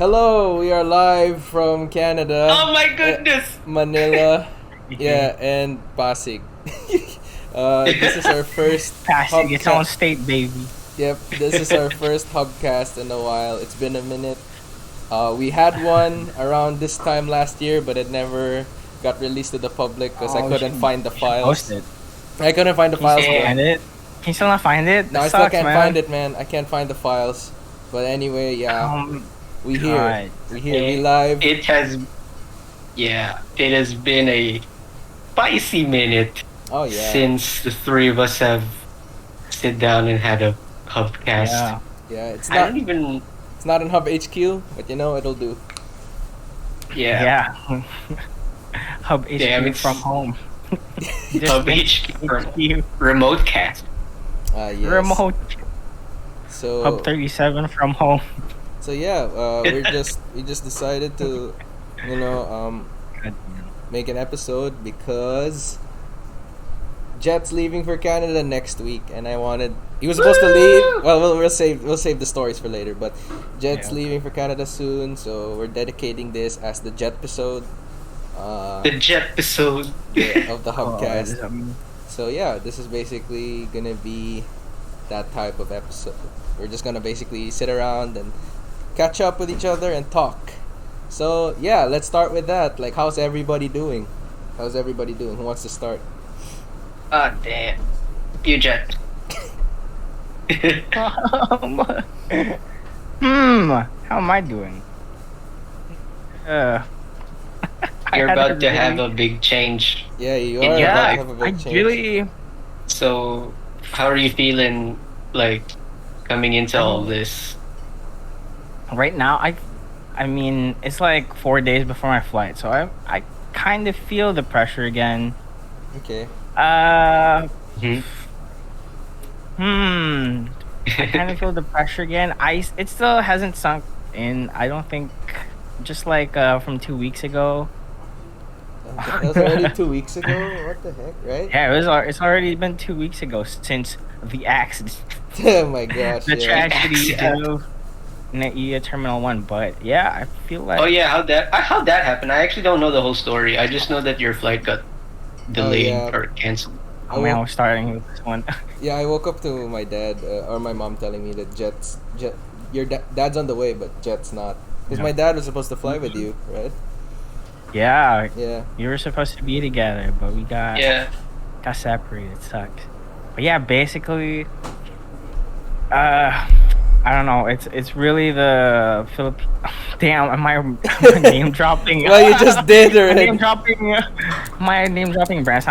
Hello, we are live from Canada. Oh my goodness! Manila, yeah, and Pasig. This is our first Pasig, its own state, baby. Yep, this is our first Hubcast in a while. It's been a minute. We had one around this time last year, but it never got released to the public because I couldn't find the files. I couldn't find the files. Can you find it? Can you still not find it? No, I still can't find it, man. I can't find the files. But anyway, yeah. We here. We live. It has been a spicy minute. Oh yeah. Since the three of us have sit down and had a Hubcast. Yeah, it's not. It's not in Hub HQ, but you know it'll do. Yeah. Hub HQ from home. Hub HQ from remote cast. Yes. Remote. So Hub 37 from home. So yeah, we just decided to, make an episode because Jet's leaving for Canada next week, and he was supposed to leave. Well, we'll save the stories for later. But Jet's leaving for Canada soon, so we're dedicating this as the Jetpisode. The Jetpisode of the Hubcast. So yeah, this is basically gonna be that type of episode. We're just gonna basically sit around and catch up with each other and talk. So yeah, let's start with that. Like, how's everybody doing? Who wants to start? Oh damn, you Jet. How am I doing? You're about to have a big change. Yeah, you are about to have a big change. Really. So, how are you feeling? Like, coming into all this? Right now, I mean, it's like 4 days before my flight, so I kind of feel the pressure again. Okay. I kind of feel the pressure again. It still hasn't sunk in. I don't think, just like from 2 weeks ago. That was already 2 weeks ago. What the heck, right? Yeah, it's already been 2 weeks ago since the accident. Oh my gosh. The tragedy of NAIA Terminal 1. But yeah, I feel like. Oh yeah, how'd that happen? I actually don't know the whole story. I just know that your flight got delayed or canceled. Oh man, we're starting with this one. Yeah, I woke up to my dad or my mom telling me that your dad's on the way, but Jet's not. Because my dad was supposed to fly with you, right? Yeah. Yeah. You were supposed to be together, but we got separated. It sucks. But yeah, basically, I don't know. It's really the Damn, am I name dropping? Well, you just did already. My name dropping brands.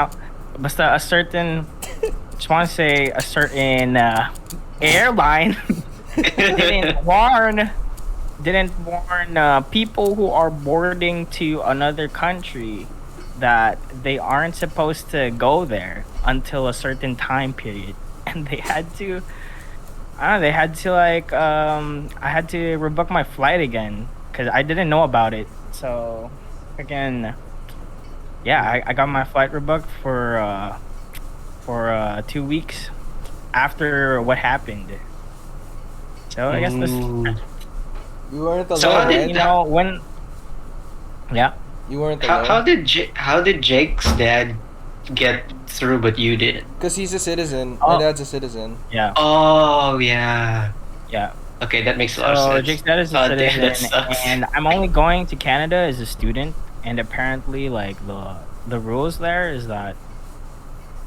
But a certain, just want to say a certain airline didn't warn people who are boarding to another country that they aren't supposed to go there until a certain time period, and they had to. I had to rebook my flight again because I didn't know about it. So, again, yeah, I got my flight rebooked for 2 weeks after what happened. So I guess this. You weren't alone, So how did right? when? Yeah. You weren't alone. How did Jake's dad get through, but you didn't? Because he's a citizen. My dad's a citizen. Yeah. Oh yeah. Yeah. Okay, that makes a lot of sense. Jake's dad is a citizen, and I'm only going to Canada as a student. And apparently, like the rules there is that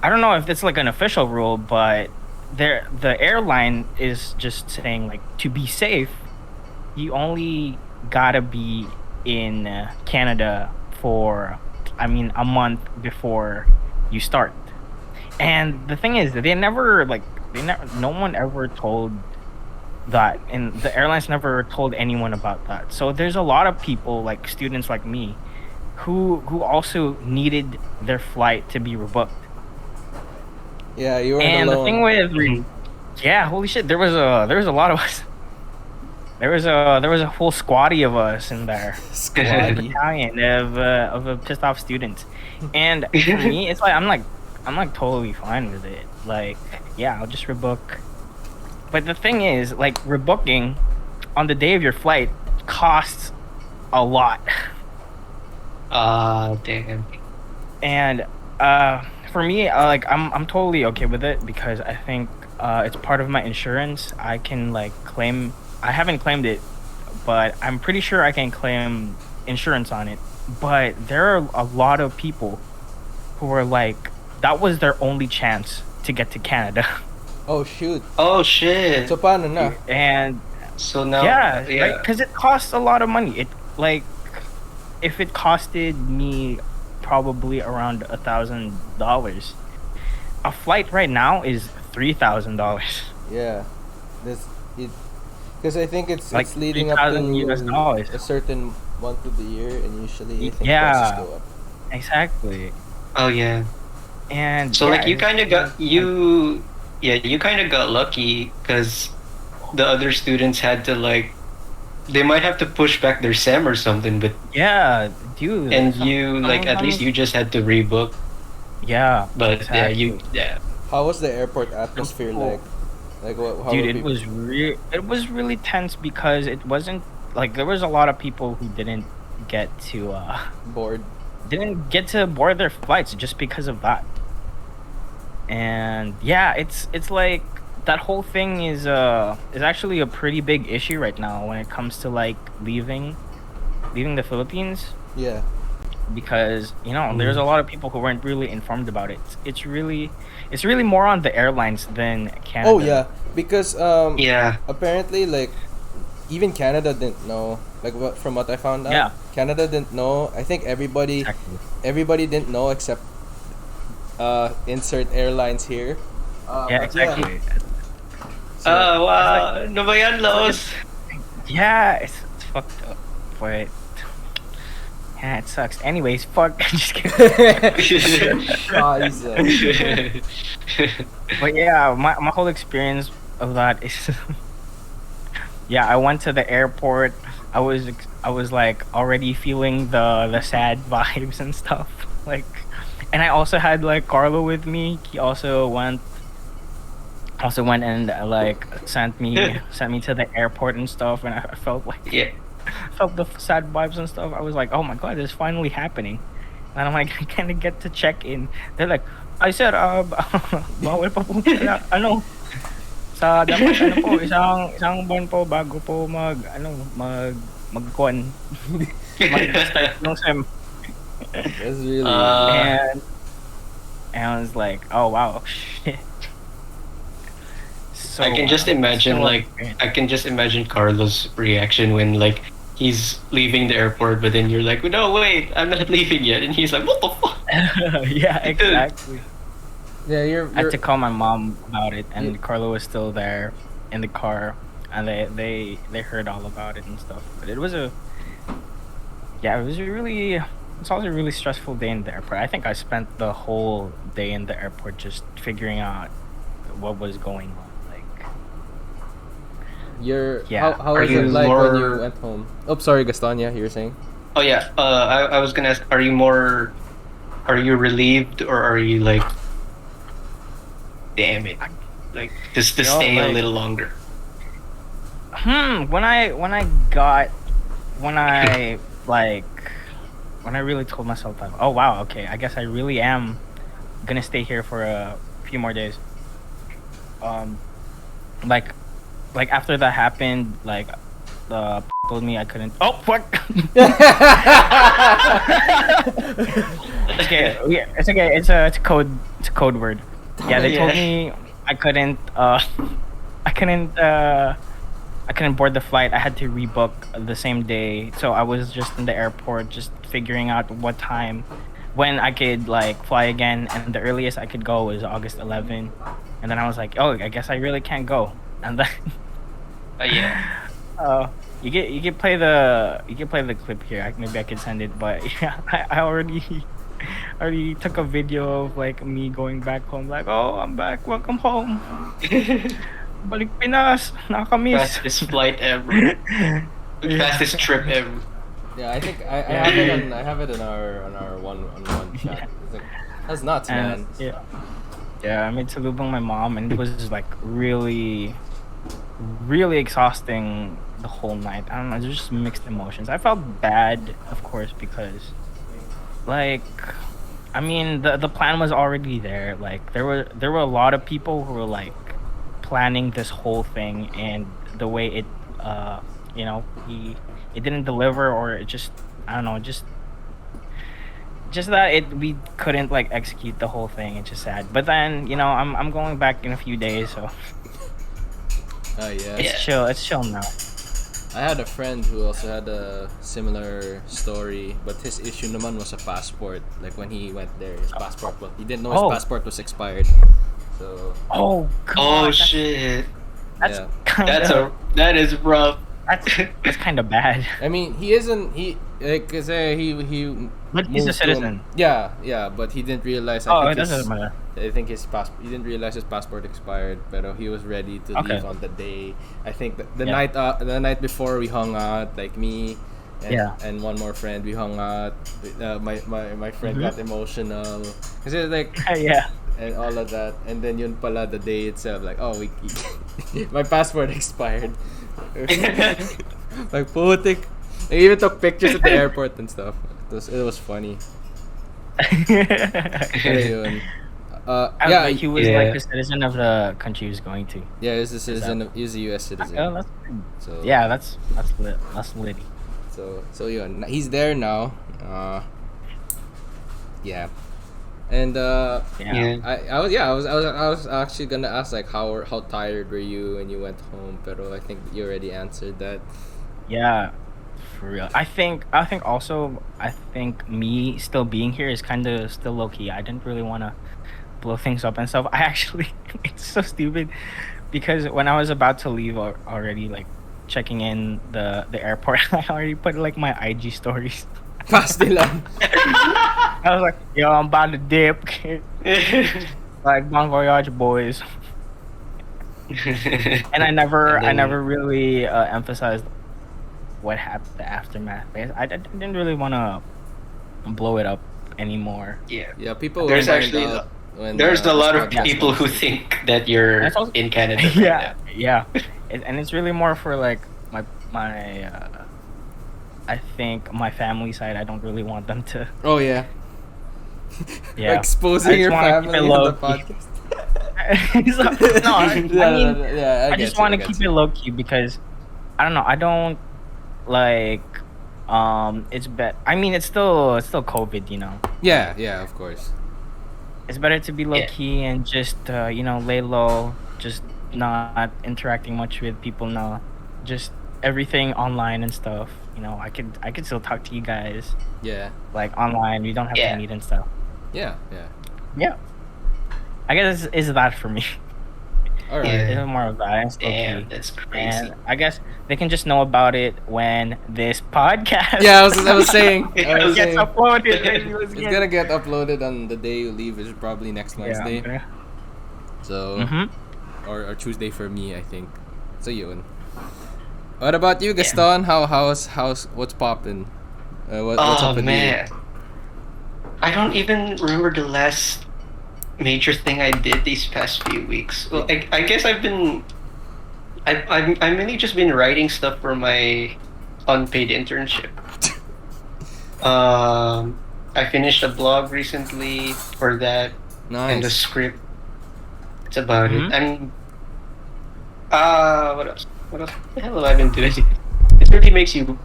I don't know if it's like an official rule, but the airline is just saying, like, to be safe, you only gotta be in Canada for, a month before you start. And the thing is, no one ever told that, and the airlines never told anyone about that. So there's a lot of people, like students like me, who also needed their flight to be rebooked. Yeah, you weren't and alone. The thing with, yeah, holy shit, there was a lot of us. There was a whole squaddy of us in there. Squaddy. Battalion of pissed off students. And for me, it's like I'm like totally fine with it. Like, yeah, I'll just rebook. But the thing is, like, rebooking on the day of your flight costs a lot. Damn. And for me, like I'm totally okay with it because I think it's part of my insurance. I can like claim. I haven't claimed it, but I'm pretty sure I can claim insurance on it. But there are a lot of people who are like, that was their only chance to get to Canada. Oh shoot. Oh shit. So paano na? And So now, yeah, because it costs a lot of money. It like, if it costed me probably around $1,000, a flight right now is $3,000. Yeah. This it because I think it's Like leading up to $3,000. a certain month of the year, and usually I think Yeah. prices go up. Exactly. oh yeah. And So yeah, like you kind of got you, yeah, you kind of got lucky because the other students had to like, they might have to push back their sem or something, but yeah, dude. and you like at least you just had to rebook. Yeah, But exactly. How was the airport atmosphere Cool. like? Like what? How Dude, were it people? was really tense because it wasn't like, there was a lot of people who didn't get to Bored. board their flights just because of that. And yeah, it's like that whole thing is actually a pretty big issue right now when it comes to like leaving the Philippines, Yeah. because there's a lot of people who weren't really informed about it. It's really more on the airlines than Canada. Oh yeah, because Yeah. apparently like even Canada didn't know. Like from what I found out, Yeah. Canada didn't know. I think everybody didn't know except insert airlines here. Yeah, but exactly. So, Oh wow, no ba yan, Los? Yeah, it's fucked up, but yeah, it sucks. Anyways, fuck. I'm just kidding. Scheiße. But yeah, my whole experience of that is, yeah, I went to the airport. I was like already feeling the sad vibes and stuff. Like, and I also had like Carlo with me. He also went and like sent me to the airport and stuff, and I felt like Yeah. felt the sad vibes and stuff. I was like, oh my god, this is finally happening. And I'm like, I can't get to check in. They're like, I said, bawal pa po sila, sa dapat po, isang buwan po bago po magkuhan, mag-start ng SEM. That's really And I was like, oh wow, shit. So, I can just imagine I can just imagine Carlos' reaction when like he's leaving the airport, but then you're like, no wait, I'm not leaving yet, and he's like, what the fuck? yeah, exactly. yeah. You're I had to call my mom about it, and Carlo was still there in the car, and they heard all about it and stuff. But it was it's also a really stressful day in the airport. I think I spent the whole day in the airport just figuring out what was going on. Like, how Are was you it like when more- you went home? Oh, sorry, Gaston. Yeah, you were saying. Oh yeah, I was gonna ask, are you relieved or are you like, damn it, like just to stay a like- little longer? when I really told myself that, oh wow, okay, I guess I really am gonna stay here for a few more days. Like after that happened, like the told me I couldn't. Oh fuck! Okay, yeah, it's okay. It's a code word. Yeah, they told me I couldn't board the flight. I had to rebook the same day. So I was just in the airport, just figuring out when I could like fly again. And the earliest I could go was August 11. And then I was like, oh, I guess I really can't go. And then, Yeah. you can play the clip here. Maybe I could send it. But yeah, I already took a video of like me going back home. Like, oh, I'm back. Welcome home. Balik Pinas, nakakamiss. Fastest flight ever. Fastest trip ever. Yeah, I think I have it in our one-on-one chat. It's like, that's nuts, man. Yeah, I made salubong my mom, and it was like really, really exhausting the whole night. I don't know. There's just mixed emotions. I felt bad, of course, because like, I mean, the plan was already there. Like there were a lot of people who were like planning this whole thing, and the way it it didn't deliver, or it just, I don't know, just that we couldn't like execute the whole thing. It's just sad. But then I'm going back in a few days, so Oh yeah. it's chill now. I had a friend who also had a similar story, but his issue naman was a passport. Like when he went there, his passport he didn't know his passport was expired. So Oh God, Oh shit. that's yeah. That is rough. that's kind of bad. I mean, he isn't he like cause he But he's a moved to citizen. yeah, but he didn't realize. Oh, I it think doesn't matter. I think he didn't realize his passport expired, but he was ready to Okay. leave on the day. I think the Yeah. night before we hung out, like me and, Yeah. and one more friend, we hung out. My friend got emotional because it's like Yeah. and all of that, and then yun pala the day itself, like my passport expired. Like putik. I even took pictures at the airport and stuff. It was funny. Pero yun. Yeah, Like he was Yeah. like a citizen of the country he was going to. yeah, he's a citizen. He's a U.S. citizen. Oh, that's So yeah, that's lit. That's litty. So yun. He's there now. Yeah. And Yeah. Yeah. I was actually gonna ask like how tired were you when you went home, pero I think you already answered that. Yeah, for real. I think also me still being here is kind of still low key. I didn't really want to blow things up and stuff. I actually it's so stupid because when I was about to leave already, like checking in the airport, I already put like my IG stories. Fast lang. I was like, yo, I'm about to dip. Like bon voyage, boys. And I never really emphasized what happened, the aftermath. I didn't really want to blow it up anymore. Yeah. Yeah, people. There's will find actually out when, There's a this lot of podcast people who comes. think that you're That's also- in Canada. right Yeah, now. yeah. And it's really more for like my I think my family side. I don't really want them to. Oh yeah. Yeah. Exposing I just your wanna keep family it in low the key. podcast. No, I mean, yeah, I just want to keep it low key because I don't know. I don't like. It's I mean, it's still COVID. Yeah, of course. It's better to be low Yeah. key and just lay low, just not interacting much with people now, just everything online and stuff. I could still talk to you guys Yeah, like online. We don't have Yeah. to meet and stuff. yeah. Yeah, I guess is that for me. All right. Yeah. It's more of that. It's low Damn, key. that's crazy. And I guess they can just know about it when this podcast Yeah, I was saying. I was gets saying. uploaded. Baby. Let's It's get gonna get uploaded on the day you leave, which is probably next Wednesday. Yeah. So Mm-hmm. or Tuesday for me, I think. So yun. What about you, Gaston? How's what's poppin'? What's up with man, I don't even remember the last major thing I did these past few weeks. Well, I guess I've mainly just been writing stuff for my unpaid internship. I finished a blog recently for that you? and the Nice. script. That's about Mhm. it. And what else? What the hell have I been doing? This really makes you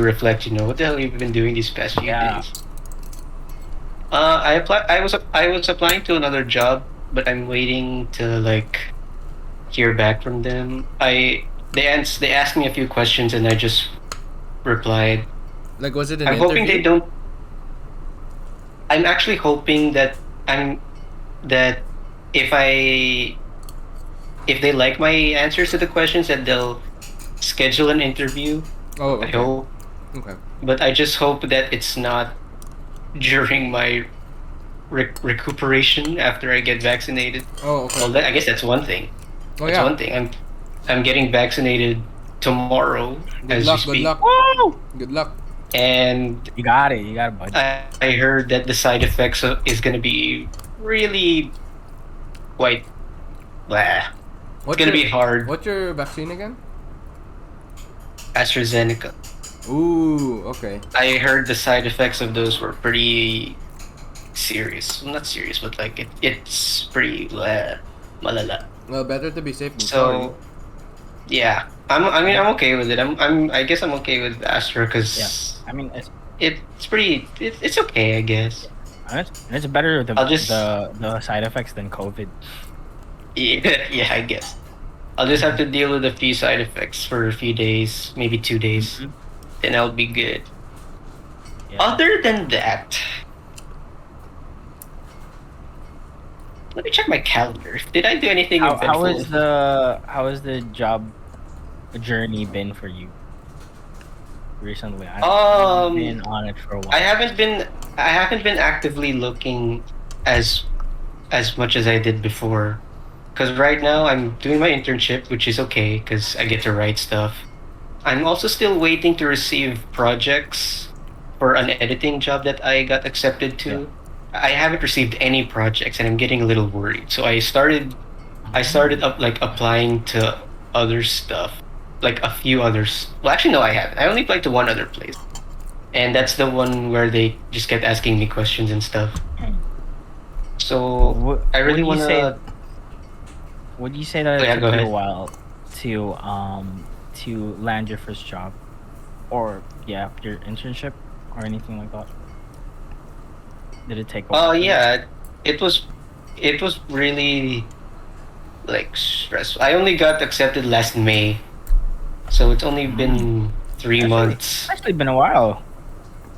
reflect. What the hell have you been doing these past few Yeah. days? I was applying to another job, but I'm waiting to like hear back from them. They asked me a few questions and I just replied. Like, was it an I'm interview? hoping they don't. I'm actually hoping that if they like my answers to the questions, that they'll schedule an interview. Oh, I okay. hope, Okay. but I just hope that it's not during my recuperation after I get vaccinated. Oh, okay. Well, I guess that's one thing. Oh, That's yeah. one thing. I'm getting vaccinated tomorrow Good as luck. we Good speak, luck. Woo! Good luck. and You got it. You got it, buddy. I heard that the side effects is going to be really quite. Blah. It's What's going to your- be hard. What's your vaccine again? AstraZeneca. Ooh, okay. I heard the side effects of those were pretty serious. Well, not serious, but like it's pretty malala. Well, better to be safe than sorry. So yeah, I'm okay with it. I guess I'm okay with Astra because Yeah, I mean, it's pretty. It's okay, I guess. and it's better I'll just- the side effects than COVID. Yeah, I guess. I'll just have to deal with a few side effects for a few days, maybe 2 days. Mhm. Then I'll be good. Yeah. Other than that, let me check my calendar. Did I do anything How eventful? how has the job journey been for you recently? I've been on it for a while. I haven't been actively looking as much as I did before. Because right now I'm doing my internship, which is okay because I get to write stuff. I'm also still waiting to receive projects for an editing job that I got accepted to. I haven't received any projects and I'm getting a little worried. So I started up like applying to other stuff, like a few others. Well, actually no, I haven't. I only applied to one other place. And that's the one where they just kept asking me questions and stuff. So I really want to. Would you say that Oh, yeah, it go took you a ahead. while to land your first job, or your internship, or anything like that? Did it take a while? Oh for you? yeah, it was really like stressful. I only got accepted last May, so it's only been 3 months. It's actually been a while.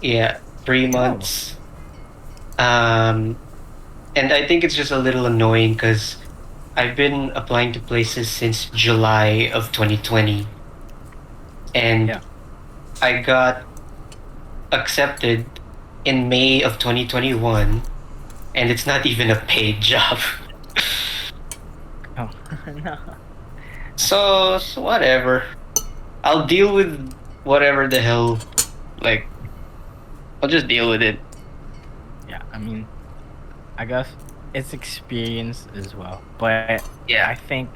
Yeah, 3 months. And I think it's just a little annoying because I've been applying to places since July of 2020, and Yeah. I got accepted in May of 2021, and it's not even a paid job. Oh no. So whatever. I'll deal with whatever the hell. Like, I'll just deal with it. Yeah, I mean, I guess it's experience as well. But Yeah. I think,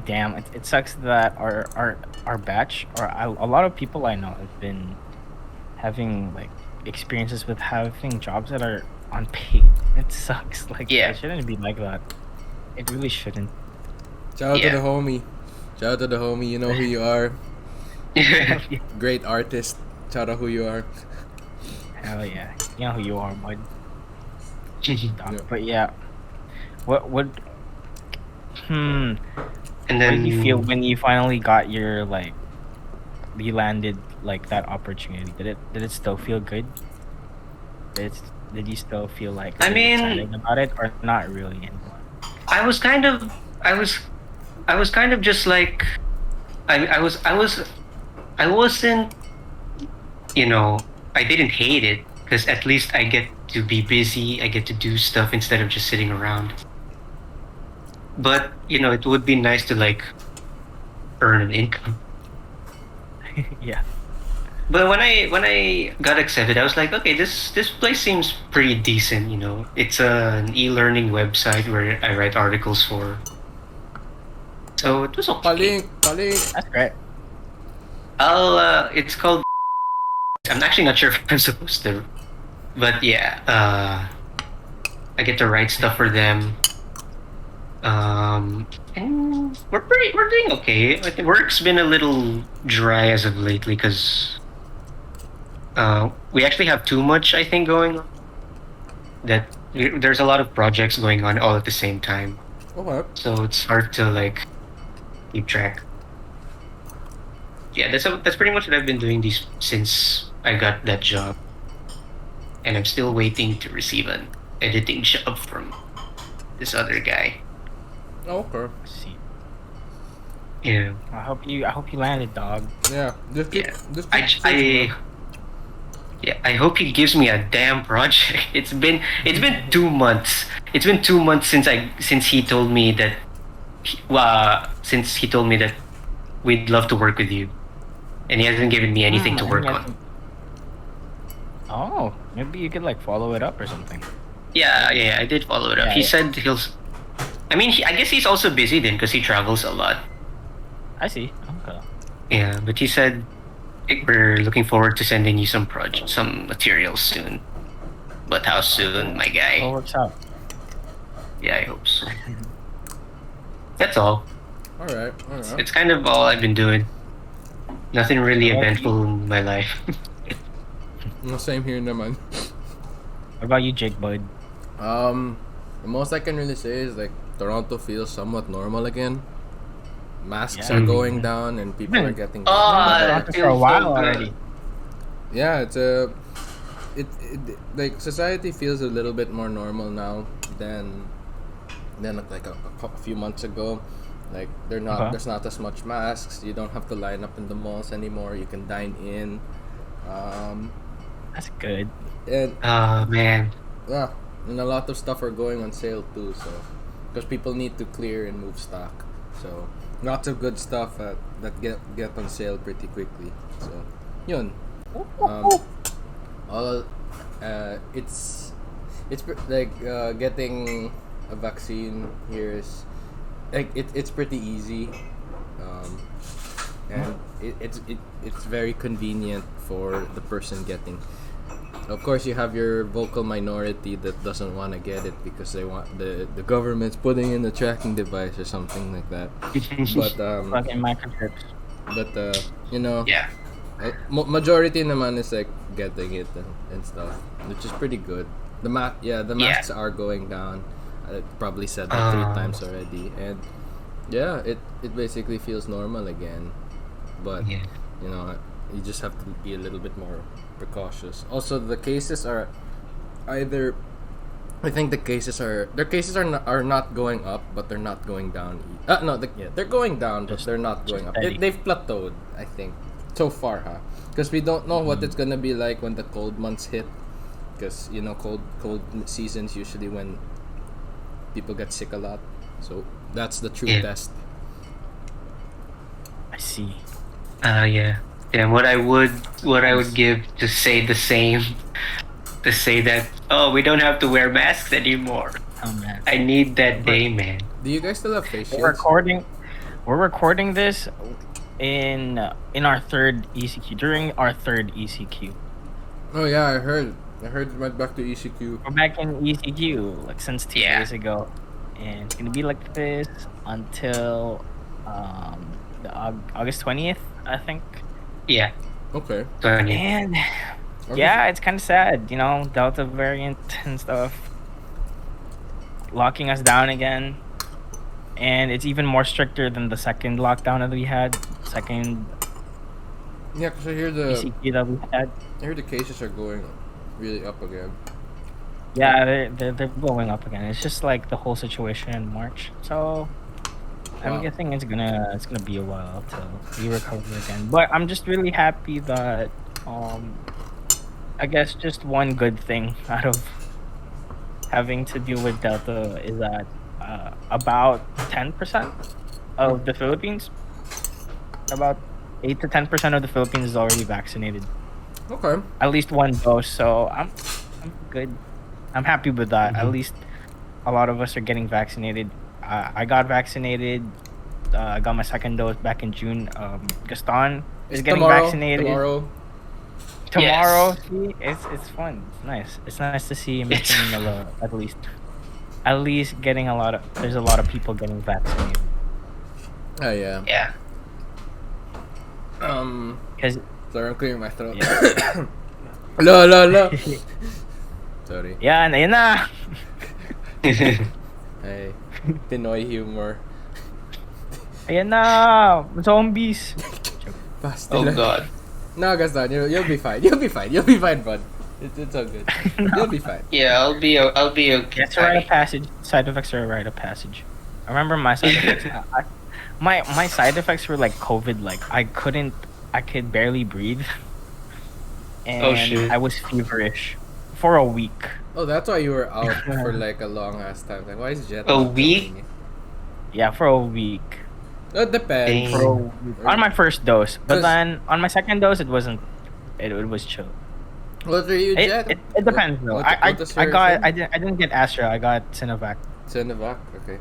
damn, it sucks that our batch, or a lot of people I know have been having like experiences with having jobs that are unpaid. It sucks. Like, Yeah. it shouldn't be like that. It really shouldn't. Shout out to Yeah. the homie. Shout out to the homie. You know who you are. Great artist. Shout out who you are. Hell yeah, you know who you are, bud. Yeah. But yeah, what And What then did you feel when you finally got your you landed like that opportunity? Did it still feel good? Did you still feel like I really mean- excited about it, or not really anymore? I was kind of just like I wasn't, I didn't hate it because at least I get to be busy, I get to do stuff instead of just sitting around. But it would be nice to like earn an income. Yeah. But when I got accepted, I was like, okay, this place seems pretty decent. It's an e-learning website where I write articles for. So it was okay. Palink. That's great. It's called. I'm actually not sure if I'm supposed to, but yeah, I get to write stuff for them. And we're doing okay. I think work's been a little dry as of lately because we actually have too much, I think, going on. There's a lot of projects going on all at the same time, Okay. so it's hard to like keep track. Yeah, that's pretty much what I've been doing since I got that job, and I'm still waiting to receive an editing job from this other guy. Okay. Let's see. Yeah. I hope you landed, dog. Yeah. Just keep, Yeah. just keep I pushing, I hope he gives me a damn project. It's been 2 months. It's been 2 months since he told me that we'd love to work with you, and he hasn't given me anything to work on. Oh, maybe you could like follow it up or something. Yeah, I did follow it up. Yeah, He yeah. said I mean, I guess he's also busy then because he travels a lot. I see. Okay. Yeah, but he said we're looking forward to sending you some materials soon. But how soon, my All guy? works out. Yeah, I hope so. That's all. All right. It's kind of all I've been doing. Nothing really What about eventful in my life. Same here, naman. What about you, Jake Bud? The most I can really say is like Toronto feels somewhat normal again. Masks are going down and people are getting. that For a feels while so good. already. Yeah, it like society feels a little bit more normal now than like a few months ago. Like there's not as much masks. You don't have to line up in the malls anymore. You can dine in. That's good. And Oh man. yeah, and a lot of stuff are going on sale too. So because people need to clear and move stock, so lots of good stuff that get on sale pretty quickly. So yun. All getting a vaccine here is like it's pretty easy, and it's very convenient for the person getting. Of course, you have your vocal minority that doesn't want to get it because they want the government's putting in a tracking device or something like that. But Fucking microchips. you know, Yeah. majority naman is like getting it and stuff, which is pretty good. The masks are going down. I probably said that 3 times already, and yeah, it basically feels normal again. But Yeah. you know, you just have to be a little bit more precautious. Also, the cases are either. I think their cases are not going up, but they're not going down. They're going down, but they're not going up. steady. They've plateaued, I think, so far, huh? Because we don't know what it's gonna be like when the cold months hit. Because you know, cold seasons usually when people get sick a lot. So that's the true Yeah. test. I see. Yeah. Yeah, what I would give to say the same, to say that we don't have to wear masks anymore. Oh man. I need that day, man. Do you guys still have face We're shields? recording this in our third ECQ, during our third ECQ. Oh yeah, I heard it went back to ECQ. We're back in ECQ like since 2 Yeah. days ago, and it's gonna be like this until the August 20th, I think. Yeah. Okay. And yeah, it's kind of sad, you know, Delta variant and stuff locking us down again, and it's even more stricter than the second lockdown that we had, second Yeah, because I hear the ECQ that we had. cases are going really up again. Yeah, they're blowing up again. It's just like the whole situation in March. So Wow. I'm guessing it's gonna be a while till we recover again. But I'm just really happy that I guess just one good thing out of having to deal with Delta is that about 10% of the Philippines, about 8 to 10% of the Philippines is already vaccinated. Okay. At least one dose. So I'm good. I'm happy with that. At least a lot of us are getting vaccinated. I got vaccinated. I got my second dose back in June. Gaston is getting vaccinated tomorrow. Yes. See, it's fun. It's nice. It's nice to see him making at least getting there's a lot of people getting vaccinated. Oh yeah. Yeah. Because Sorry, I'm clearing my throat. Yeah. La. Sorry. yan, ayun na. Hey, Pinoy humor. Ayan na, zombies. Fast. Oh God. No, Gaston, you'll be fine. You'll be fine, bud. It's all good. You'll be fine. Yeah, I'll be okay. It's a rite of passage. Side effects are a rite of passage. I remember my side effects. My side effects were like COVID. Like I could barely breathe, and Oh, shit. I was feverish for a week. Oh, that's why you were out for like a long ass time. Like, why is Jet? A not week? telling me? Yeah, for a week. It depends. Dang. For a week. On my first dose, but 'Cause- then on my second dose, it wasn't. It was chill. What are you, Jet? It depends though. What is I your got thing? I didn't get Astra. I got Sinovac. Sinovac. Okay.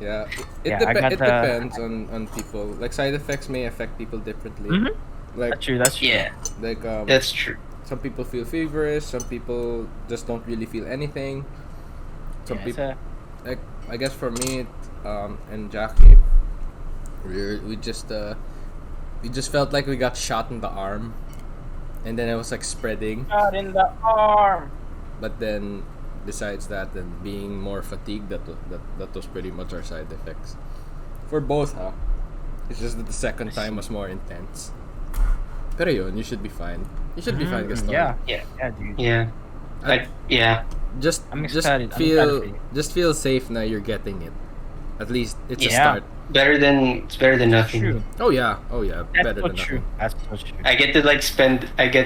Yeah, I got it depends on people. Like side effects may affect people differently. Mhm. Like That's true. That's true. Yeah, like that's true. some people feel feverish. Some people just don't really feel anything. Some Yeah, people like I guess for me and Jackie, we just felt like we got shot in the arm, and then it was like spreading. shot in the arm. But then, besides that, then being more fatigued, that was pretty much our side effects. For both, huh? It's just that the second time was more intense. Pero yun, you should be fine. You should be fine, Gaston. Yeah, Yeah, dude. yeah, yeah. Just I'm just excited. I'm feel excited for you. just feel safe now you're getting it. At least it's a Yeah. start. It's better than nothing. True. Oh yeah, That's better so than true. nothing. That's so true. I get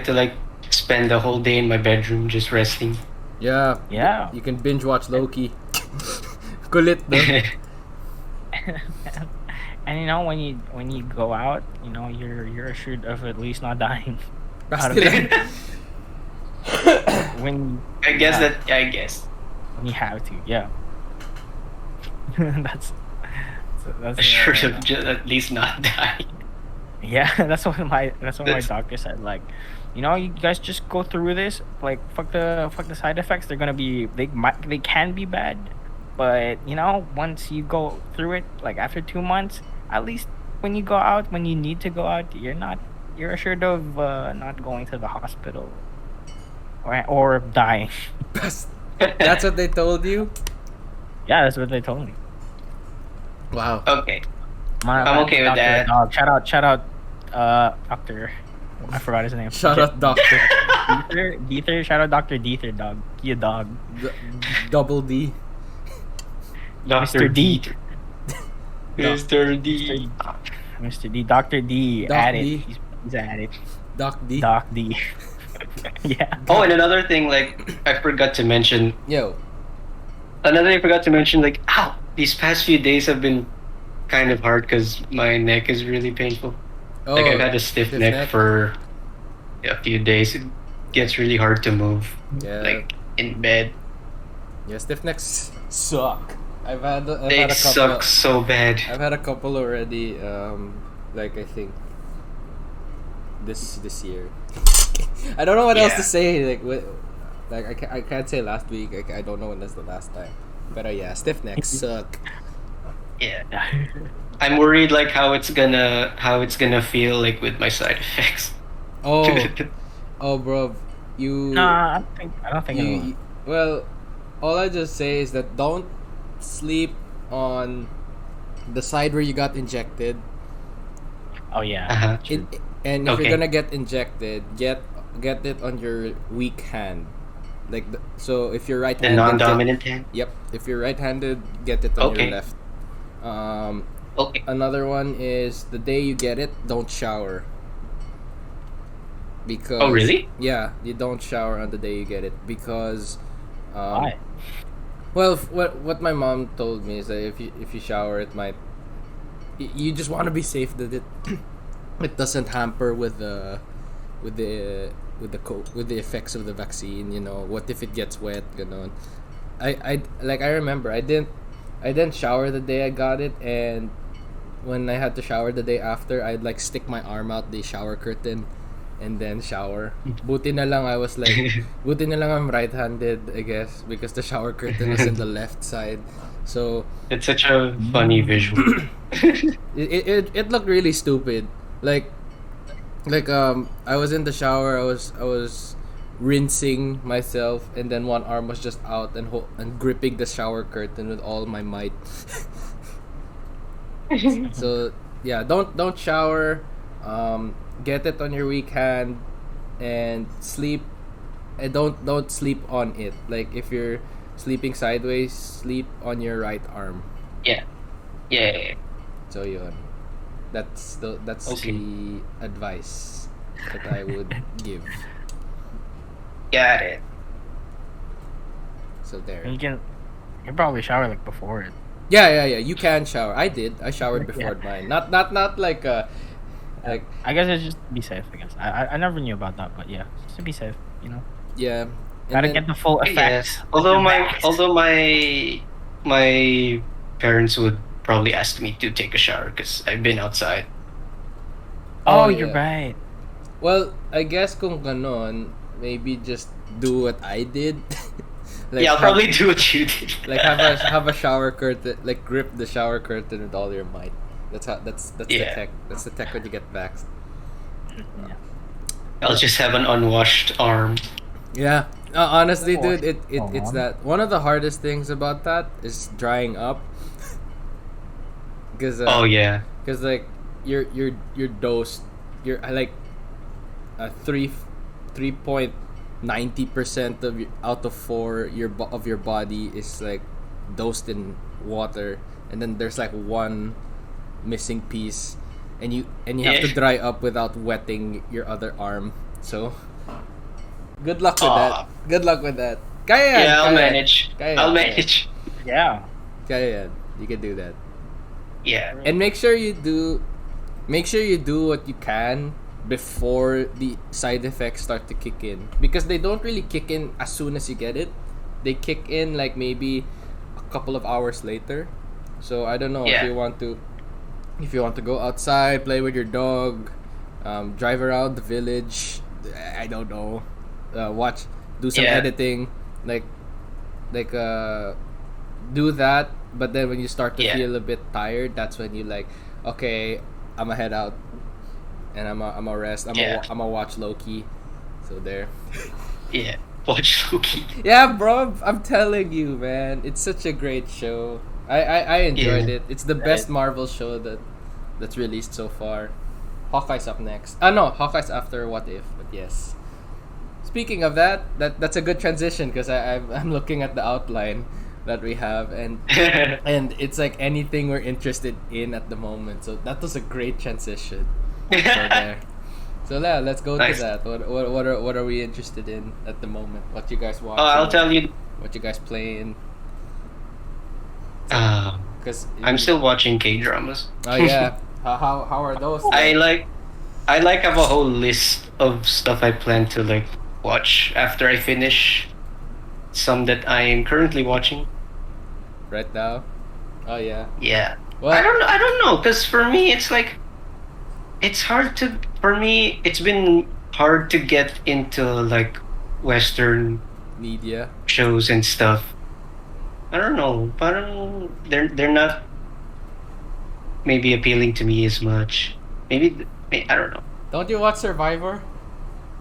to spend the whole day in my bedroom just resting. Yeah. Yeah. You can binge watch Loki. Kulit no? And you know when you go out, you know you're assured of at least not dying. Out of Pastilan. it. When I guess Yeah. I guess. when you have to, yeah. that's Sure to just at least not die. yeah. That's what my doctor said. Like, you know, you guys just go through this. Like, fuck the side effects. They're gonna be they can be bad, but you know, once you go through it, like after 2 months, at least when you go out, when you need to go out, you're assured of not going to the hospital or dying. That's what they told you? Yeah, that's what they told me. Wow. Okay. I'm okay with that. Dog. Shout out, Doctor. I forgot his name. Shout out Doctor. Deether. Shout out Doctor Deether, dog. You dog. Double D. Dr. Mr. D. Mr. D. Mr. D. Doctor D. Doc At it. D. He's at it. Doc D. Doc D. Yeah. Oh, and another thing, like I forgot to mention. Yo. Another thing I forgot to mention, like, ow! These past few days have been kind of hard because my neck is really painful. Oh, Like I've had a stiff neck for a few days. It gets really hard to move, Yeah. like in bed. Yeah, stiff necks suck. I've had a They couple. suck so bad. I've had a couple already. Like I think this year. I don't know what else to Yeah. say. Like I can't say last week. I don't know when that's the last time. But yeah, stiff necks suck. Yeah, I'm worried like how it's gonna feel like with my side effects. Oh, oh, bro, you. Nah, I don't think it'll. You, well, all I just say is that don't sleep on the side where you got injected. Oh yeah. Uh-huh. And if Okay. you're gonna get injected, get it on your weak hand. Like so, if you're The right-handed, non-dominant hand. Yep. If you're right-handed, get it on Okay. your left. Okay. Another one is the day you get it, don't shower. Because Oh, really? Yeah, you don't shower on the day you get it because Why? well, what my mom told me is that if you shower, it might you just want to be safe that it it doesn't hamper with the effects of the vaccine. You know, what if it gets wet? You know, I remember I didn't shower the day I got it, and when I had to shower the day after, I'd like stick my arm out the shower curtain and then shower. Buti na lang buti na lang I'm right-handed, I guess, because the shower curtain was in the left side. So It's such a funny visual. it looked really stupid. Like I was in the shower, I was rinsing myself, and then one arm was just out and gripping the shower curtain with all my might. So yeah, don't shower. Get it on your weak hand and sleep. And don't sleep on it. Like if you're sleeping sideways, sleep on your right arm. Yeah. Yeah. So yun. That's Okay. the advice that I would give. Got it. So there. You can probably shower like before it. Yeah. You can shower. I did. I showered before mine. Not like like I guess it's just to be safe. I guess I never knew about that, but yeah, just to be safe, you know. yeah. And Gotta then- get the full effect. Yes. Although my parents would probably ask me to take a shower because I've been outside. Oh, Oh, you're yeah. right. Well, I guess kung ganon, maybe just do what I did. Yeah, I'll have- probably do what you did. like have a shower curtain, like grip the shower curtain with all your might. That's the Yeah. tech. That's the tech when you get vaxxed. Yeah. I'll just have an unwashed arm. Yeah. Honestly, Oh, dude, it's on. that one of the hardest things about that is drying up. Because Oh yeah. because like you're dosed, you're like a 3.90% of out of 4 of your body is like dosed in water, and then there's like one missing piece, and you have to Yeah. dry up without wetting your other arm. So good luck with Aw. that. Good luck with that. Kaya yan, Yeah, I'll kaya yan. manage. Kaya yan, I'll kaya yan. manage. Yeah. Kaya yan. You can do that. Yeah. And make sure you do what you can before the side effects start to kick in, because they don't really kick in as soon as you get it. They kick in like maybe a couple of hours later. So I don't know Yeah. if you want to go outside, play with your dog, drive around the village, I don't know, do some Yeah. editing, like do that. But then when you start to Yeah. feel a bit tired, that's when you like, okay, I'ma head out and I'ma rest. Yeah. I'ma watch Loki. So there. Yeah. Watch Loki. Yeah, bro, I'm telling you, man, it's such a great show. I enjoyed Yeah. it. It's the best Marvel show that's released so far. Hawkeye's up next. No, Hawkeye's after What If, but yes. Speaking of that's a good transition because I'm looking at the outline that we have, and it's like anything we're interested in at the moment. So that was a great transition. So there. So yeah, let's go Nice. to that. What are we interested in at the moment? What you guys watching? I'll tell you. What you guys playing? Um, Because I'm still watching K-dramas. Oh yeah. How are those? I have a whole list of stuff I plan to like watch after I finish some that I am currently watching. right now. Oh yeah. Yeah. Well, I don't know, because for me it's like it's hard to for me it's been hard to get into like Western media. shows and stuff. I don't know. They're not maybe appealing to me as much. Maybe I don't know. Don't you watch Survivor?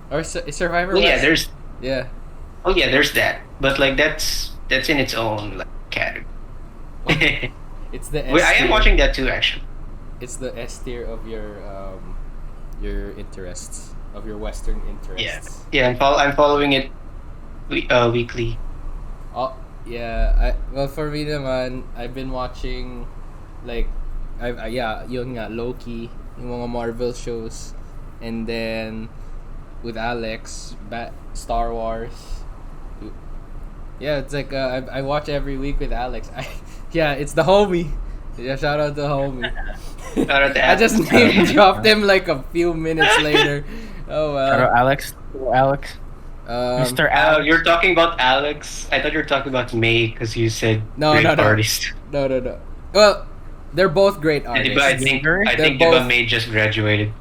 Or is Survivor? Well, yeah, West? there's Yeah. oh yeah, there's that. But like that's in its own like category. It's the S Wait, I am tier. watching that too actually. It's the S tier of your interests, of your Western Yeah. interests. Yeah, I'm following it weekly. Oh yeah. Well, for me naman, I've been watching like yun nga, Loki, yung mga Marvel shows, and then with Alex, Star Wars. Yeah, it's like I watch every week with Alex. Yeah, it's the homie. Yeah, shout out to homie. Shout out to I just Alex. name dropped him like a few minutes later. Oh Hello, well. Alex. Alex. Um, Mr. Alex. You're talking about Alex. I thought you were talking about May because you said No, great no, no. artist. no. Well, they're both great I artists. think They're Diba both- May just graduated.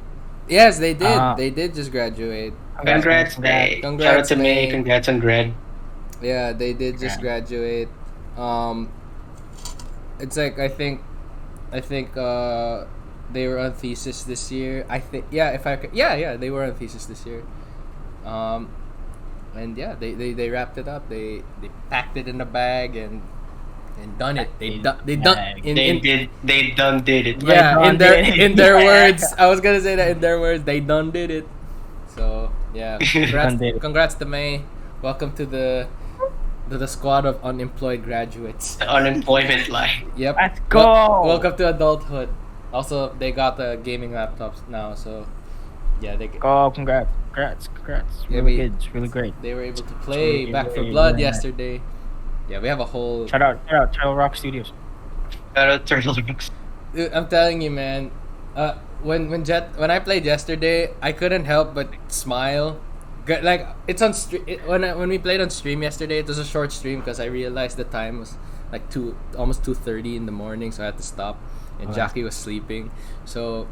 Yes, they did. Ah. They did just graduate. Congrats, May. Congrats, Shout out to May. May. Congrats on grad. Yeah, they did just graduate. It's like I think they were on thesis this year. I think they were on thesis this year. And yeah, they wrapped it up. They packed it in a bag and done it. They done They done did it. yeah, They in done their did it. in their Yeah. words. I was gonna say that in their words, they done did it. So yeah, Done did it. congrats to May. Welcome to the squad of unemployed graduates. The unemployment line. Yep. Let's go. Welcome to adulthood. Also, they got the gaming laptops now, so yeah, Oh, congrats. Yeah, Really good. It's really great. they were able to play really Back for great, Blood yeah. yesterday. Yeah, we have a whole. Shout out Turtle Rock Studios. Shout out Turtle Rocks. Dude, I'm telling you, man. When I played yesterday, I couldn't help but smile. Like it's on when we played on stream yesterday. It was a short stream because I realized the time like almost 2:30 in the morning, so I had to stop, and Jackie was sleeping. So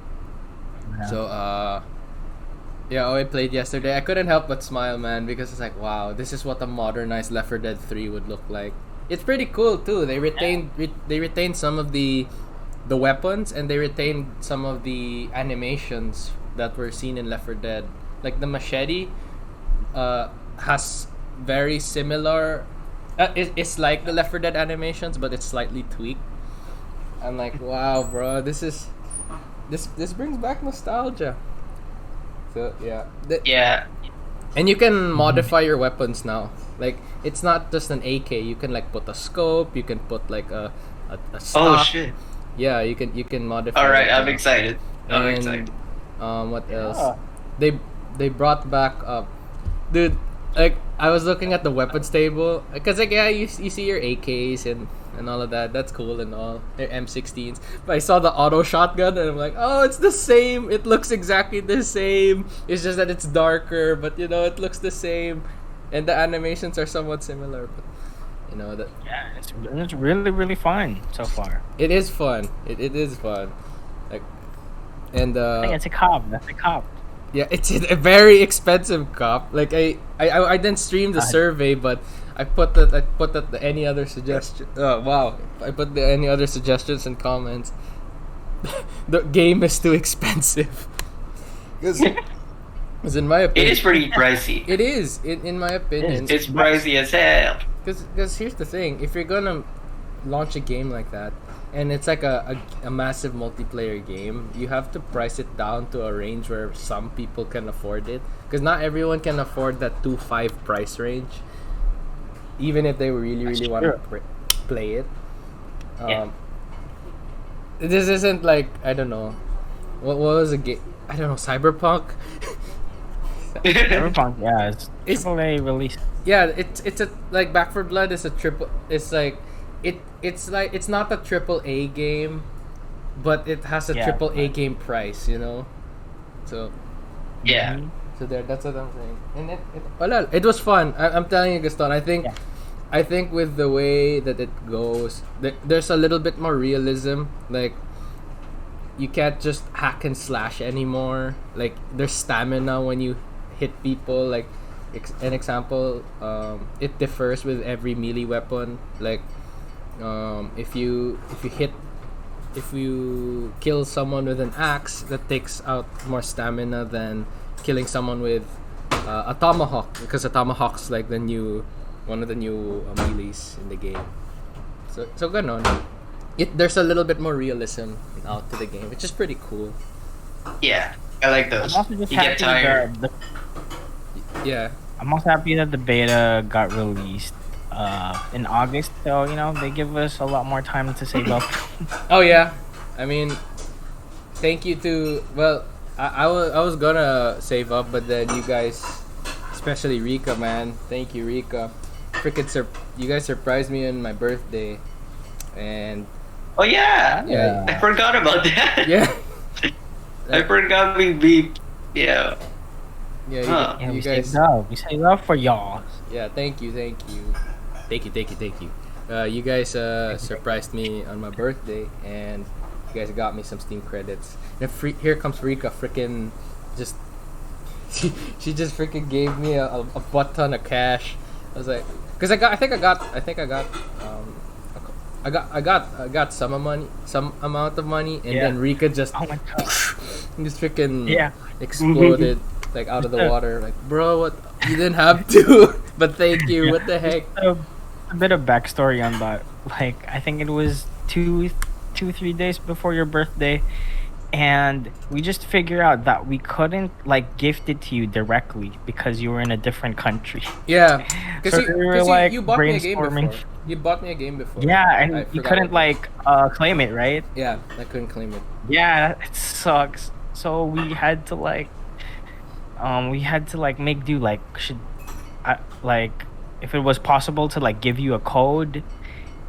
I played yesterday. I couldn't help but smile, man, because it's like, wow, this is what a modernized Left 4 Dead 3 would look like. It's pretty cool too. They retained some of the weapons, and they retained some of the animations that were seen in Left 4 Dead. Like the machete has very similar. It's like the Left 4 Dead animations, but it's slightly tweaked. I'm like, wow, bro, this brings back nostalgia. So Yeah. and you can modify your weapons now. Like, it's not just an AK. You can like put a scope. You can put like a stock. Oh shit! Yeah, you can modify. All right, it I'm now. excited. I'm And, excited. What else? They brought back dude. Like, I was looking at the weapons table because like you see your AKs and all of that. That's cool and all. They're M16s. But I saw the auto shotgun and I'm like, oh, it's the same. It looks exactly the same. It's just that it's darker, but it looks the same, and the animations are somewhat similar. But that it's really really fun so far. it is fun. It is fun. Like, and I think it's a cop. That's a cop. yeah, it's a very expensive cop. Like I didn't stream the survey, but I put that any other suggestion. Oh wow! I put the any other suggestions and comments. The game is too expensive. Because in my opinion, It is pretty pricey. It is in my opinion. It's pricey as hell. Because here's the thing: if you're gonna launch a game like that, and it's like a massive multiplayer game, you have to price it down to a range where some people can afford it. Because not everyone can afford that 2.5 price range, even if they really want to play it. This isn't like, I don't know, what was a game? I don't know, Cyberpunk. Cyberpunk, yeah, it's AAA release. Yeah, it's a like Back 4 Blood is a triple. It's like it's like it's not a triple A game, but it has a triple A game price, So Yeah. so that's what I'm saying. And it was fun. I'm telling you, Gaston. I think with the way that it goes, there's a little bit more realism. Like, you can't just hack and slash anymore. Like, there's stamina when you hit people. Like, an example, it differs with every melee weapon. Like, if you kill someone with an axe, that takes out more stamina than killing someone with a tomahawk, because a tomahawk's like one of the new melees in the game. So ganon. There's a little bit more realism out to the game, which is pretty cool. Yeah. I like those. I'm also just You get tired. Yeah. I'm also happy that the beta got released in August, so they give us a lot more time to save up. Oh yeah, I mean, thank you to I was gonna save up, but then you guys, especially Rika, man, thank you, Rika. Freaking you guys surprised me on my birthday, and Oh yeah. Yeah. I forgot about that. yeah, I forgot we beat. Yeah. yeah, Huh. Yeah, you we guys, saved up. We saved up for y'all. yeah, thank you. You guys surprised me on my birthday, and you guys got me some Steam credits. And here comes Rika, freaking just she just freaking gave me a butt ton of cash. I was like, because I got some amount of money, and then Rika just Oh my god. just freaking Yeah. exploded like out of the water. Like, bro, what? You didn't have to, but thank you. What the heck? A bit of backstory on that. Like, I think it was 3 days before your birthday, and we just figured out that we couldn't like gift it to you directly because you were in a different country. Yeah, because So we were, like, you bought me a game brainstorming. before. You bought me a game before. Yeah, I and you forgot couldn't what claim it, right? Yeah, I couldn't claim it. Yeah, it sucks. So we had to make do. Like, if it was possible to like give you a code,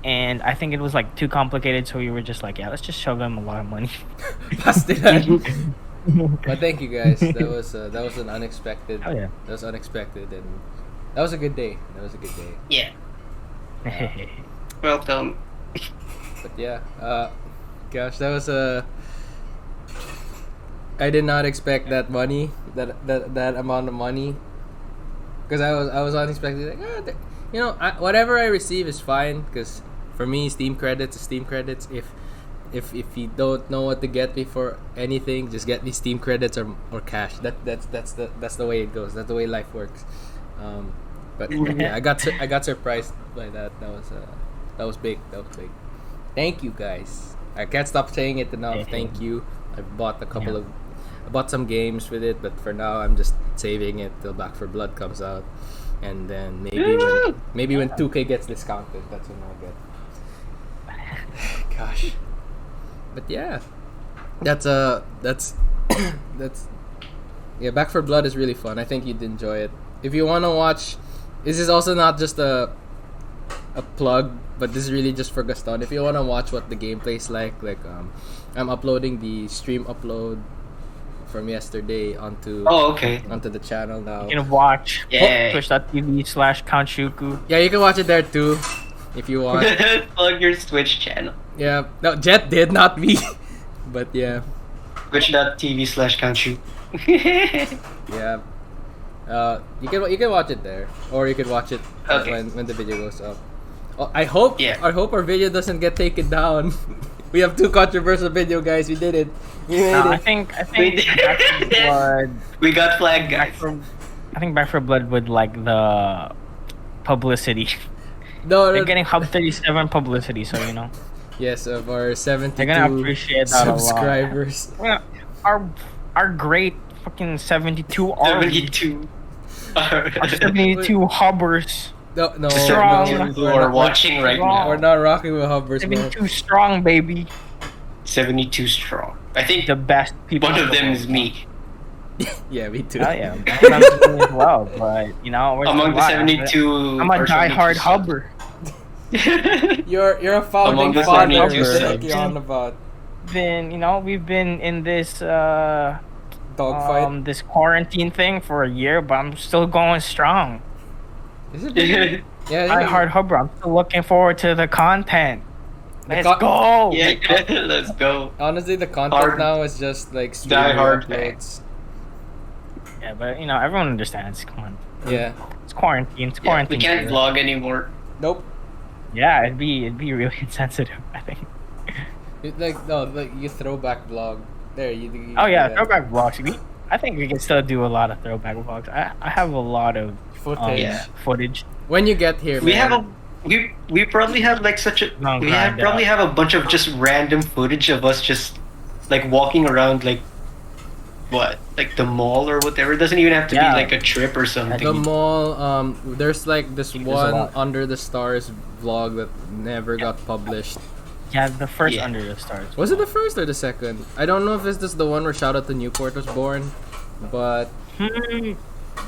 and I think it was like too complicated, so we were just like, yeah, let's just show them a lot of money. Pastilan. But thank you guys. That was an unexpected. Oh yeah. That was unexpected, and that was a good day. Yeah. Welcome. But yeah, gosh, that was a. I did not expect that money, that amount of money, because I was unexpected. Like, whatever I receive is fine. Because for me, Steam credits is Steam credits. If you don't know what to get me for anything, just get me Steam credits or cash. That's the way it goes. That's the way life works. But yeah, I got surprised by that. That was big. That was big. Thank you guys. I can't stop saying it enough. Thank you. I bought I bought some games with it, but for now I'm just saving it till Back for Blood comes out, and then maybe when 2K gets discounted, that's when I'll get. Gosh, but yeah, that's yeah. Back for Blood is really fun. I think you'd enjoy it. If you want to watch, this is also not just a plug, but this is really just for Gaston. If you want to watch what the gameplay's like I'm uploading the stream upload from yesterday onto the channel now. You can watch twitch.tv/CountShuku. Yeah, you can watch it there too if you want. Plug your Twitch channel. Yeah, no, Jet did, not me. But yeah. Twitch.tv/CountShuku. Yeah. You can watch it there, or you can watch it when the video goes up. I hope our video doesn't get taken down. We have 2 controversial video, guys. We did it. We made it. I think Back for Blood. We got flagged, guys. I think Back for Blood would like the publicity. No, they're getting Hub 37 publicity, so you know. Yes, of our 72 they're gonna appreciate that subscribers. A lot. Our great fucking 72 Our 72 hubbers. No, strong. We're watching right now. We're not rocking with hubbers, 72 strong, baby. 72 strong. I think the best people. One of them is me. Yeah, me too. Oh yeah, I'm as well. But you know, among the 72, I'm a diehard hubber. You're a founding father. Like you're on about. We've been in this dogfight, this quarantine thing for a year, but I'm still going strong. Is it? Yeah. Diehard hubber. I'm still looking forward to the content. Let's go. Yeah, let's go. Honestly, the content now is just like diehard uploads. Yeah, but everyone understands. Come on. Yeah. It's quarantine. It's quarantine. We can't vlog anymore. Nope. Yeah, it'd be really insensitive, I think. You throwback vlog. There, you throwback vlogs. I think we can still do a lot of throwback vlogs. I have a lot of footage. When you get here, we have we probably have like probably have a bunch of just random footage of us just like walking around like the mall or whatever. It doesn't even have to be like a trip or something. The mall, there's like this one Under the Stars vlog that never got published. Yeah, the first Under the Stars. Was it the first or the second? I don't know if it's just the one where Shout Out to Newport was born, but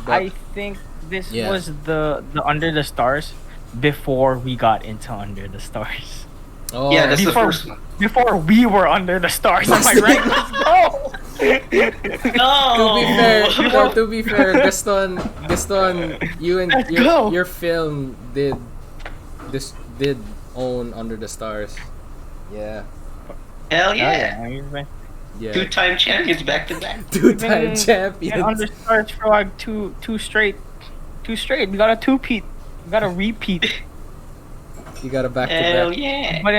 I think this was the Under the Stars before we got into Under the Stars. Oh, yeah, that's the first one. Before we were under the stars, am I right? Let's go! No! To be fair, Gaston, you and your film did own Under the Stars. Yeah. Hell yeah! Yeah. 2-time champions back to back. 2-time champions. Under the Stars for like two straight. We got a 2-peat. We got a repeat. You got a back to back. back. Yeah. But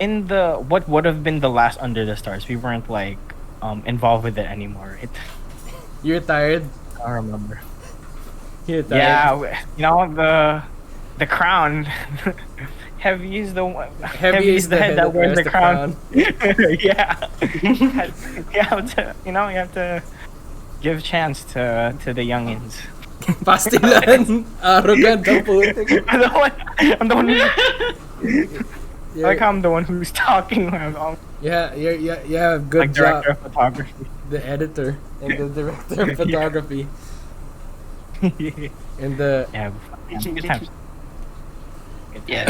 in the what would have been the last Under the Stars, we weren't like involved with it anymore. You're tired? I don't remember. You're tired. Yeah, the crown. Heavy is the head that wears the crown. Yeah. You have to give chance to the youngins. Pastilan, arrogant ang putik. I'm the one like I'm the one who's talking. Yeah, good like job. Director of photography. The editor and the director of photography. And the good times. Yeah,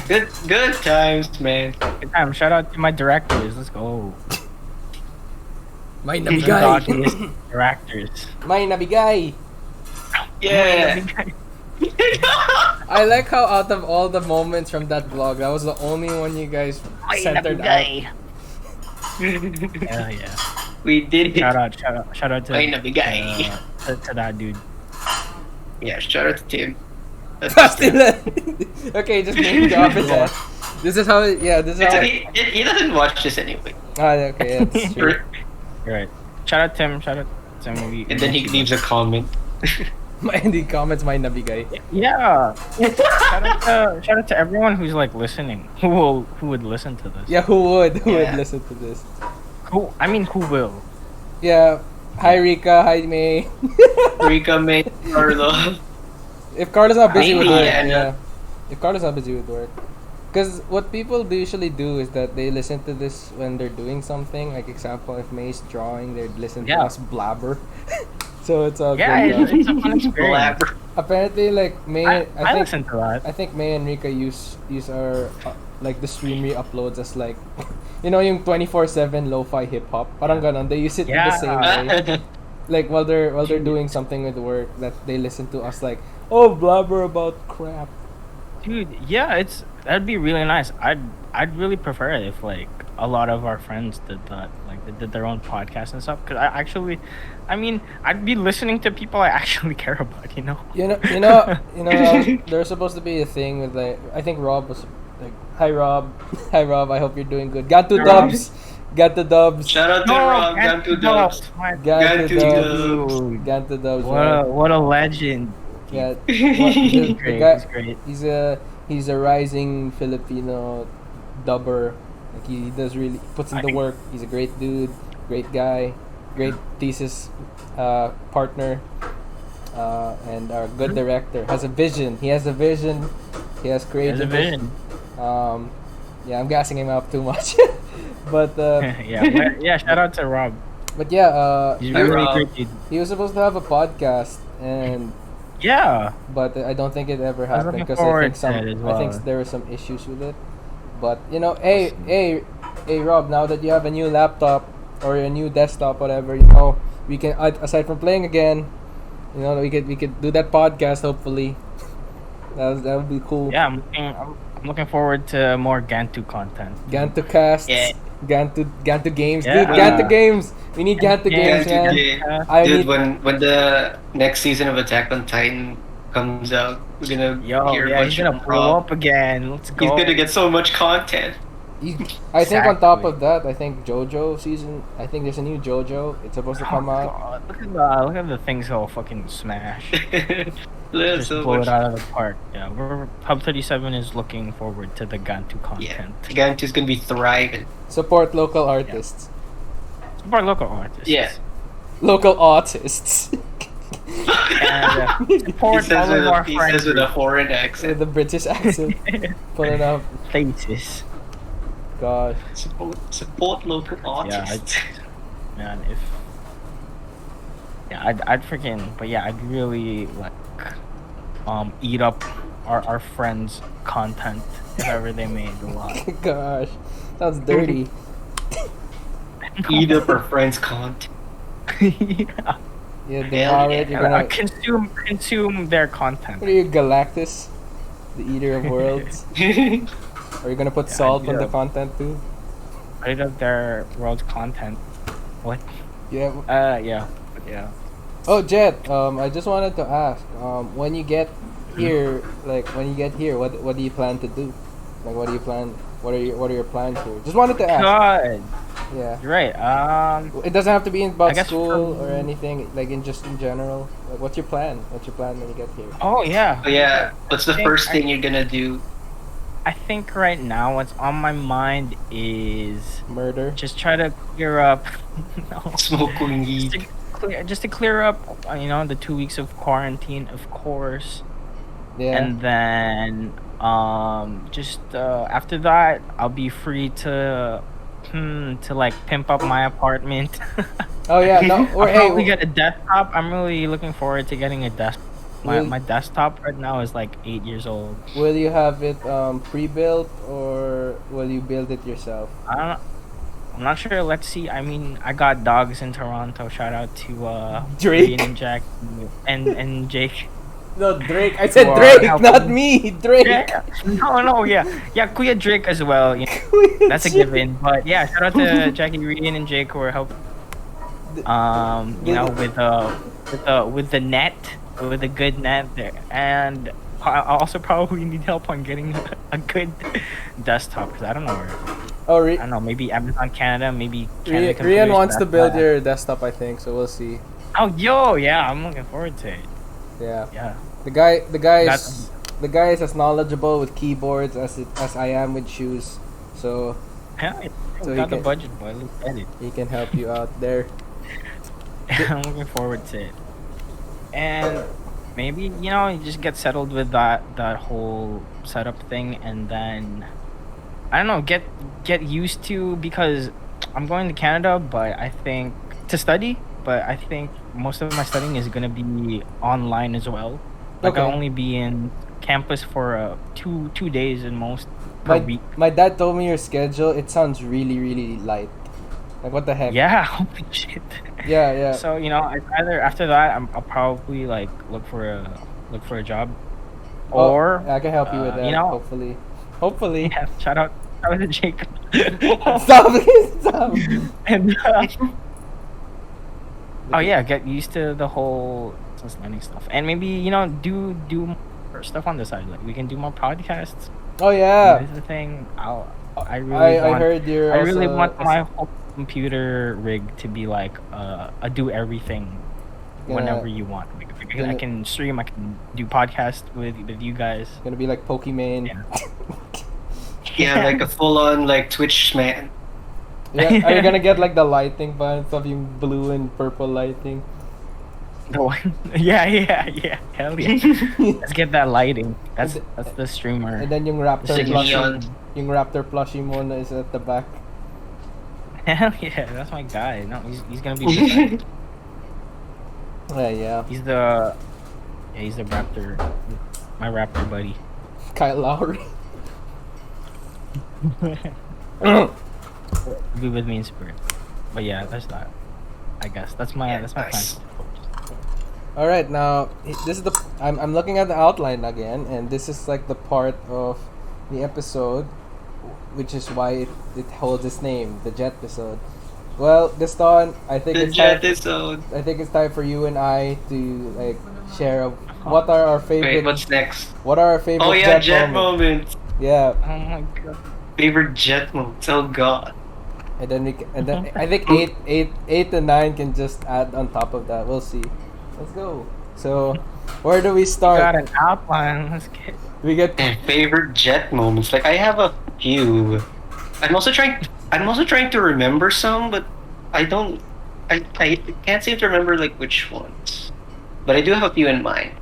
good times, man. Good time. Shout out to my directors. Let's go. May nabigay. Directors. May nabigay. Yeah. I like how out of all the moments from that vlog, that was the only one you guys centered out. Yeah. We did it. Shout out to, Ay, nabigay. to that dude. Yeah, shout out to Tim. Okay, just name drop it. This is how. This is how. He doesn't watch this anyway. Okay, that's true. You're right. Shout out Tim. Shout out Tim. And then he leaves a comment. Hindi comments may nabigay. Yeah. shout out to everyone who's like listening. Who would listen to this? Yeah, who would listen to this? Who will? Yeah. Hi Rika. Hi May. Rika, May, Carlo. If Carlo's not busy with work, yeah. If Carlo's not busy with work, because what people usually do is that they listen to this when they're doing something. Like example, if May's drawing, they'd listen to us blabber. So it's all good. It's a fun experience. Apparently, like May, I listen to that. I think May and Rika use our like the stream re-uploads as like, yung 24/7 lo-fi hip hop. Parang ganon. They use it in the same way. Like while they're doing something with work, that they listen to us like, oh, blabber about crap. Dude, yeah, that'd be really nice. I'd really prefer it if like a lot of our friends did that, like they did their own podcast and stuff. Cause I'd be listening to people I actually care about. There's supposed to be a thing with like, I think Rob was like, hi Rob, I hope you're doing good. Got the dubs. Shout out to Rob. Got two dubs. What a legend. Yeah, He's great. He's a rising Filipino dubber. Like he puts in the work. He's a great dude, great guy, great thesis partner, and a good director. He has a vision. He has creative. I'm gassing him up too much, but shout out to Rob. But he's really great dude. He was supposed to have a podcast and. Yeah, but I don't think it ever happened because I think there were some issues with it. But hey Rob, now that you have a new laptop or a new desktop, whatever, we can aside from playing again, we could do that podcast hopefully. That would be cool. Yeah, I'm looking forward to more Gantu content. Gantu casts. Yeah. Gantu games, yeah. dude. Gantu games. We need Gantu games, man. Dude, when the next season of Attack on Titan comes out, we're gonna hear a bunch he's gonna of blow up again. Let's go. He's gonna get so much content. I think on top of that, I think JoJo season. I think there's a new JoJo. It's supposed to come out. God. Look at the things he'll fucking smash. Just so blow much. it out of the park. Yeah, Hub 37 is looking forward to the Gantu content. Yeah, Gantu's gonna be thriving. Support local artists. Support local artists. Yeah. Local artists. And support all of our He friends. says with a foreign accent. With the British accent. Pulling up. Faces. God. Support local artists. I'd freaking, but yeah, I'd really like eat up our friends' content if ever they made a lot. Gosh, sounds dirty. Eat up our friends' content. Yeah, devour it. You're gonna consume their content. What are you, Galactus, the eater of worlds? Are you gonna put salt on the content too? Eat up their world's content. What? Yeah. Yeah. Oh, Jet. I just wanted to ask. When you get here, what do you plan to do? Like, what do you plan? What are your plans here? Just wanted to ask. God. Yeah. You're right. It doesn't have to be about guess school or anything. Like in general. Like, what's your plan? What's your plan when you get here? Oh yeah. Oh yeah. What's the first thing you're gonna do? I think right now what's on my mind is Murder. just try to clear up. No. Smoking weed. Just to clear up, the 2 weeks of quarantine, of course. Yeah. And then, after that, I'll be free to like pimp up my apartment. Oh yeah. No. Or I'll probably get a desktop. I'm really looking forward to getting a desktop. My desktop right now is like 8 years old. Will you have it pre-built or will you build it yourself? I'm not sure. Let's see. I mean, I got dogs in Toronto. Shout out to Drake Ian and Jack and Jake. No, Drake. I said for Drake, helping- not me. Drake. Yeah, no, yeah, Kuya Drake as well. You know, that's a given. But yeah, shout out to Jackie Rean and Jake who are helping. You know, with the net, with a good net there, and I also probably need help on getting a good desktop because I don't know where. Oh, I don't know. Maybe Amazon Canada. Maybe Canada. Rian Computers, wants to that's build why. your desktop, I think. So we'll see. Oh, yeah, I'm looking forward to it. Yeah. Yeah. The guy That's- is as knowledgeable with keyboards as I am with shoes. So Yeah, So he got the can- budget, boy. Look at it. he can help you out there. I'm looking forward to it. And maybe, you know, you just get settled with that whole setup thing and then I don't know, get used to because I'm going to Canada, but I think to study, but I think most of my studying is going to be online as well. Like Okay. I'll only be in campus for 2 days in most per week. My dad told me your schedule. It sounds really, really light. Like, what the heck? Yeah, holy shit. Yeah. So you know, it's either after that, I'll probably like look for a job, Oh, or I can help you with that. you know, Hopefully. yeah, shout out to Jake. Stop it. Stop. And oh yeah, get used to the whole distance learning stuff, and maybe you know do more stuff on the side. Like we can do more podcasts. Oh yeah. This is the thing. I really I want. heard you're. I really also- want my whole computer rig to be like a do everything whenever you want. Like, I gonna- can stream, I can do podcast with you guys. Gonna be like Pokemon. Yeah. Yeah, like a full-on like Twitch man. Yeah, are you gonna get like the lighting buttons of yung blue and purple lighting? The one, yeah, hell yeah. Let's get that lighting. That's the streamer. And then yung Raptor Like plushie, neon. yung Raptor plushie muna is at the back. Hell yeah, that's my guy. No, he's gonna be. Beside. Yeah. He's the Raptor, my Raptor buddy. Kyle Lowry. Be with me in spirit. But yeah, that's that. I guess that's my Nice. plan. All right, now this is the I'm looking at the outline again, and this is like the part of the episode, which is why it holds its name, the Jetpisode. Well, this time I think The it's time. Jetpisode. I think it's time for you and I to like share what are our favorite. Wait, what's next? What are our favorite? Oh yeah, jet moments? moments. Yeah, Oh my god. Favorite jet moments. Oh god. and then I think eight and 9 can just add on top of that. We'll see. Let's go. So, where do we start? Got an outline. Let's get. We get Favorite jet moments. Like I have a few. I'm also trying to remember some, but I don't. I can't seem to remember like which ones. But I do have a few in mind.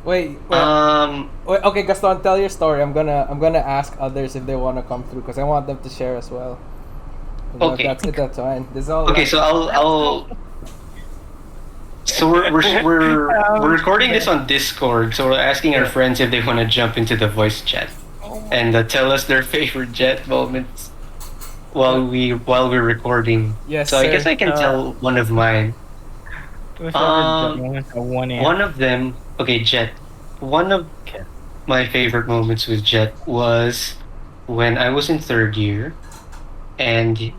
wait. Wait, okay, Gaston, tell your story. I'm gonna ask others if they wanna come through because I want them to share as well. Okay. That's fine. This is all. Okay, so I'll. So we're recording this on Discord. So we're asking our friends if they want to jump into the voice chat and tell us their favorite jet moments while we're recording. Yes, So I sir. guess I can tell one of mine. One One of them. Okay, Jet. One of my favorite moments with Jet was when I was in third year, and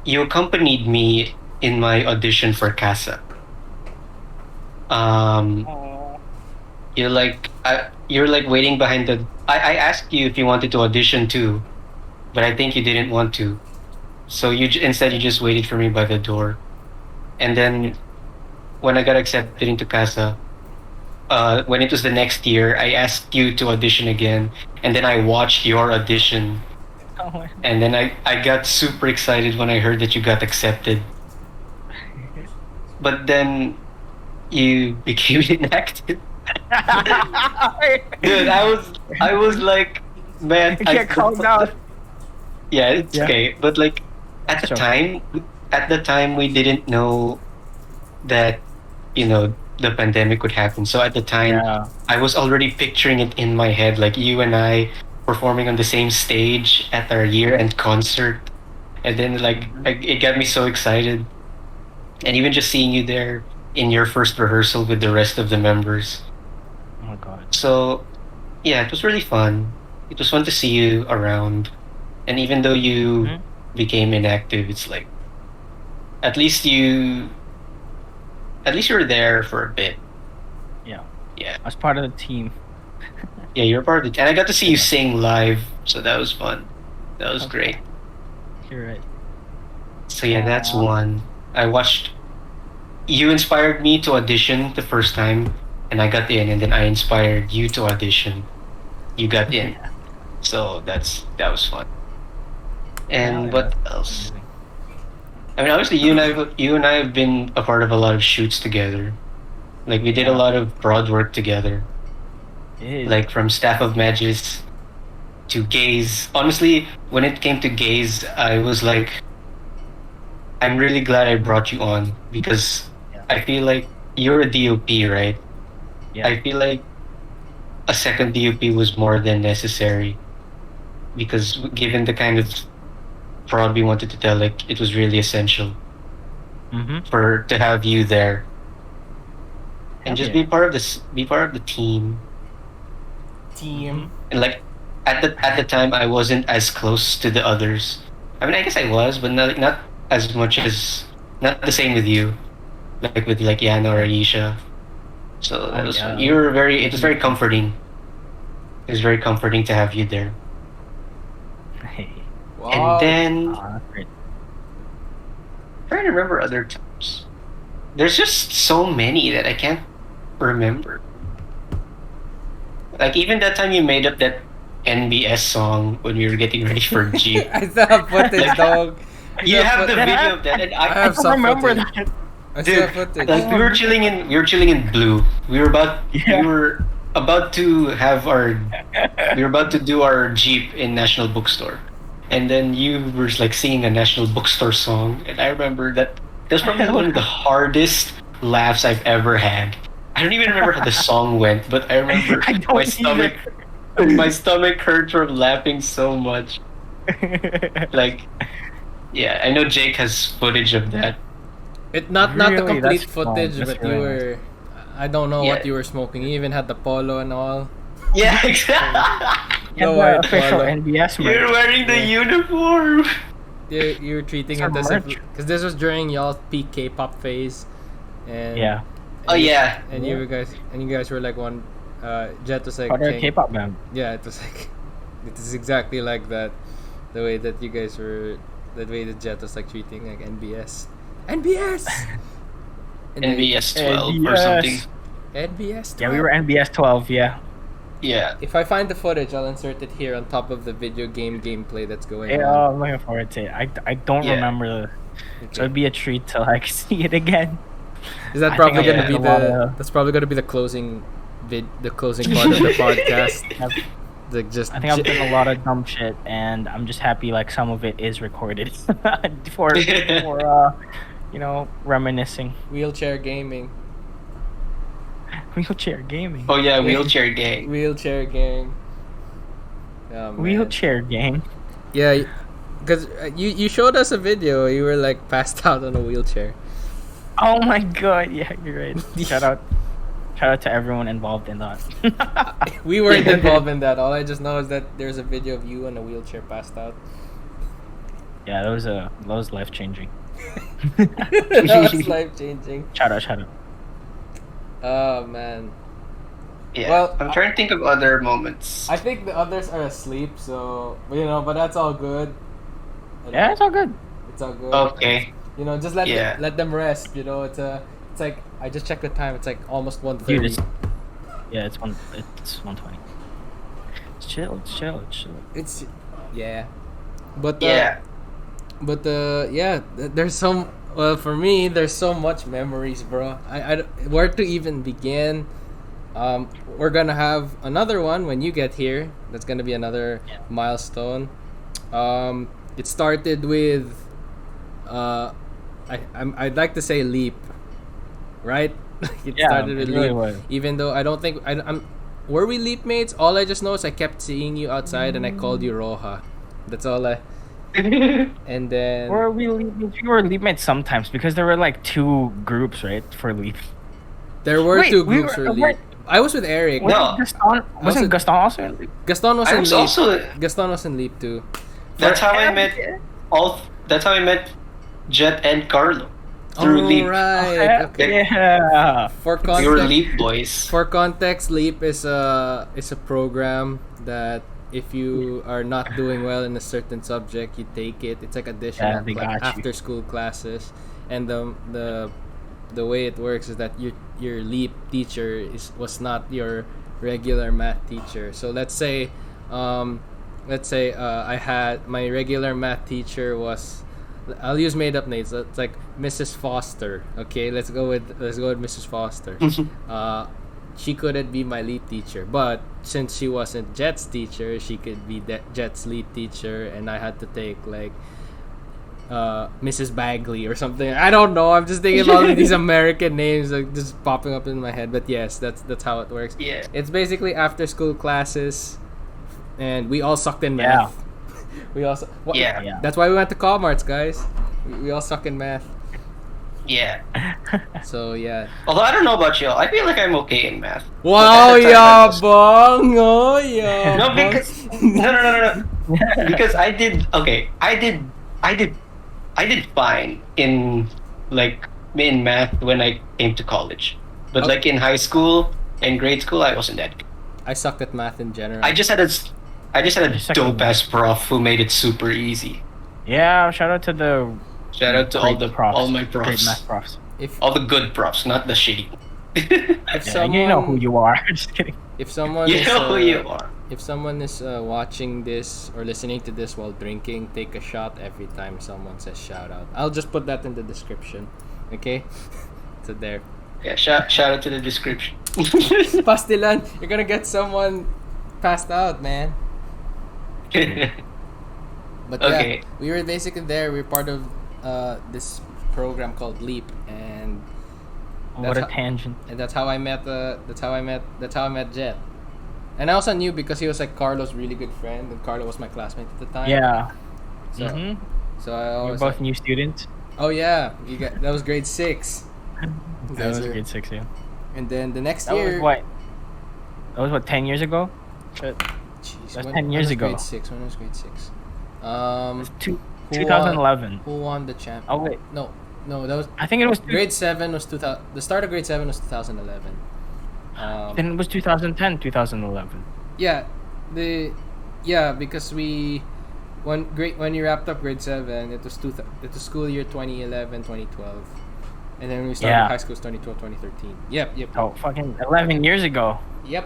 you accompanied me in my audition for CASA. You're like waiting behind the. I asked you if you wanted to audition too, but I think you didn't want to. So instead you just waited for me by the door, and then when I got accepted into CASA, when it was the next year, I asked you to audition again, and then I watched your audition. And then I got super excited when I heard that you got accepted. But then you became inactive. Dude, I was like, man, You get called out. Yeah, it's Yeah. okay. But like at the time we didn't know that, you know, the pandemic would happen. So at the time Yeah. I was already picturing it in my head, like you and I performing on the same stage at our year-end concert, and then like it got me so excited. and even just seeing you there in your first rehearsal with the rest of the members. Oh my god. So yeah, it was really fun. It was fun to see you around, and even though you Mhm. became inactive, it's like at least you were there for a bit. Yeah. Yeah, I was part of the team. yeah, you're part of it, and I got to see you sing live, so that was fun. That was Okay. great. You're right. So yeah, that's one. I watched. You inspired me to audition the first time, and I got in, and then I inspired you to audition. You got in, so that was fun. And Yeah, what that's else? amazing. I mean, obviously, you and I have been a part of a lot of shoots together. Like we did a Yeah. lot of broad work together. It is. Like from Staff of Magus to Gaze. Honestly, when it came to Gaze, I was like, I'm really glad I brought you on because Yeah. I feel like you're a DOP, right? Yeah. I feel like a second DOP was more than necessary because given the kind of prod we wanted to tell, like it was really essential Mm-hmm. to have you there and just Yeah. be part of the team. Team. And like at the time, I wasn't as close to the others. I mean, I guess I was, but not as much as not the same with you, like with like Yana or Aisha. So that Oh, was yeah. you were very. It was very comforting. It was very comforting to have you there. Hey. Wow. And then That's great. trying to remember other times. There's just so many that I can't remember. Like even that time you made up that NBS song when we were getting ready for Jeep. I still have footage, dog. You have the That video of that, and I I have don't some remember footage. that. I still Dude, have footage. like we were chilling in Blue. We were Yeah. about to have we were about to do our Jeep in National Bookstore, and then you were like singing a National Bookstore song, and I remember that was probably one of the hardest laughs I've ever had. I don't even remember how the song went, but I remember I don't my stomach my stomach hurt from laughing so much. Like, yeah, I know Jake has footage of that. It not the Really? complete That's fun. footage, That's but really you were. I don't know what Yeah. you were smoking. You even had the polo and all. Yeah, exactly. And No the white official polo. NBS merch. You're wearing the Yeah. uniform. You were treating It's it our as if merch. because this was during y'all's peak K-pop phase, and Yeah. Oh yeah. and you guys were like one. Jet was like Part of saying- K-pop band. Yeah, it was like it is exactly like that. The way that you guys were, the way that Jet was like treating like NBS. NBS. And then- NBS 12 or NBS. something. NBS. Yeah, we were NBS 12. Yeah. Yeah. If I find the footage, I'll insert it here on top of the video game gameplay that's going Yeah, on. I'm looking forward to it. I don't Yeah. remember, so Okay. it'd be a treat to like see it again. Is that I probably think gonna I be had a lot the? of- That's probably gonna be the closing the closing part of the podcast. Like just. I think I've done a lot of dumb shit, and I'm just happy like some of it is recorded for reminiscing. Wheelchair gaming. Wheelchair gaming. Oh yeah, wheelchair gang. Wheelchair gang. Oh, man. Wheelchair gang. Yeah, because you showed us a video. You were like passed out on a wheelchair. Oh my god! Yeah, you're right. Shout out to everyone involved in that. We weren't involved in that. All I just know is that there's a video of you in a wheelchair passed out. Yeah, that was life changing. That was life changing. Shout out. Oh man. Yeah. Well, I'm trying to think of other moments. I think the others are asleep, so but that's all good. Yeah, it's all good. It's all good. Okay. Just let Yeah. let them rest. It's like I just checked the time. It's like almost 1:30. Dude, it's 120. It's chill. It's yeah, but Yeah. there's some. Well, for me, there's so much memories, bro. I where to even begin. We're gonna have another one when you get here. That's gonna be another milestone. It started with, I'd like to say leap, right? It started with really leap. was. Even though I don't think were we leap mates? All I just know is I kept seeing you outside and I called you Roja. That's all And then Or we were leap mates sometimes because there were like 2 groups, right, for leap. there were Wait, 2 we groups were- for leap. I was with Eric. No. Wasn't Gaston also in leap? Gaston was I in was leap. also. Gaston was in leap too. That's how I met That's how I met Jet and Carlo through Leap. Right. Okay. Yeah. For We were context, Leap boys. for context, Leap is a program that if you are not doing well in a certain subject, you take it. It's like additional they got you. after school classes, and the way it works is that your Leap teacher was not your regular math teacher. So let's say I had my regular math teacher was, I'll use made up names. It's like Mrs. Foster. Okay, let's go with Mrs. Foster. She couldn't be my lead teacher, but since she wasn't Jet's teacher, she could be Jet's lead teacher, and I had to take like Mrs. Bagley or something. I don't know. I'm just thinking all of these American names like just popping up in my head. But yes, that's how it works. Yeah. It's basically after school classes, and we all sucked in math. We all Yeah. That's why we went to Comarts, guys. We all suck in math. Yeah. So yeah. Although I don't know about y'all, I feel like I'm okay in math. Wow, But at the time I was- yabang! Oh, yabang! No, because no. Because I did fine in math when I came to college, but Okay. like in high school and grade school, I wasn't that good. I sucked at math in general. I just had a suck dope at ass prof who made it super easy. Yeah, shout out to the Shout out to all my great profs, math profs. if all the good profs, not the shitty. if Yeah, someone you know who you are. Just kidding. if someone You is know who you are. if someone is watching this or listening to this while drinking, take a shot every time someone says shout out. I'll just put that in the description. Okay? So there. Yeah, shout out to the description. Pastilan, you're gonna get someone passed out, man. But Okay. yeah, we were basically there. We were part of this program called Leap, and What a how- tangent. and that's how I met Jet. And I also knew because he was like Carlo's really good friend, and Carlo was my classmate at the time. Yeah. So, Mhm. so I We're always both new students. oh yeah, that was grade 6. That was grade 6, yeah. And then the next That year, was what, 10 years ago? Jeez, That's when- 10 when years was ago. Grade 6. When was grade 6? Two, Who 2011. Who won the champ? Oh, wait. No, that was I think it was grade 7 was 2000. The start of grade 7 was 2011. Then it was 2010, 2011. Yeah, because when you wrapped up grade 7, it was it was school year 2011, 2012. And then when we started Yeah. high school, 2012, 2013. Yep. Oh, fucking 11 years ago. Yep.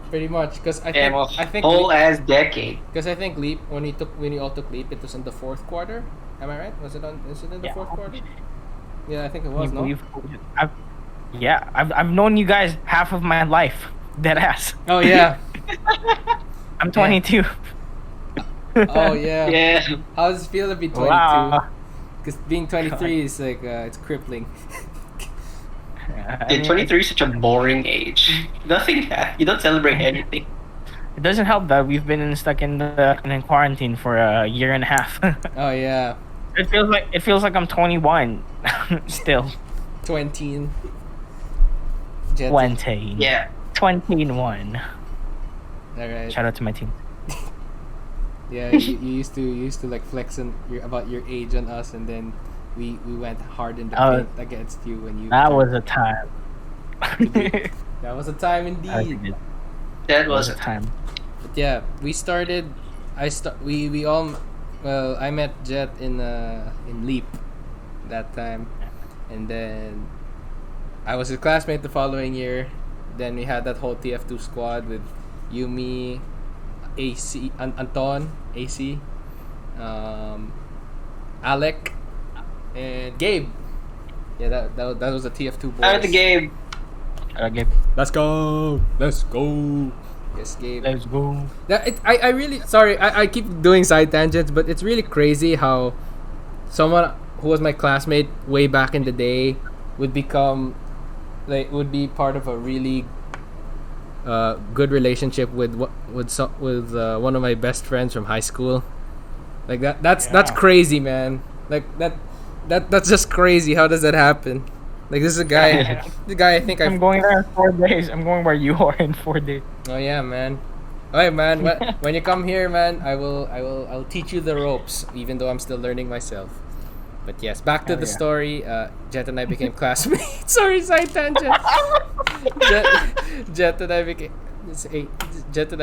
Pretty much, because I Damn, think whole ass decade. because I think Leap when we all took Leap, it was in the 4th quarter. Am I right? Is it in the Yeah. 4th quarter? Yeah, I think it Can was. you No. believe- I've known you guys half of my life. Dead ass. Oh yeah. I'm 22. Oh yeah. Yeah. How does it feel to be 22? Wow. Because being 23 is like it's crippling. I Dude, mean, 23 is such a boring age. Nothing. You don't celebrate anything. It doesn't help that we've been stuck in quarantine for a year and a half. Oh yeah. It feels like I'm 21 still. 20. 20. Yeah. 21. Alright. Shout out to my team. Yeah, you used to like flex about your age on us, and then we went hard in the Oh. paint against you when you. That was a time. That was a time That was indeed. good. That That was was a time. But yeah, we started. We all. Well, I met Jet in Leap that time, and then I was his classmate the following year. Then we had that whole TF2 squad with Yumi, AC, Anton, AC, Alec, and Gabe. Yeah, that was a TF2 boys. out of the game. Okay, Let's go. Yes, Gabe. let's go. I really sorry. I keep doing side tangents, but it's really crazy how someone who was my classmate way back in the day would be part of a really good relationship with one of my best friends from high school. Like that's crazy, man. Like that's just crazy. How does that happen? Like this is a guy, the guy I think I'm going there in 4 days. I'm going where you are in 4 days. Oh yeah, man. Alright, man. When you come here, man, I'll teach you the ropes, even though I'm still learning myself. But yes, back to the story. Jet and I became classmates. Sorry, side tangent. Jet and I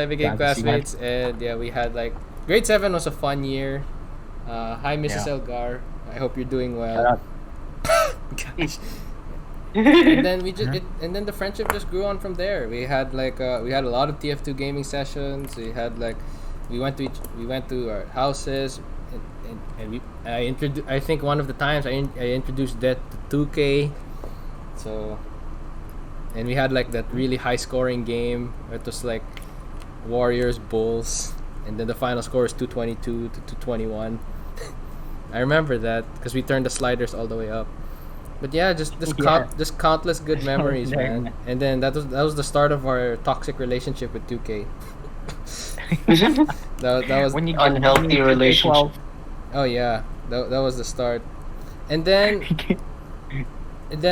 became classmates, and yeah, we had like grade 7 was a fun year. Hi, Mrs. Elgar. I hope you're doing well. Gosh. And then and then the friendship just grew on from there. We had a lot of TF2 gaming sessions. We had like we went to our houses, and I think one of the times I introduced that to 2K. So, and we had like that really high scoring game. It was like Warriors Bulls, and then the final score was 222 to 221. I remember that because we turned the sliders all the way up. But yeah, just countless good memories, man. And then that was the start of our toxic relationship with 2K. that was when you unhealthy relationship. Oh yeah, that was the start. And then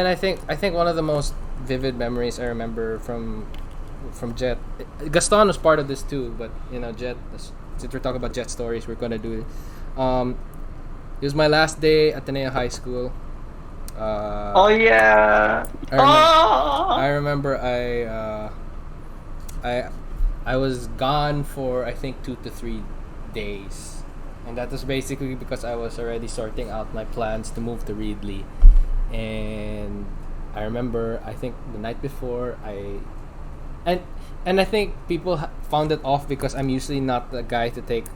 I think one of the most vivid memories I remember from Jet. Gaston was part of this too, but you know, Jet. Since we're talking about Jet stories, we're gonna do it. It was my last day at Ateneo High School. Oh yeah. I remember I was gone for I think 2 to 3 days, and that was basically because I was already sorting out my plans to move to Reedley. And I remember I think the night before and I think people found it off because I'm usually not the guy to take.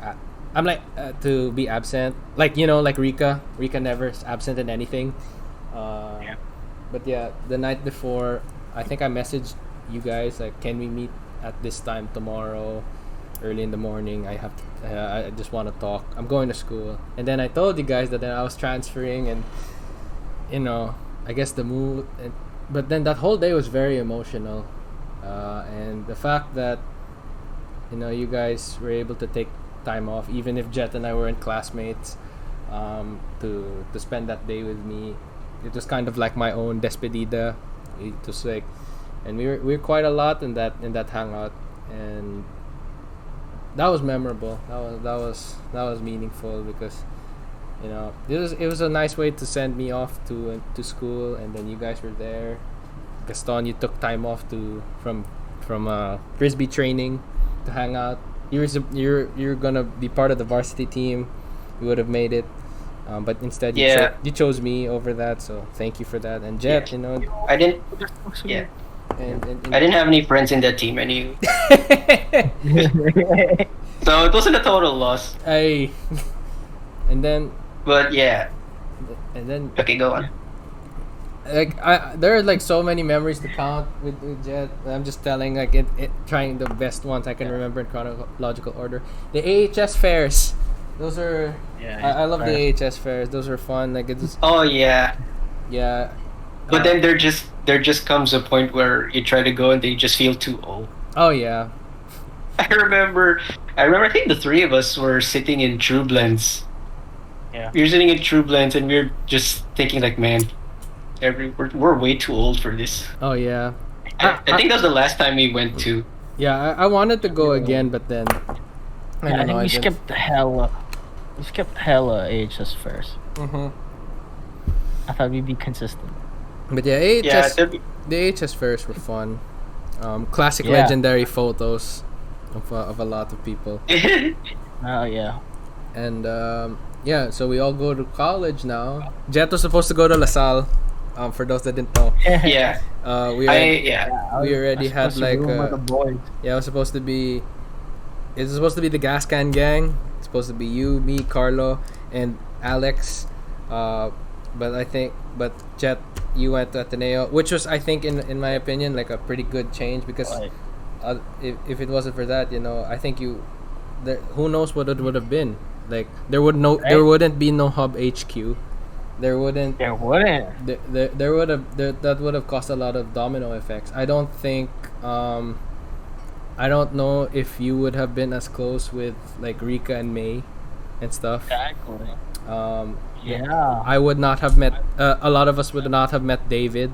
I'm like to be absent, like you know, like Rika. Rika never is absent in anything. But yeah, the night before, I think I messaged you guys like, can we meet at this time tomorrow, early in the morning? I just want to talk. I'm going to school, and then I told you guys that then I was transferring, and you know, I guess the mood. But then that whole day was very emotional, and the fact that you know you guys were able to take time off, even if Jet and I weren't classmates, to spend that day with me. It was kind of like my own despedida. It was like, and we were quite a lot in that hangout, and that was memorable. That was meaningful because you know it was a nice way to send me off to school, and then you guys were there. Gaston, you took time off from frisbee training to hang out. You're gonna be part of the varsity team. You would have made it. But instead, you chose me over that, so thank you for that. And Jet, you know, I didn't. Yeah, and I didn't have any friends in that team, anyway. So it wasn't a total loss. And then. But yeah. And then. Okay, go on. Like there are like so many memories to count with Jet. I'm just telling like trying the best ones I can remember in chronological order. The AHS fairs. Those are I love the AHS fairs. Those are fun. Like it's. Oh yeah. Yeah. But then there just comes a point where you try to go and they just feel too old. Oh yeah. I remember. I think the three of us were sitting in True Blends. Yeah. We were sitting in True Blends and we were just thinking like, man, we're way too old for this. Oh yeah. I think that was the last time we went to. Yeah, I wanted to go again, but then. I don't know. We skipped hella AHS first. Mm-hmm. I thought we'd be consistent. But yeah, the AHS fairs were fun. Classic legendary photos of a lot of people. Oh yeah. And yeah, so we all go to college now. Jet was supposed to go to LaSalle. For those that didn't know. Yeah. We already had like it was supposed to be. It's supposed to be the Gas Can Gang. It's supposed to be you, me, Carlo, and Alex. But Jet, you went to Ateneo, which was, I think, in my opinion, like a pretty good change because if it wasn't for that, you know, I think who knows what it would have been. Like there wouldn't be no Hub HQ. That would have caused a lot of domino effects. I don't think. I don't know if you would have been as close with like Rika and May, and stuff. Exactly. Um, Yeah. I would not have met. A lot of us would not have met David.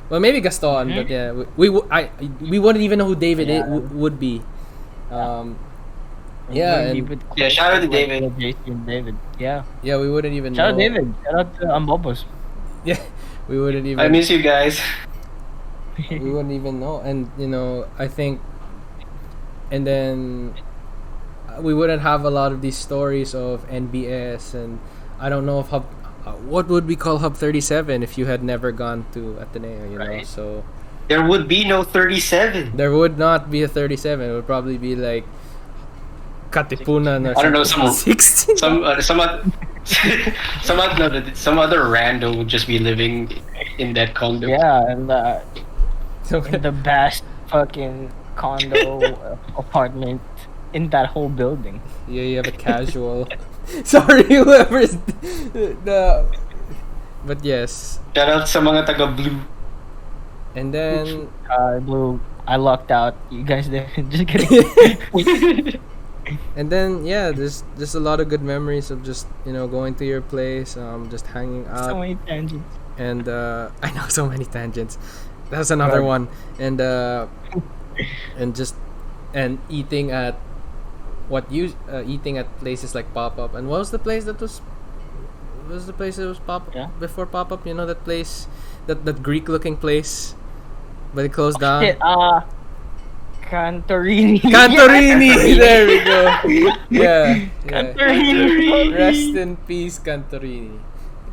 Well, maybe Gaston, but yeah, we wouldn't even know who David would be. Yeah, and Yeah, shout out to David. JC and David. Yeah. yeah, we wouldn't even Shout out know. David. Shout out to Ambobos. Yeah, we wouldn't even. I miss you guys. We wouldn't even know, and I think, and then we wouldn't have a lot of these stories of NBS, and I don't know if what would we call Hub 37 if you had never gone to Ateneo, you know? Right. So There would be no 37. there would not be a 37. It would probably be like Katipunan or I don't know, something. 16. Some other rando would just be living in that condo. Yeah, and the best fucking condo apartment in that whole building. Yeah, you have a casual. Sorry, whoever's the. But yes, Shout out sa mga taga blue. and then Blue, I lucked out. You guys did. Just kidding. and then yeah, there's just a lot of good memories of just going to your place, just hanging out. So many tangents. And I know so many tangents. That's another one. And eating at eating at places like Pop Up. And what was the place that was? What was the place that was before Pop Up? You know that place, that Greek looking place, but it closed down. Shit, Cantorini. Cantorini. There we go. Yeah. Cantorini. Rest in peace, Cantorini.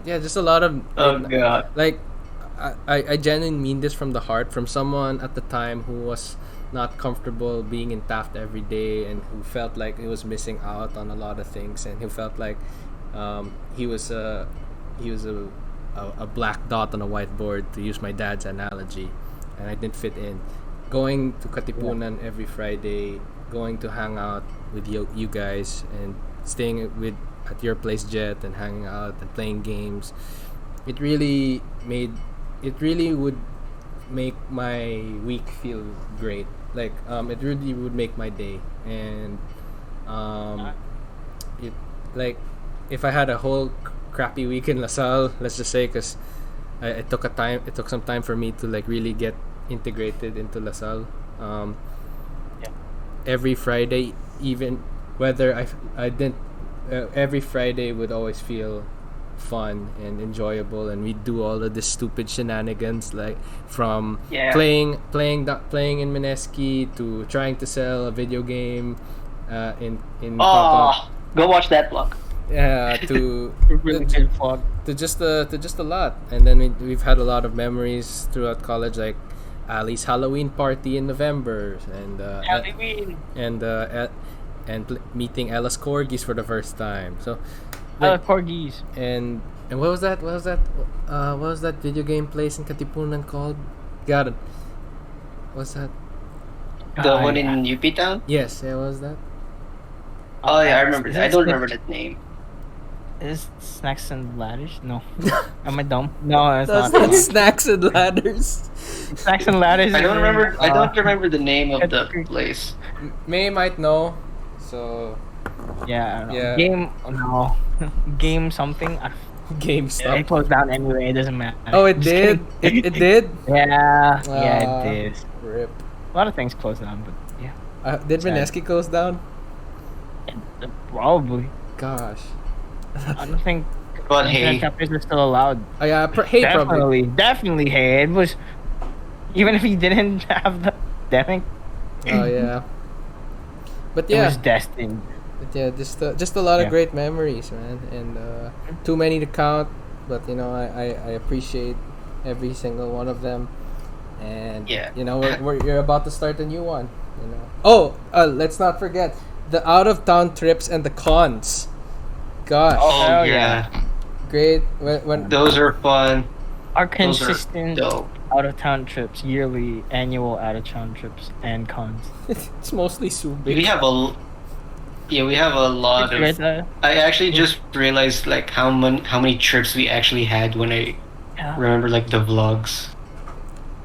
Yeah, just a lot of. Oh god. Like, I genuinely mean this from the heart, from someone at the time who was not comfortable being in Taft every day, and who felt like he was missing out on a lot of things, and who felt like he was a black dot on a whiteboard, to use my dad's analogy, and I didn't fit in. Going to Katipunan every Friday, going to hang out with you guys, and staying at your place, Jet, and hanging out and playing games. It really would make my week feel great. Like it really would make my day. And it, like, if I had a whole crappy week in LaSalle, let's just say, because it took some time for me to like really get integrated into LaSalle. Every Friday, even whether I didn't, every Friday would always feel fun and enjoyable, and we do all of this stupid shenanigans, like from playing in Mineski to trying to sell a video game in Papa. Go watch that vlog. Yeah, to Really good vlog. to just a lot. And then we've had a lot of memories throughout college, like Ali's Halloween party in November, and Halloween. and meeting Ella's corgis for the first time. So Corgis. and what was that what was that video game place in Katipunan called? Got it. What's that? The one in UP Town? Yes, yeah, what was that? Oh yeah, I remember that. I don't remember that name. Is Snacks and Ladders? No. Am I dumb? No, it's That's not. not Snacks and Ladders. Snacks and Ladders. I don't is, remember. I don't remember the name of the place. May might know. So Yeah. I don't know. Yeah. Game. No. Game something. GameStop. It closed down anyway. It doesn't matter. Oh, it Just did. kidding. It did. Yeah. Yeah, it did. Rip. A lot of things closed down, but yeah. Did Sad. Mineski close down? Probably. Gosh. I don't think But internet hey, cafes are still allowed. Oh yeah, hey, probably. Definitely. Hey, it was. Even if he didn't have the pandemic, Oh yeah. But it yeah, was destined. but yeah, just a lot of Yeah. great memories, man, and too many to count. But I appreciate every single one of them, and Yeah. you're about to start a new one. Oh, let's not forget the out of town trips and the cons. Gosh, oh hell yeah, great when those are fun. Our Those are consistent dope. out of town trips, yearly, annual out of town trips, and cons. it's mostly Subic. We have a lot Right of. there. I actually just realized like how many trips we actually had when I Yeah. remember like the vlogs.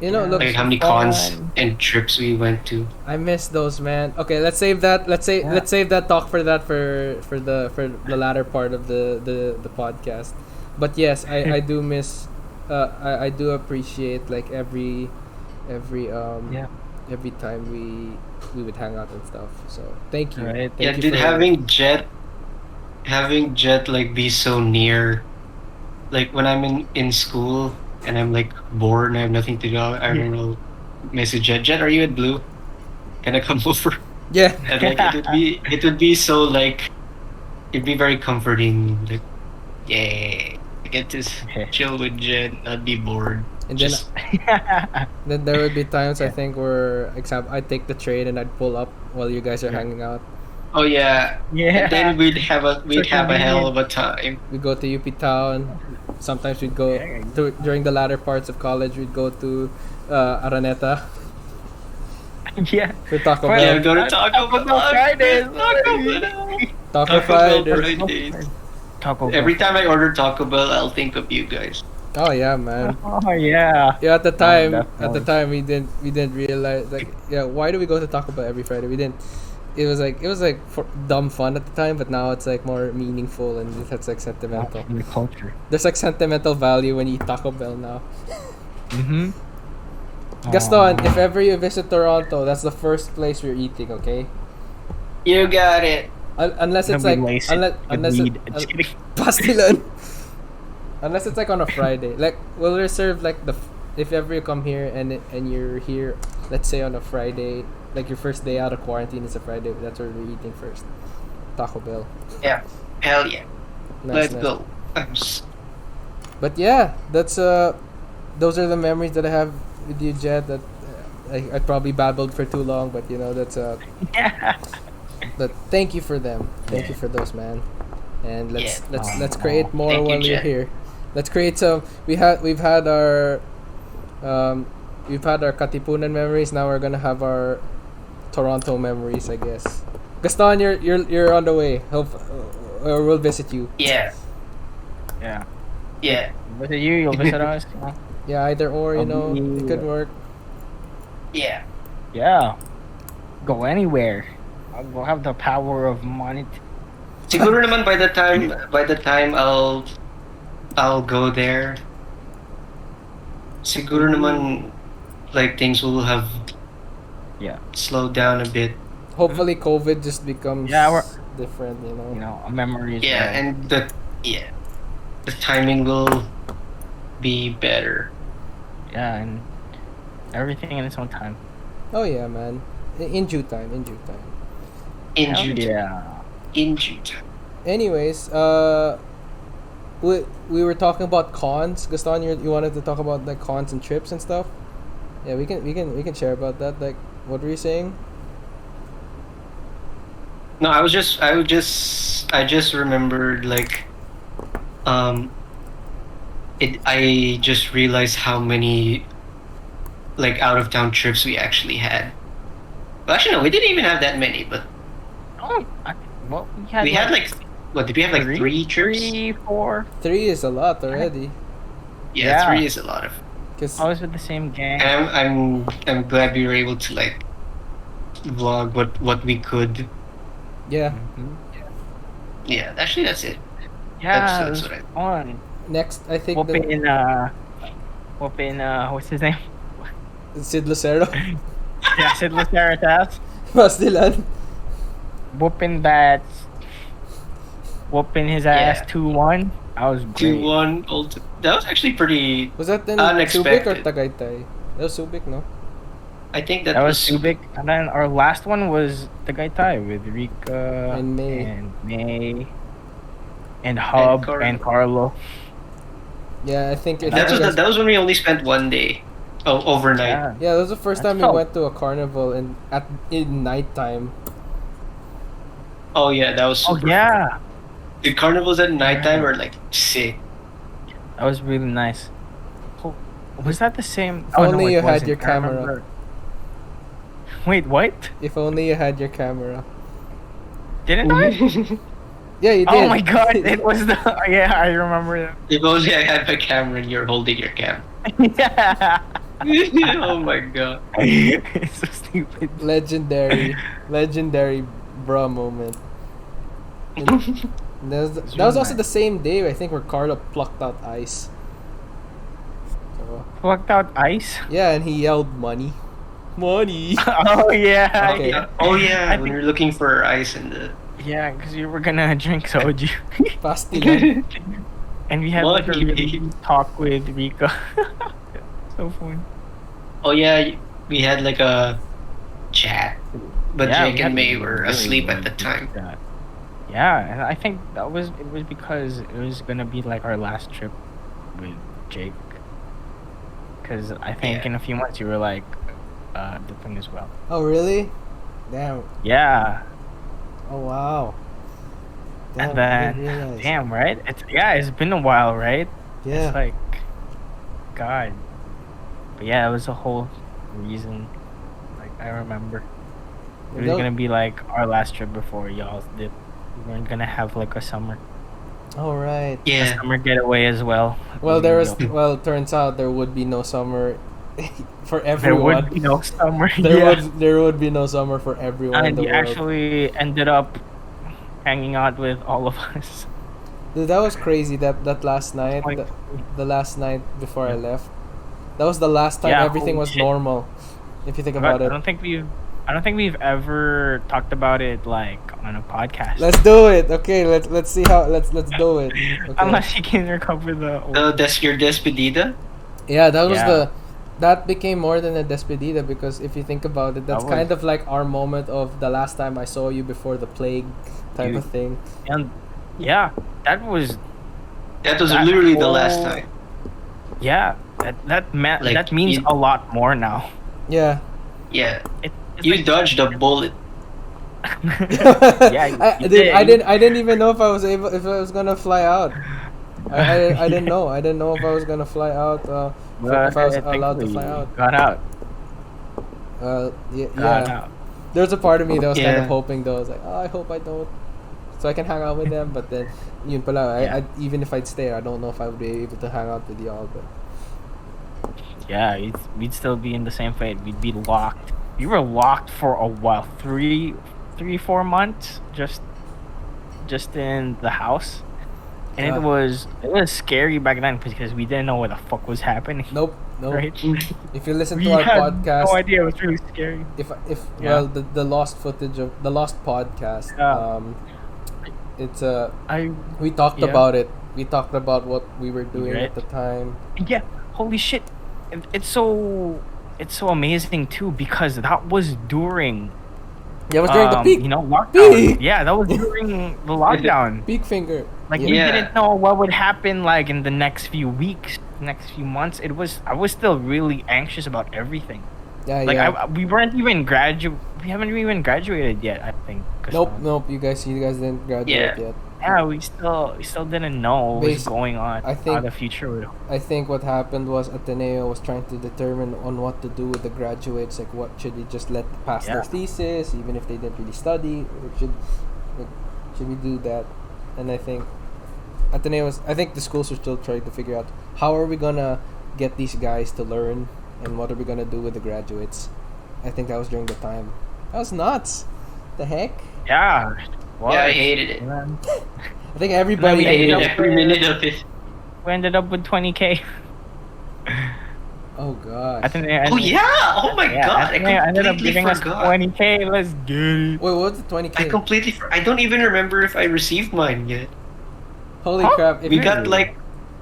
You know, look, Like how many cons and trips we went to. I miss those, man. Okay, let's save that. Let's save that talk for the latter part of the podcast. But yes, I do miss. I do appreciate like every every time we would hang out and stuff. So thank you. Right. Thank you Dude, for- having Jet like be so near, like when I'm in school and I'm like bored and I have nothing to do, I don't know, message Jet. Jet, are you at Blue? Can I come over? Yeah. And like it would be so like, it'd be very comforting. Like, yay, I get to chill with Jet, not be bored. And then Just then there would be times I think where I'd take the train and I'd pull up while you guys are hanging out. oh yeah, Yeah. and then we'd have a convenient. hell of a time. We go to UP Town. Sometimes we'd go during the latter parts of college. We'd go to Araneta Yeah. for Taco Well, Yeah, Bell. go to Taco Bell. Fridays. Taco Bell. Taco Bell Friday. Fridays. Taco Bell. Every time I order Taco Bell, I'll think of you guys. Oh yeah, man. Oh yeah. Yeah, at the time, definitely. we didn't realize like why do we go to Taco Bell every Friday? We didn't. It was like for dumb fun at the time, but now it's like more meaningful and it's like sentimental. In the culture. There's like sentimental value when you eat Taco Bell now. Mm-hmm. Gaston, if ever you visit Toronto, that's the first place we're eating, okay? You got it. Unless it's like unless Just kidding. pastilan. Unless it's like on a Friday. Like we'll reserve like if ever you come here and you're here, let's say on a Friday, like your first day out of quarantine is a Friday. That's where we're eating first. Taco Bell. Yeah. Hell yeah. Nice, Let's nice. go. But yeah, that's those are the memories that I have with you, Jet. That I probably babbled for too long, but you know that's Yeah. But thank you for them. Thank you for those, man. And let's create more Thank you, while we're Jet. here. Let's create some. We've had our Katipunan memories. Now we're gonna have our Toronto memories, I guess. Gaston, you're on the way. Hope or we'll visit you. Yeah. Yeah. Yeah. Visit you, you'll visit us. Yeah, either or, you know, it could work. Yeah. Yeah. Go anywhere. We'll have the power of money. Siguro naman by the time I'll go there. Siguro naman like things will have slowed down a bit. Hopefully, COVID just becomes Yeah, different, you know. You know, a memory. Yeah, and the timing will be better. Yeah, and everything in its own time. Oh yeah, man. In due time. In due time. In Hell June. yeah. In June. Anyways, we were talking about cons. Gaston, you wanted to talk about like cons and trips and stuff. Yeah, we can share about that. Like, what were you saying? No, I just remembered like I just realized how many like out of town trips we actually had. Well, actually no, we didn't even have that many, but Well, we had like what did we have like three trips? 3, 4. 3 is a lot already. Yeah, 3 is a lot of. Cause I was with the same gang. And I'm glad we were able to like vlog what we could. yeah. Yeah, actually that's it. Yeah, That's it what was fun. Next, I think Whooping, what's his name? Sid Lucero, Yeah, Sid Lucero's ass. Pastilan. Whooping his ass Yeah. 2-1. I was great. 2-1. That was actually pretty. Was that in Subic Unexpected. or Tagaytay? That was Subic, no? I think That was Subic. And then our last one was the Tagaytay with Rika And May. and Hub Carlo. and Carlo. Yeah, I think That was when we only spent one day. Oh, overnight. Yeah. Yeah, that was the first That's time we how- went to a carnival in nighttime. Oh yeah, that was Oh super yeah, fun. The carnivals at nighttime are like sick. that was really nice. Oh, was that the same? If only it you had wasn't. your I camera. remember. Wait, what? If only you had your camera. Didn't I? Yeah, you did. Oh my god, it was the. Yeah, I remember. If only I had my camera and you're holding your camera. Yeah. Oh my god. It's so stupid. Legendary bruh moment. And that was also the same day I think where Carlo plucked out ice. So, Plucked out ice. yeah, and he yelled money. Money. Oh yeah. Okay. Yeah. Oh yeah, I when think- you're looking for ice in the Yeah, because you were gonna drink soju. Pastilan. And we had like a Money, really babe. talk with Rika. So fun. Oh yeah, we had like a chat, but Yeah, Jake we had and May a were really, asleep really at the good time. chat. Yeah, and I think it was because it was gonna be like our last trip with Jake. Because I think Yeah. in a few months you were like dipping as well. Oh really? Damn. Yeah, Oh wow. Damn, and I didn't then realize. damn, right? It's been a while, right? Yeah. It's like, God. But yeah, it was a whole reason. Like I remember, it was That- gonna be like our last trip before y'all did. We weren't gonna have like a summer All right. Yeah. summer getaway as well. Well, It there was was. gonna be- Well, turns out there would be no summer for There everyone. would be no summer. There yeah. there would be no summer for everyone in And the you world. actually ended up hanging out with all of us. Dude, that was crazy. That last night, Like, the last night before I left, that was the last time Yeah, everything holy was shit. normal. If you think but about I it. don't think we've ever talked about it like on a podcast. Let's do it. Okay, let's see how let's do it. Okay. Unless you can recover the old. Your despedida. Yeah, that was Yeah. that became more than a despedida because if you think about it, that's That kind was- of like our moment of the last time I saw you before the plague type Dude. of thing. And yeah, that was That was That literally the last whole- time. yeah, that Like, that means you- a lot more now. Yeah. Yeah. It's You like- dodged a bullet. Yeah, you Dude, I did. didn't even know if I was gonna fly out. I didn't know. I didn't know if I was gonna fly out. If I was allowed to fly out. Got out. Yeah. Got yeah. out. There's a part of me that was kind of Yeah. hoping though. I was like, oh, I hope I don't, so I can hang out with them. But then, yun pala, Yeah. even if I'd stay, I don't know if I would be able to hang out with y'all. But Yeah, we'd still be in the same fate. We'd be locked. We were locked for a while, 4 months, just in the house, and Yeah. it was scary back then because we didn't know what the fuck was happening. nope. Right? If you listen We to our had podcast, no idea. It was really scary. if Yeah. well the lost footage of the lost podcast, Yeah. it's we talked Yeah. about it. We talked about what we were doing Right. at the time. Yeah, holy shit! It's so amazing too because that was during Yeah, it was during the peak. you know, lockdown. Peak. Yeah, that was during the lockdown. Peak finger. Like Yeah. we Yeah. didn't know what would happen like in the next few weeks, next few months. I was still really anxious about everything. Yeah, Like yeah. we weren't even we haven't even graduated yet, I think. 'cause, Nope. You guys didn't graduate Yeah. yet. Yeah, we still didn't know what was Basi- going on. I how think- the future would. I think what happened was Ateneo was trying to determine on what to do with the graduates. Like, what should we just let pass their Yeah. thesis, even if they didn't really study? Or should we do that? And I think I think the schools are still trying to figure out how are we gonna get these guys to learn, and what are we gonna do with the graduates. I think that was during the time. That was nuts. The heck? Yeah. Yeah, I hated it. I think everybody we I hated hated it. every minute of it. We ended up with 20K. Oh gosh. I think. Oh yeah! Oh my god! I ended up completely giving us forgot. 20K. Let's get it. Wait, what was the 20K? I completely. I don't even remember if I received mine yet. Holy Huh? crap! If We you- got like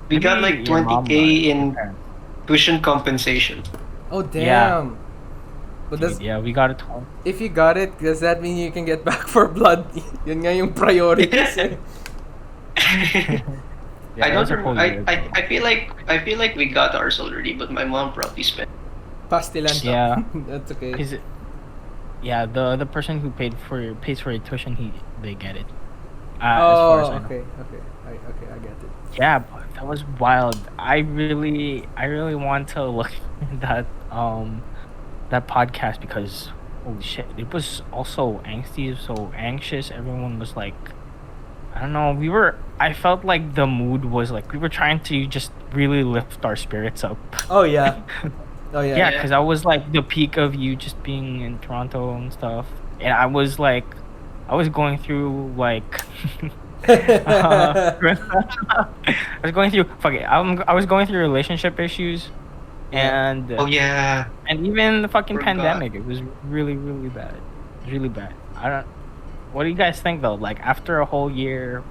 Maybe your mom 20K got in it. tuition compensation. Oh damn! Yeah. But does, Yeah, we got a 20. if you got it, does that mean you can get back for blood? Yun nga yung priorities. Eh. Yeah, I it don't. was a whole year, though. I feel like we got ours already, but my mom probably spent. Pastilan. Yeah. That's okay. 'Cause yeah, the person who pays for your tuition, they get it. As far as I know. Okay. I get it. Yeah, but that was wild. I really want to look at that podcast because holy shit, it was also angsty, so anxious. Everyone was like, I don't know. I felt like the mood was like we were trying to just really lift our spirits up. Oh yeah. Oh yeah. Yeah, because I was like the peak of you just being in Toronto and stuff, and I was going through like, I was going through I was going through relationship issues, Yeah. and Oh yeah. and even the fucking Forgot. pandemic. It was really really bad. It was really bad. I don't. What do you guys think though? Like after a whole year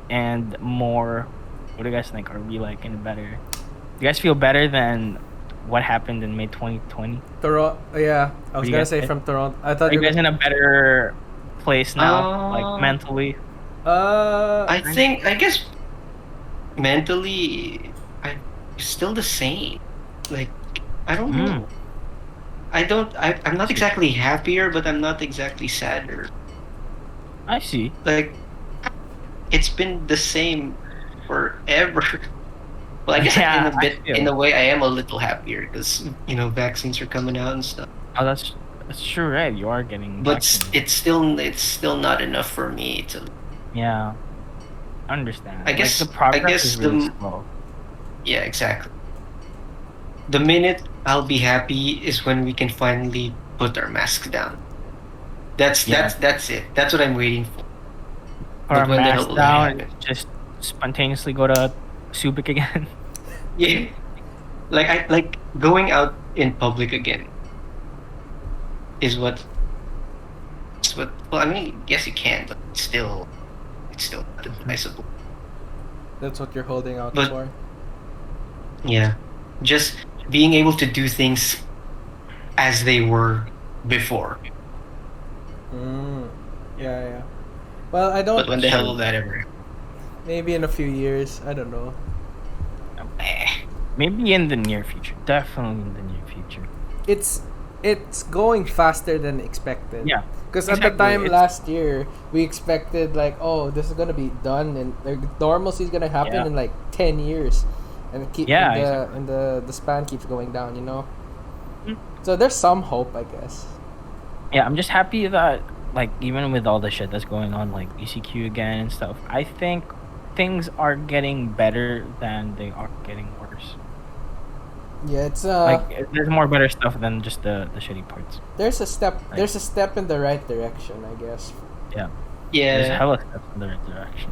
and more, what do you guys think? Are we like in a better? Do you guys feel better than what happened in May 2020? Toronto. Yeah, I was you gonna guys say think? from Toronto. I Are thought you you guys in a better place now, like Uh, mentally? I guess mentally, I'm still the same. Like, I don't know. I'm not exactly happier, but I'm not exactly sadder. I see. Like, it's been the same forever. Well, I guess Yeah, in a bit, I feel in it. a way, I am a little happier because vaccines are coming out and stuff. Oh, that's true, right? You are getting But vaccinated. it's still not enough for me to. Yeah, I understand. I guess like the progress guess is really the slow. yeah, exactly. The minute I'll be happy is when we can finally put our masks down. That's Yeah. that's it. That's what I'm waiting for. Put our But when mask that'll down, happen, just spontaneously go to Subic again. yeah, like I like going out in public again is what. It's what. Well, I mean, yes, you can, but it's still not advisable. That's what you're holding out But- for. Yeah, just being able to do things as they were before. Yeah, yeah. Well, I don't. But when the hell will that ever? Maybe in a few years. I don't know. Maybe in the near future. Definitely in the near future. It's going faster than expected. Yeah. Because at the Exactly, time it's- last year, we expected like, oh, this is gonna be done and like, normalcy is gonna happen Yeah. in like 10 years, and Yeah, and exactly. and the span keeps going down. You know. Mhm. So there's some hope, I guess. Yeah, I'm just happy that like even with all the shit that's going on, like ECQ again and stuff, I think things are getting better than they are getting worse. Yeah, it's There's more better stuff than just the shitty parts. there's a step Like- there's a step in the right direction, I guess. Yeah. There's Yeah, hella steps in the right direction.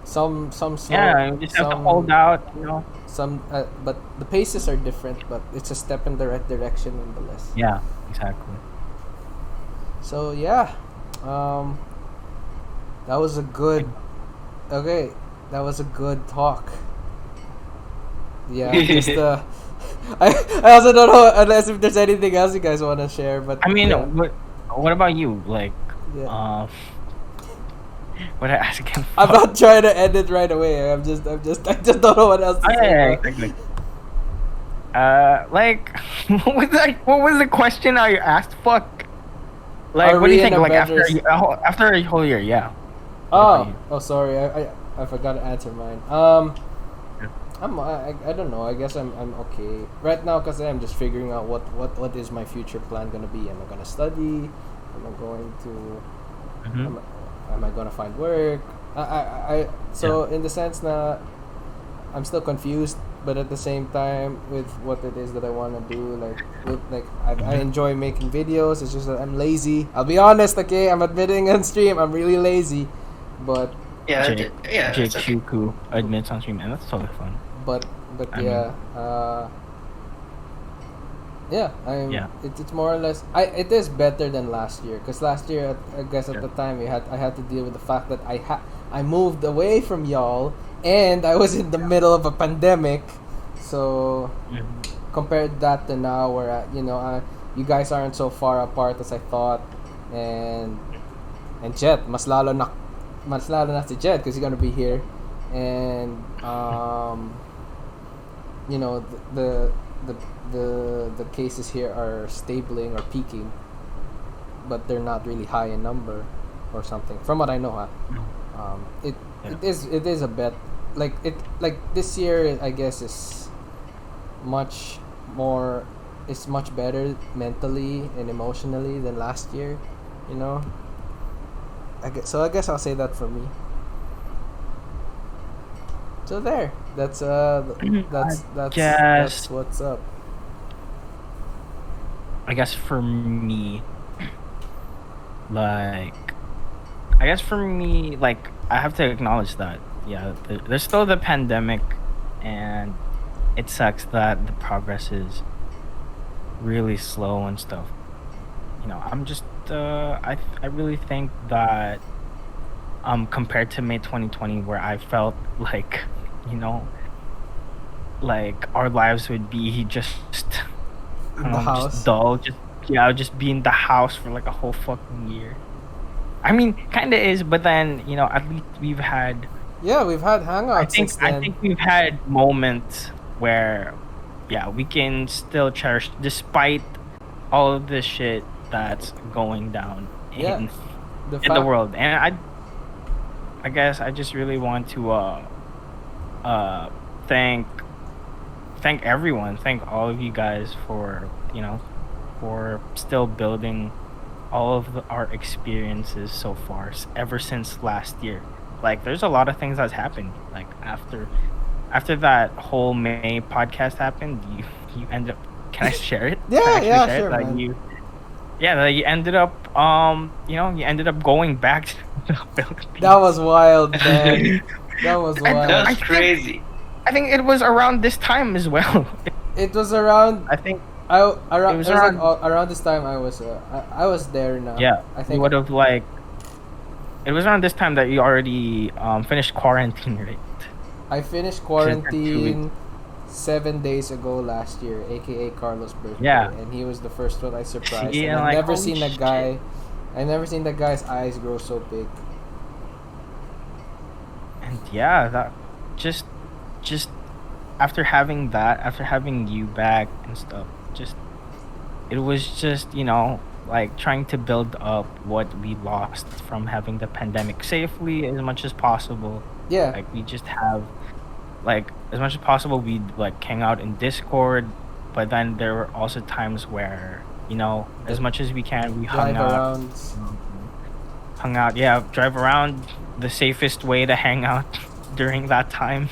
Some slow, Yeah, you just have to some- hold out, you know. Some but the paces are different, but it's a step in the right direction nonetheless. Yeah, exactly. So yeah, that was a good. Okay, that was a good talk. Yeah, just I also don't know unless if there's anything else you guys want to share, but I mean, yeah, what about you? Like, yeah. what I ask again? I'm not trying to end it right away. I just don't know what else to Oh, say. yeah, about- exactly. Like, what was the question I asked? Fuck. Like, Are what do we you in think? a Like better after a whole year, yeah. What about you? Oh, sorry. I forgot to answer mine. I don't know. I guess I'm okay right now because I'm just figuring out what is my future plan gonna be. Am I gonna study? Am I going to? Mhm. Am I gonna find work? So in the sense that I'm still confused, but at the same time with what it is that I want to do, I enjoy making videos. It's just that I'm lazy. I'll be honest, okay? I'm admitting on stream I'm really lazy, but yeah, Jake, yeah. Jake It's okay. Shuku admits on stream, and that's totally fun. but I yeah, yeah, Yeah. it's more or less it is better than last year because last year I guess at Yeah. the time I had to deal with the fact that I moved away from y'all and I was in the middle of a pandemic, so compared that to now where you guys aren't so far apart as I thought, and Jet mas lalo na si Jet because he's gonna be here, and the cases here are stabling or peaking, but they're not really high in number or something from what I know. It is a bet like this year I guess is much more, it's much better mentally and emotionally than last year, you know. I guess I'll say that for me. So there, that's guess- what's up. I guess for me, like, like, I have to acknowledge that, yeah, there's still the pandemic, and it sucks that the progress is really slow and stuff. I'm just, I really think that, compared to May 2020, where I felt like, you know, like our lives would be just, I In don't the know, house. just dull, just be in the house for like a whole fucking year. I mean, kind of is, but then at least we've had. Yeah, we've had hangouts I think since I then. think we've had moments where, yeah, we can still cherish despite all of this shit that's going down Yeah, in the in the fact world. And I guess I just really want to thank everyone, thank all of you guys for for still building all of our experiences so far ever since last year. Like, there's a lot of things that's happened. Like, after that whole May podcast happened, you end up. Can I share it? Yeah, Can I actually yeah, share sure, it? That man. you ended up you ended up going back to the Philippines. That was wild, man. That was And wild. That I was think- crazy. I think it was around this time as well. It was around. I think Around. It was It was like around- around this time I was there now. yeah, I you think. would have like. It was around this time that you already finished quarantine, right? I finished Two quarantine 7 days ago last year, aka Carlos' birthday, Yeah. and he was the first one I surprised. See, and and I've like, never holy seen a shit. guy. I've never seen that guy's eyes grow so big. And yeah, that just after having you back and stuff, it was just like trying to build up what we lost from having the pandemic safely as much as possible. Yeah, Like, we just have, like, as much as possible, we'd like hang out in Discord, but then there were also times where as much as we can, we drive around. drive around. The safest way to hang out during that time.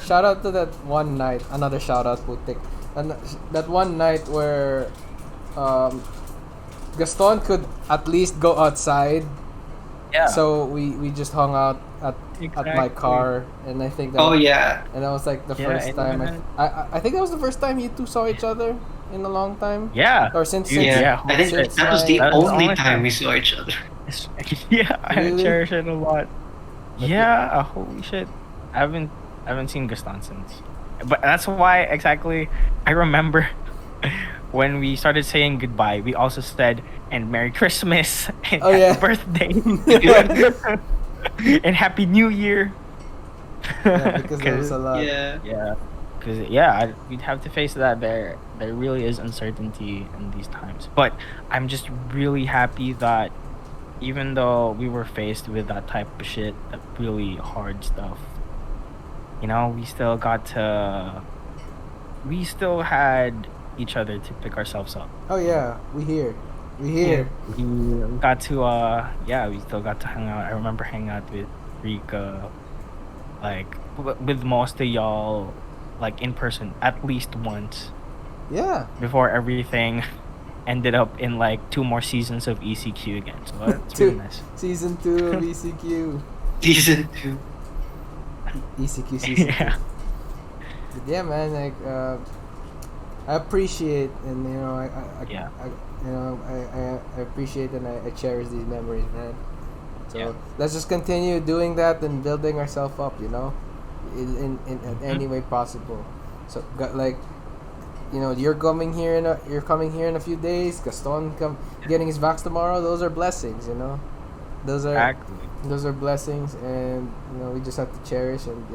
Shout out to that one night. Another shout out, Putik. And that one night where Gaston could at least go outside. Yeah. So we just hung out at my Exactly. car, and I think that. Oh yeah. And that was like the Yeah, first and time. then- I think that was the first time you two saw each other in a long time. Yeah. Or since Dude, Yeah. yeah, I think since that was the That was the only only time time. we saw each other. Yeah, I Really? cherish it a lot. But Yeah, holy shit. I haven't seen Gaston since. But that's why exactly I remember when we started saying goodbye, we also said and Merry Christmas and Oh, Happy yeah. birthday. And Happy New Year. Yeah, because there was a lot. Yeah. Yeah, because we'd have to face that there really is uncertainty in these times. But I'm just really happy that even though we were faced with that type of shit, that really hard stuff, we still had each other to pick ourselves up. Oh yeah, we here. We got to we still got to hang out. I remember hanging out with Rika, like with most of y'all, like in person at least once Yeah. before everything ended up in like 2 more seasons of ECQ again. So that's really nice. Season 2 of ECQ. Season 2. ECQ season 2. Yeah. But yeah, man. Like, I appreciate, and Yeah. I appreciate and I cherish these memories, man. So Yeah. let's just continue doing that and building ourselves up, in any way possible. So like, you're coming here in a few days. Gaston getting his vax tomorrow. Those are blessings, Those are Exactly. those are blessings, and we just have to cherish and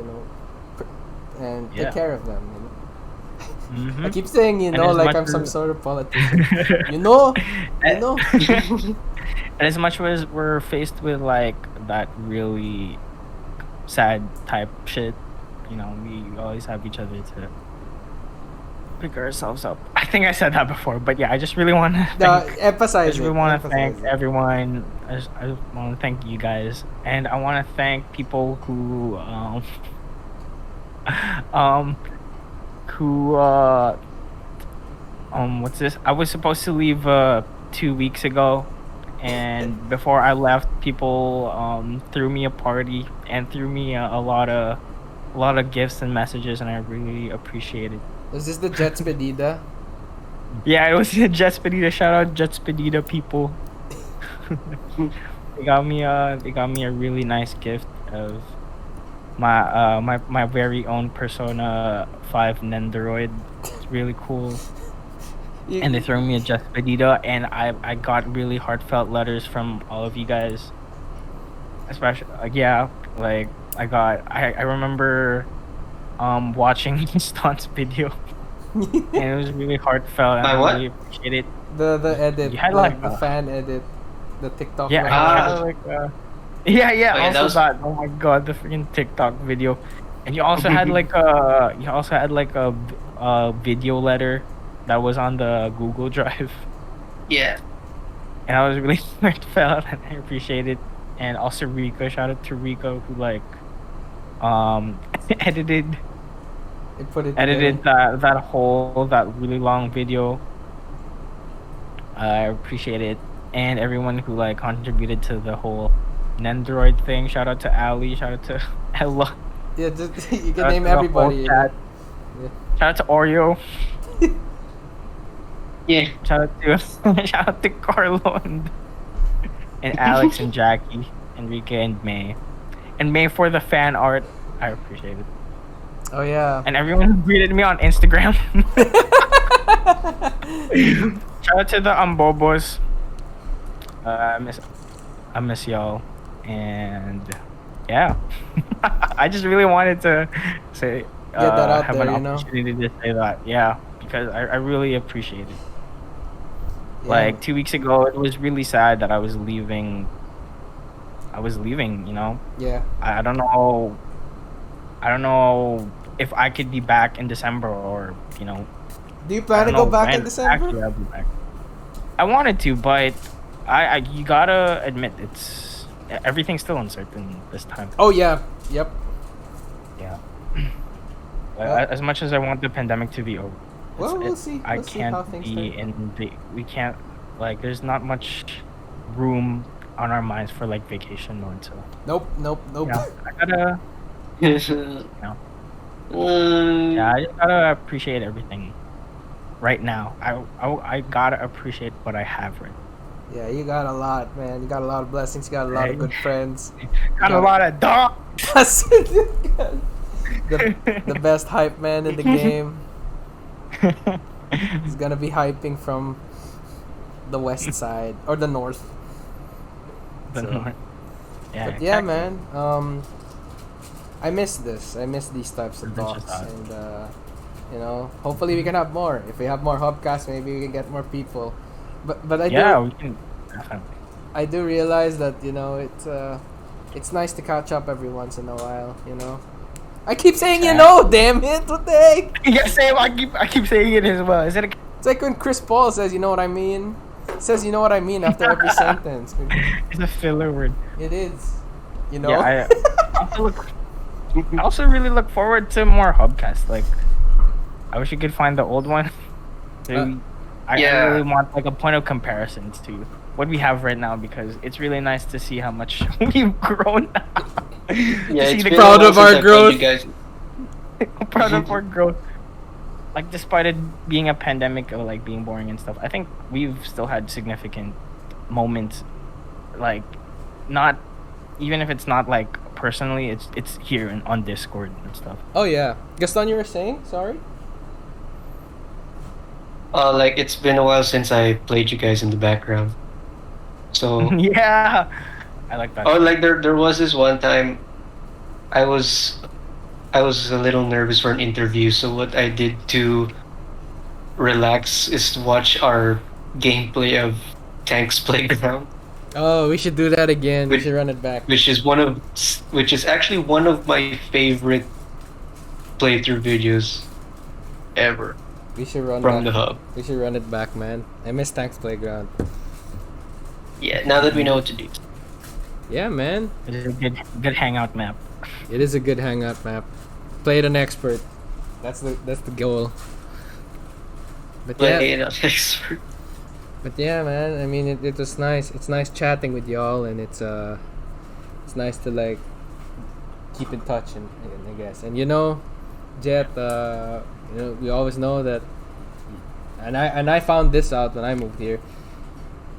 and Yeah. take care of them. Mhm. I keep saying And as like much I'm some as- sort of politician. you know. And as much as we're faced with like that really sad type shit, we always have each other to pick ourselves up. I think I said that before, but yeah, I just really want to No, thank. emphasize I just it. really want to emphasize thank it. everyone. I just want to thank you guys, and I want to thank people who what's this? I was supposed to leave 2 weeks ago, and before I left, people threw me a party and threw me a lot of gifts and messages, and I really appreciate it. Was this the Jetspedida? Yeah, it was Jetspedida. Shout out Jetspedida people. They got me a really nice gift of my very own Persona 5 Nendoroid. It's really cool. And they threw me a Jetspedida, and I got really heartfelt letters from all of you guys. Especially I remember watching Stun's video, and it was really heartfelt, and My I what? really appreciate it. The edit, You had, the fan edit, the TikTok. Yeah, version. yeah. Oh, yeah, that Also was- that. Oh my god, the freaking TikTok video, and you also had like a video letter that was on the Google Drive, Yeah. and I was really heartfelt, and I appreciate it. And also Rico, shout out to Rico who edited It put it edited together. that really long video. I appreciate it, and everyone who contributed to the whole Nendoroid thing. Shout out to Ali. Shout out to Ella. Yeah, just, you Shout out can name to the whole everybody. chat. Yeah. Shout out to Oreo. Yeah. Shout out to shout out to Carlo and Alex and Jackie, Enrique and May for the fan art. I appreciate it. Oh yeah. And everyone who greeted me on Instagram. Shout out to the Ambobos. I miss y'all, and yeah, I just really wanted to say Get that out have there, an you know? opportunity to say that, yeah, because I really appreciate it. Yeah. Like 2 weeks ago, it was really sad that I was leaving. You know, Yeah. I don't know if I could be back in December or Do you I plan to don't go know back when in December? Actually, I'll be back. I wanted to, but I you gotta admit everything's still uncertain this time. Oh yeah. Yep. Yeah. Well- As much as I want the pandemic to be over, Well, we'll see. I We'll see how can't things be turn. in the. We can't there's not much room on our minds for vacation mode. So Nope. I gotta. Yeah. Yeah, I just gotta appreciate everything. Right now, I gotta appreciate what I have right. Yeah, you got a lot, man. You got a lot of blessings. You got a lot of Right. good friends. Got a lot of dog. the best hype man in the game. He's gonna be hyping from the west side or the north. The So- North. Yeah, But yeah, exactly. man. I miss this. I miss these types of That's just talks, us. and hopefully we can have more. If we have more Hubcasts, maybe we can get more people. But I Yeah, do we can definitely. I do realize that it's nice to catch up every once in a while. I keep saying damn it, what the heck? Yeah, same. I keep saying it as well. Is it? It's like when Chris Paul says, "You know what I mean." Says, "You know what I mean" after every sentence. It's a filler word. It is. Yeah, I also really look forward to more Hubcasts. I wish you could find the old one. I Yeah. really want a point of comparison to what we have right now, because it's really nice to see how much we've grown. Yeah, See it's the been Proud a while of our since I told you growth. guys. Proud of our growth. Despite it being a pandemic or being boring and stuff, I think we've still had significant moments. Not even if it's not personally, it's here on Discord and stuff. Oh yeah, Gaston, you were saying? Sorry. It's been a while since I played you guys in the background. So Yeah, I like that. there was this one time I was a little nervous for an interview, so what I did to relax is to watch our gameplay of Tank's Playground, Oh, we should do that again. We Wait. should run it back. which is actually one of my favorite playthrough videos ever We should run from back. the hub. We should run it back, man. I miss Tank's Playground. Yeah, now that we know what to do. Yeah, man. It's a good hangout map. It is a good hangout map. Play it an expert. That's the goal. But Play yeah, it on expert. but yeah, man. I mean, it was nice. It's nice chatting with y'all, and it's nice to like keep in touch, and I guess. And Jet, we always know that, and I found this out when I moved here.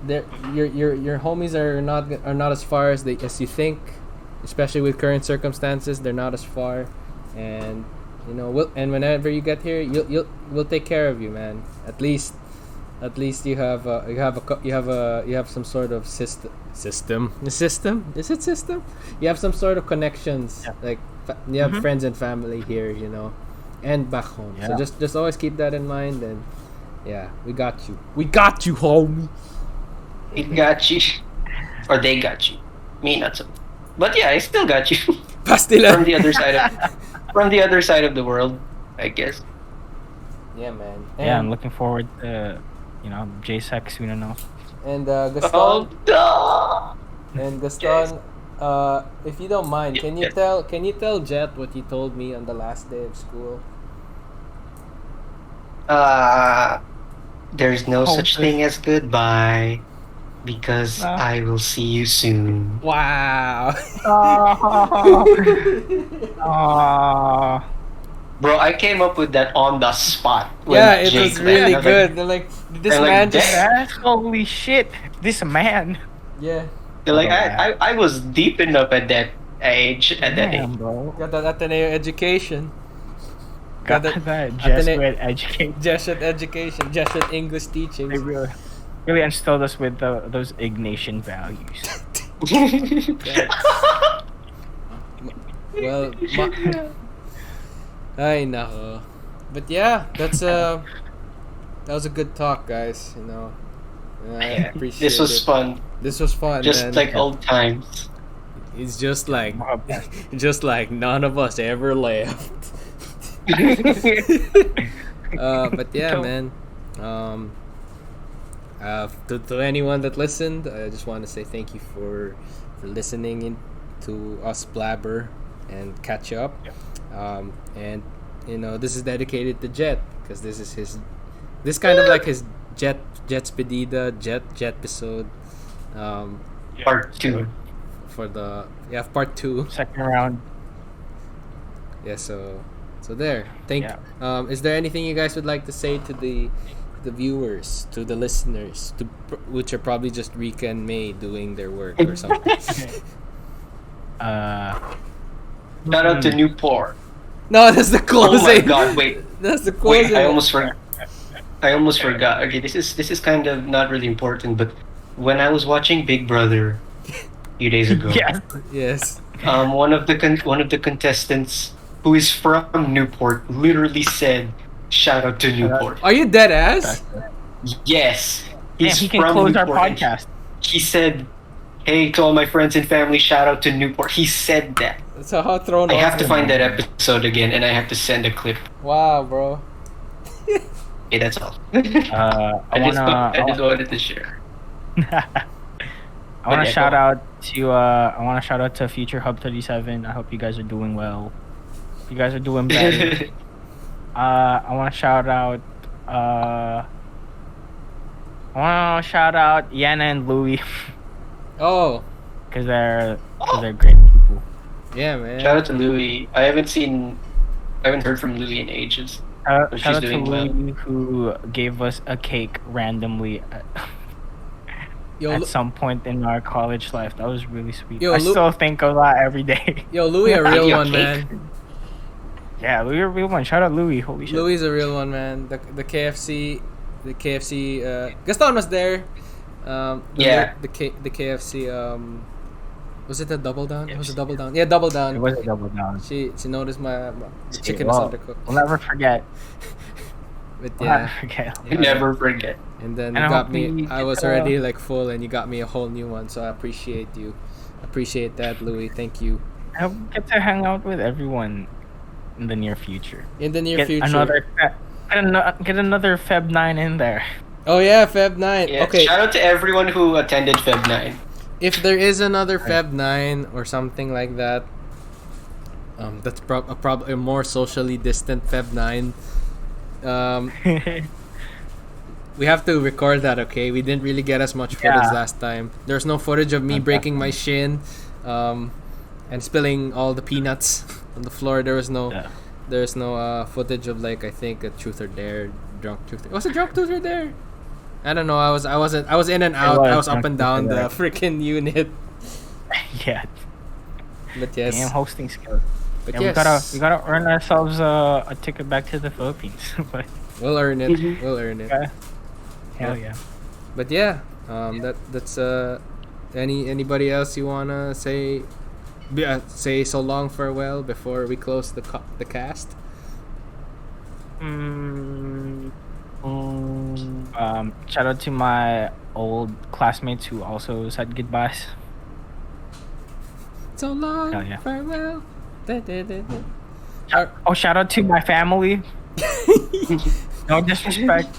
Your homies are not as far as as you think, especially with current circumstances. They're not as far, and and whenever you get here, we'll take care of you, man. At least you have some sort of system. Is it system? You have some sort of connections. Yeah. Like you have friends and family here, and back home. Yeah. So just always keep that in mind, and yeah, we got you, homie. We got you. Or they got you. Me, not so. But yeah, I still got you. Pastila. From the other side of the world, I guess. Yeah, man. Yeah, I'm looking forward to JSEC soon enough. And Gaston. Oh, no! And Gaston, if you don't mind, can you tell Jet what you told me on the last day of school? There's no such thing as goodbye. Because I will see you soon. Wow. Bro, I came up with that on the spot. Yeah, it was really good. They're like, this man just... Holy shit, this man. Yeah. Like, I was deep enough at that age. Bro. Got that Ateneo education. Got that Jesuit education. Jesuit education. Jesuit English teachings. They really instilled us with those Ignatian values. Well, I know. But yeah, that was a good talk, guys. I appreciate this was it. fun. This was fun, just man. like old times. It's just like none of us ever left. But yeah, man. To anyone that listened, I just want to say thank you for listening in to us blabber and catch up. And this is dedicated to Jet, because this is his kind of like his Jetspedida Jetpisode. Part 2 for the part 2, second round. Yeah, so there. Is there anything you guys would like to say to the viewers, to the listeners, which are probably just Rika and May doing their work or something? Shout out to Newport. No, that's the closing. Oh my god, wait. That's the closing. Wait, I almost forgot. Okay, this is kind of not really important, but when I was watching Big Brother a few days ago, yes, one of the contestants who is from Newport literally said, "Shout out to Newport." Are you dead ass? Yes, he can close our podcast. He said, "Hey, to all my friends and family, shout out to Newport." He said that. So how thrown I off have to find that episode again, and I have to send a clip. Wow, bro. Hey, that's all. I just wanted to share. I want to shout out to Future Hub 37. I hope you guys are doing well. You guys are doing better. I want to shout out Yana and Louie. Oh, because they're great people. Yeah, man. Shout out to Louie. I haven't heard from Louie in ages. Shout out to Louie, who gave us a cake randomly at some point in our college life. That was really sweet. I still think of that every day. Yo, Louie a real one, man. Yeah, Louie a real one. Shout out Louie. Holy shit. Louie's a real one, man. The KFC. Gaston was there. The KFC. Was it a double down? It was a double down. Yeah, double down. It was a double down. She noticed the chicken was undercooked. We'll never forget. But yeah, never forget. And then you got me. I was already like full, and you got me a whole new one. So I appreciate you. Appreciate that, Louie. Thank you. I get to hang out with everyone in the near future. In the near future. Get another Feb 9 in there. Oh yeah, Feb 9. Yeah, okay. Shout out to everyone who attended Feb 9. If there is another Feb 9 or something like that, that's probably a more socially distant Feb 9. we have to record that, okay? We didn't really get as much footage last time. There's no footage of me breaking my shin, and spilling all the peanuts on the floor. There's no footage of like I think a Truth or Dare, drunk Truth. Was it drunk Truth or Dare? I don't know. I was in and out. I was up and down the freaking unit. Yeah. But yes. Damn hosting skills. But yes. we gotta earn ourselves a ticket back to the Philippines. But we'll earn it. We'll earn it. Hell yeah. But yeah, that's anybody else you wanna say so long farewell before we close the cast? Shout out to my old classmates who also said goodbyes. So long, yeah. farewell. Shout out to my family. No disrespect.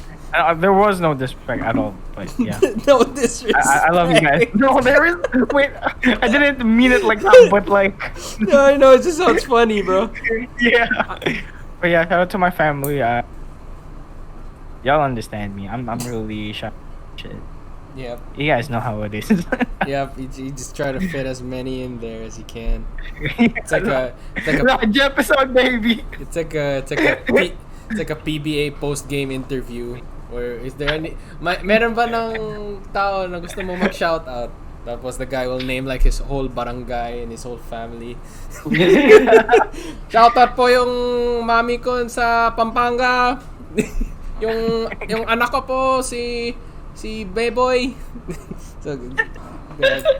There was no disrespect at all, but yeah. No disrespect. I love you guys. No, there is. Wait, I didn't mean it like that, but like. No, I know. It just sounds funny, bro. Yeah. But yeah, shout out to my family. Y'all understand me. I'm really shit. Yep. You guys know how it is. Yep. You just try to fit as many in there as you can. It's like a Jetpisode, baby. It's like a PBA post game interview. Or is there any meron ba ng tao na gusto mo mag-shout out? Tapos the guy will name like his whole barangay and his whole family. Shout out po yung mami ko sa Pampanga. yung anak ko po si Beboy. So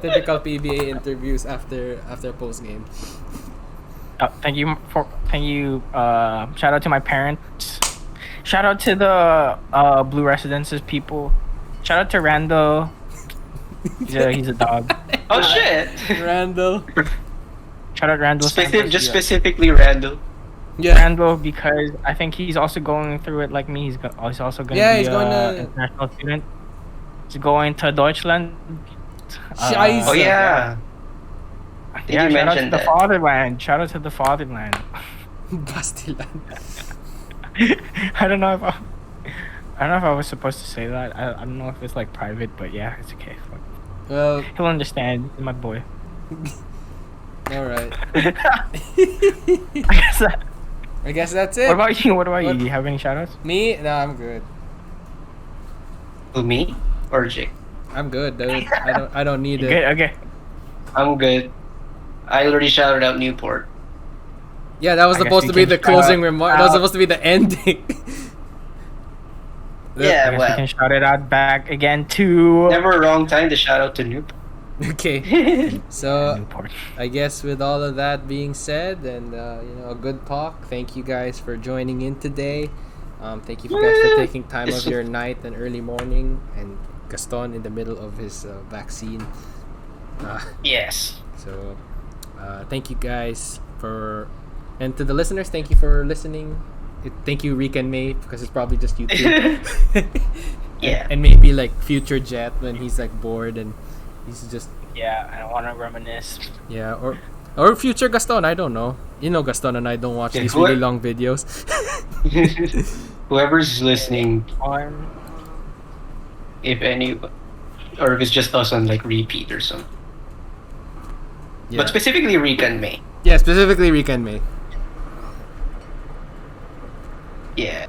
typical PBA interviews after post game. Thank you. Shout out to my parents. Shout out to the Blue Residences people. Shout out to Randall. He's a dog. Oh shit, Randall. Shout out Randall. Specifically Randall. Yeah. Randall, because I think he's also going through it like me. He's also going to be an international student. He's going to Deutschland. Oh yeah. Shout out to the fatherland. Shout out to the fatherland. Bastilan. I don't know if I was supposed to say that. I don't know if it's like private, but yeah, it's okay. Well, he'll understand. He's my boy. All right. I guess that's it. What about you? Do you have any shoutouts? Me? No, I'm good. Who, me or Jake? I'm good, dude. I don't need it. Good. Okay. I'm good. I already shouted out Newport. Yeah, that was supposed to be the closing remark. That was supposed to be the ending. Yeah, well. We can shout it out back again to. Never a wrong time to shout out to Newport. Okay. So, Newport. I guess with all of that being said, and a good talk. Thank you guys for joining in today. Thank you guys for taking time of your night and early morning, and Gaston in the middle of his vaccine. Yes. So, thank you guys and to the listeners, thank you for listening. Thank you, Rick and May, because it's probably just you two. Yeah. And maybe like future Jet when he's like bored and he's just. Yeah, I want to reminisce. Yeah, or future Gaston. I don't know. You know, Gaston and I don't watch these really long videos. Whoever's listening, if any, or if it's just us on like repeat or something. Yeah. But specifically Rick and May. Yeah, specifically Rick and May. Yeah.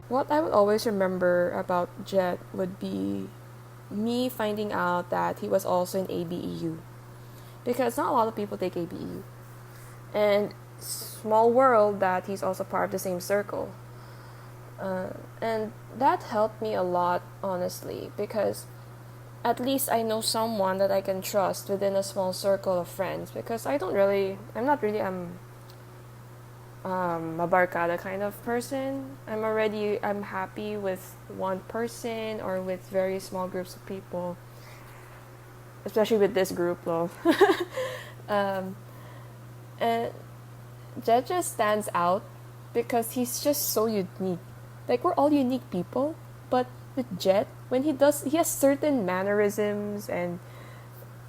What I would always remember about Jet would be me finding out that he was also in ABEU. Because not a lot of people take ABEU. And small world that he's also part of the same circle. And that helped me a lot, honestly, because at least I know someone that I can trust within a small circle of friends, because I'm not really a barkada kind of person. I'm happy with one person or with very small groups of people, especially with this group, though. And Jet just stands out because he's just so unique. Like, we're all unique people, but with Jet, when he has certain mannerisms and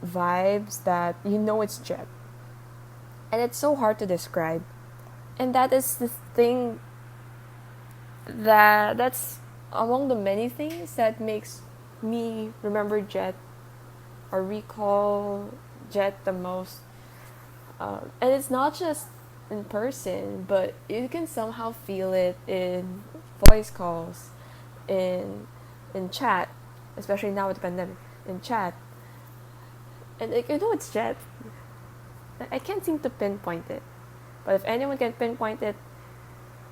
vibes that you know it's Jet. And it's so hard to describe. And that is the thing that's among the many things that makes me remember Jet or recall Jet the most. And it's not just in person, but you can somehow feel it in voice calls, in chat, especially now with the pandemic, in chat. And like, it's Jet. I can't seem to pinpoint it. But if anyone can pinpoint it,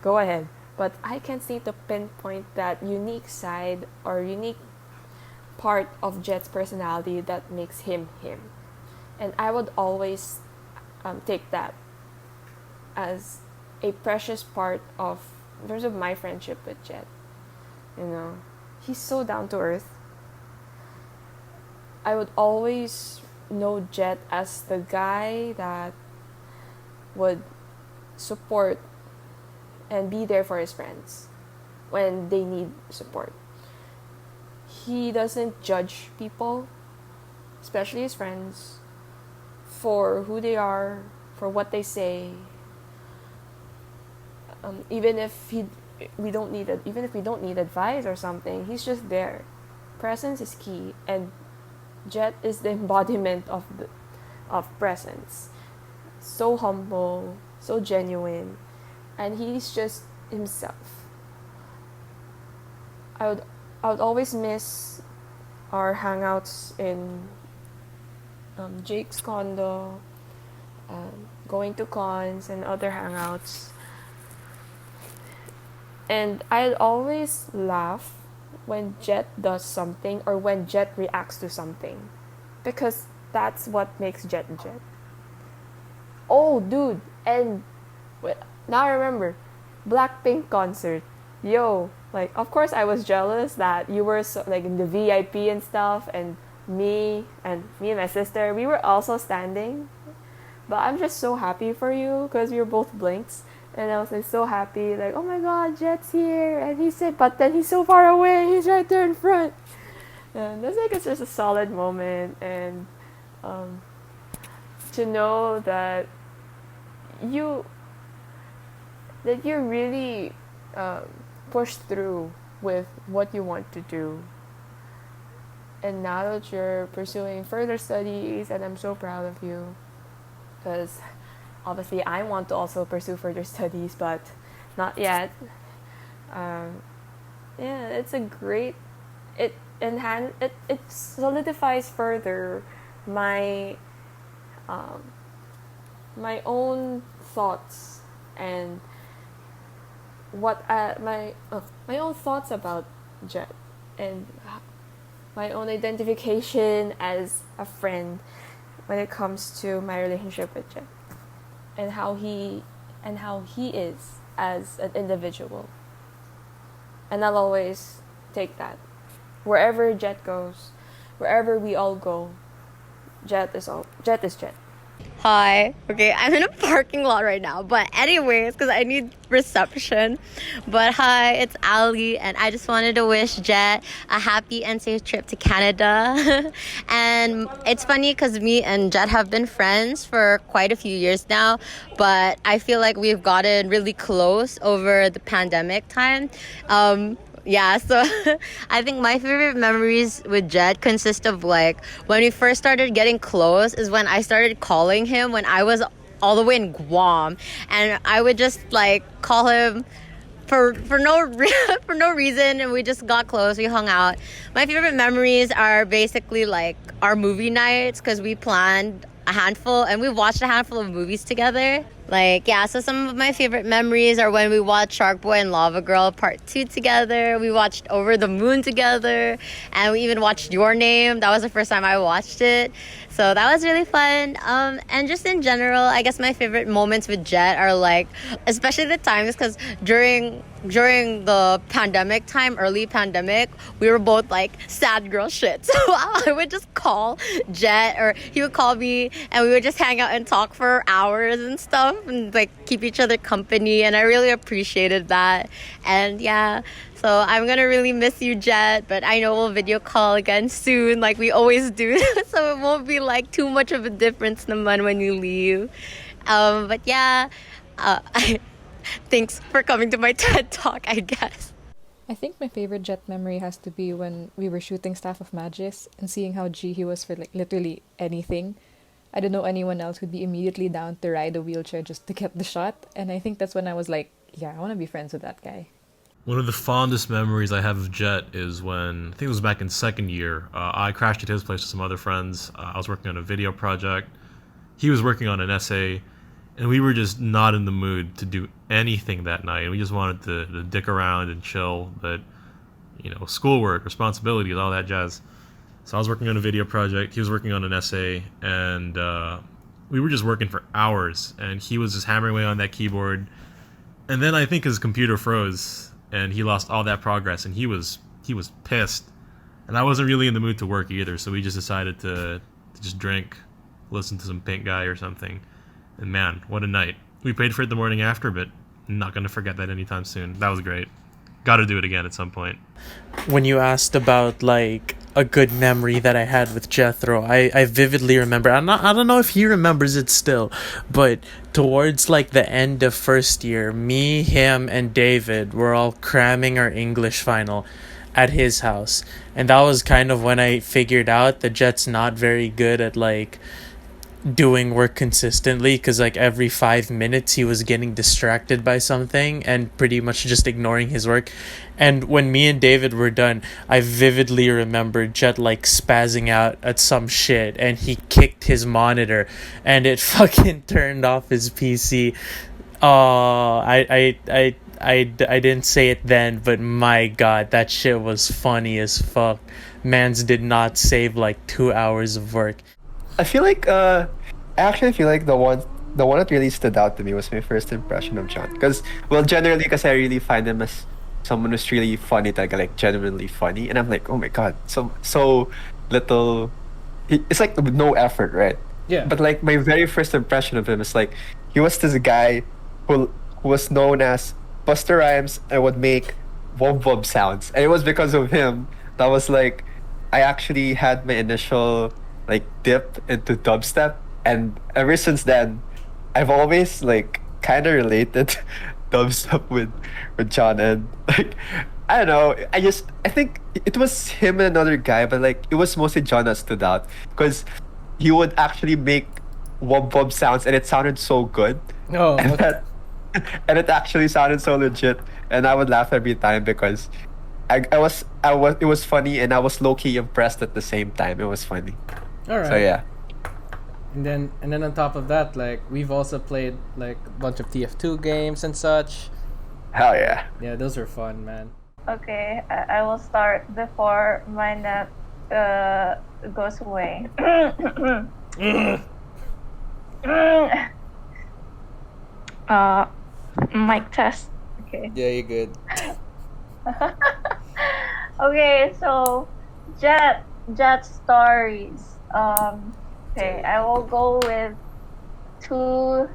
go ahead. But I can't seem to pinpoint that unique side or unique part of Jet's personality that makes him him. And I would always take that as a precious part of in terms of my friendship with Jet. He's so down to earth. I would always know Jet as the guy that would support and be there for his friends when they need support. He doesn't judge people, especially his friends, for who they are, for what they say. Even if we don't need advice or something, he's just there. Presence is key, and Jet is the embodiment of presence. So humble, so genuine, and he's just himself. I would always miss our hangouts in Jake's condo, going to cons and other hangouts. And I'd always laugh when Jet does something or when Jet reacts to something, because that's what makes Jet Jet. Oh, dude, and now I remember, Blackpink concert. Yo, like, of course I was jealous that you were in the VIP and stuff, and me and my sister, we were also standing. But I'm just so happy for you because we were both blinks. And I was so happy, like, oh my god, Jet's here. And he said, but then he's so far away, he's right there in front. And that's it's just a solid moment. And to know that you really pushed through with what you want to do. And now that you're pursuing further studies, and I'm so proud of you, because obviously I want to also pursue further studies, but not yet. It's a great, it solidifies further my my own thoughts and what my own thoughts about Jet, and my own identification as a friend when it comes to my relationship with Jet, and how he is as an individual. And I'll always take that. Wherever Jet goes, wherever we all go, Jet is Jet. Hi. Okay, I'm in a parking lot right now. But anyways, because I need reception. But hi, it's Ali. And I just wanted to wish Jet a happy and safe trip to Canada. And it's funny because me and Jet have been friends for quite a few years now. But I feel like we've gotten really close over the pandemic time. Yeah, so I think my favorite memories with Jet consist of like when we first started getting close is when I started calling him when I was all the way in Guam, and I would just like call him for no for no reason, and we just got close. We hung out. My favorite memories are basically like our movie nights, because we planned a handful and we watched a handful of movies together. Like, yeah, so some of my favorite memories are when we watched Shark Boy and Lava Girl Part 2 together. We watched Over the Moon together, and we even watched Your Name. That was the first time I watched it. So that was really fun. And just in general, I guess my favorite moments with Jet are like, especially the times, because during the pandemic time, early pandemic, we were both like sad girl shit. So I would just call Jet, or he would call me, and we would just hang out and talk for hours and stuff, and like keep each other company. And I really appreciated that. And yeah, so I'm gonna really miss you, Jet, but I know we'll video call again soon like we always do. So it won't be like too much of a difference naman when you leave. But yeah, Thanks for coming to my TED Talk, I guess. I think my favorite Jet memory has to be when we were shooting Staff of Magis and seeing how G he was for like literally anything. I don't know anyone else who'd be immediately down to ride a wheelchair just to get the shot, and I think that's when I was like, yeah, I want to be friends with that guy. One of the fondest memories I have of Jet is when, I think it was back in second year, I crashed at his place with some other friends. I was working on a video project. He was working on an essay, and we were just not in the mood to do anything that night. We just wanted to dick around and chill, but, schoolwork, responsibilities, all that jazz. So I was working on a video project, he was working on an essay, and we were just working for hours, and he was just hammering away on that keyboard. And then I think his computer froze, and he lost all that progress, and he was pissed. And I wasn't really in the mood to work either, so we just decided to just drink, listen to some Pink Guy or something. And man, what a night. We paid for it the morning after, but I'm not going to forget that anytime soon. That was great. Got to do it again at some point. When you asked about like a good memory that I had with Jethro, I vividly remember. I don't know if he remembers it still, but towards like the end of first year, me, him, and David were all cramming our English final at his house, and that was kind of when I figured out that Jet's not very good at like doing work consistently, because like every 5 minutes he was getting distracted by something and pretty much just ignoring his work. And when me and David were done, I vividly remember Jet like spazzing out at some shit, and he kicked his monitor and it fucking turned off his PC. I didn't say it then, but my god, that shit was funny as fuck. Mans did not save like 2 hours of work. I feel like I actually feel like the one that really stood out to me was my first impression of John. Generally, because I really find him as someone who's really funny, like genuinely funny, and I'm like, oh my god, so little. It's like no effort, right? Yeah. But like my very first impression of him is like he was this guy who was known as Buster Rhymes and would make wub wub sounds, and it was because of him that was like I actually had my initial like dip into dubstep, and ever since then I've always like kind of related dubstep with John. And like I don't know, I think it was him and another guy, but like it was mostly John that stood out because he would actually make wub wub sounds and it sounded so good. Oh, and, okay. and it actually sounded so legit, and I would laugh every time because it was funny, and I was low-key impressed at the same time. It was funny. All right. So yeah. And then on top of that, like we've also played like a bunch of TF2 games and such. Hell yeah. Yeah, those are fun, man. Okay, I will start before my net goes away. Mic test. Okay. Yeah, you're good. Okay, so Jet stories. Okay, I will go with two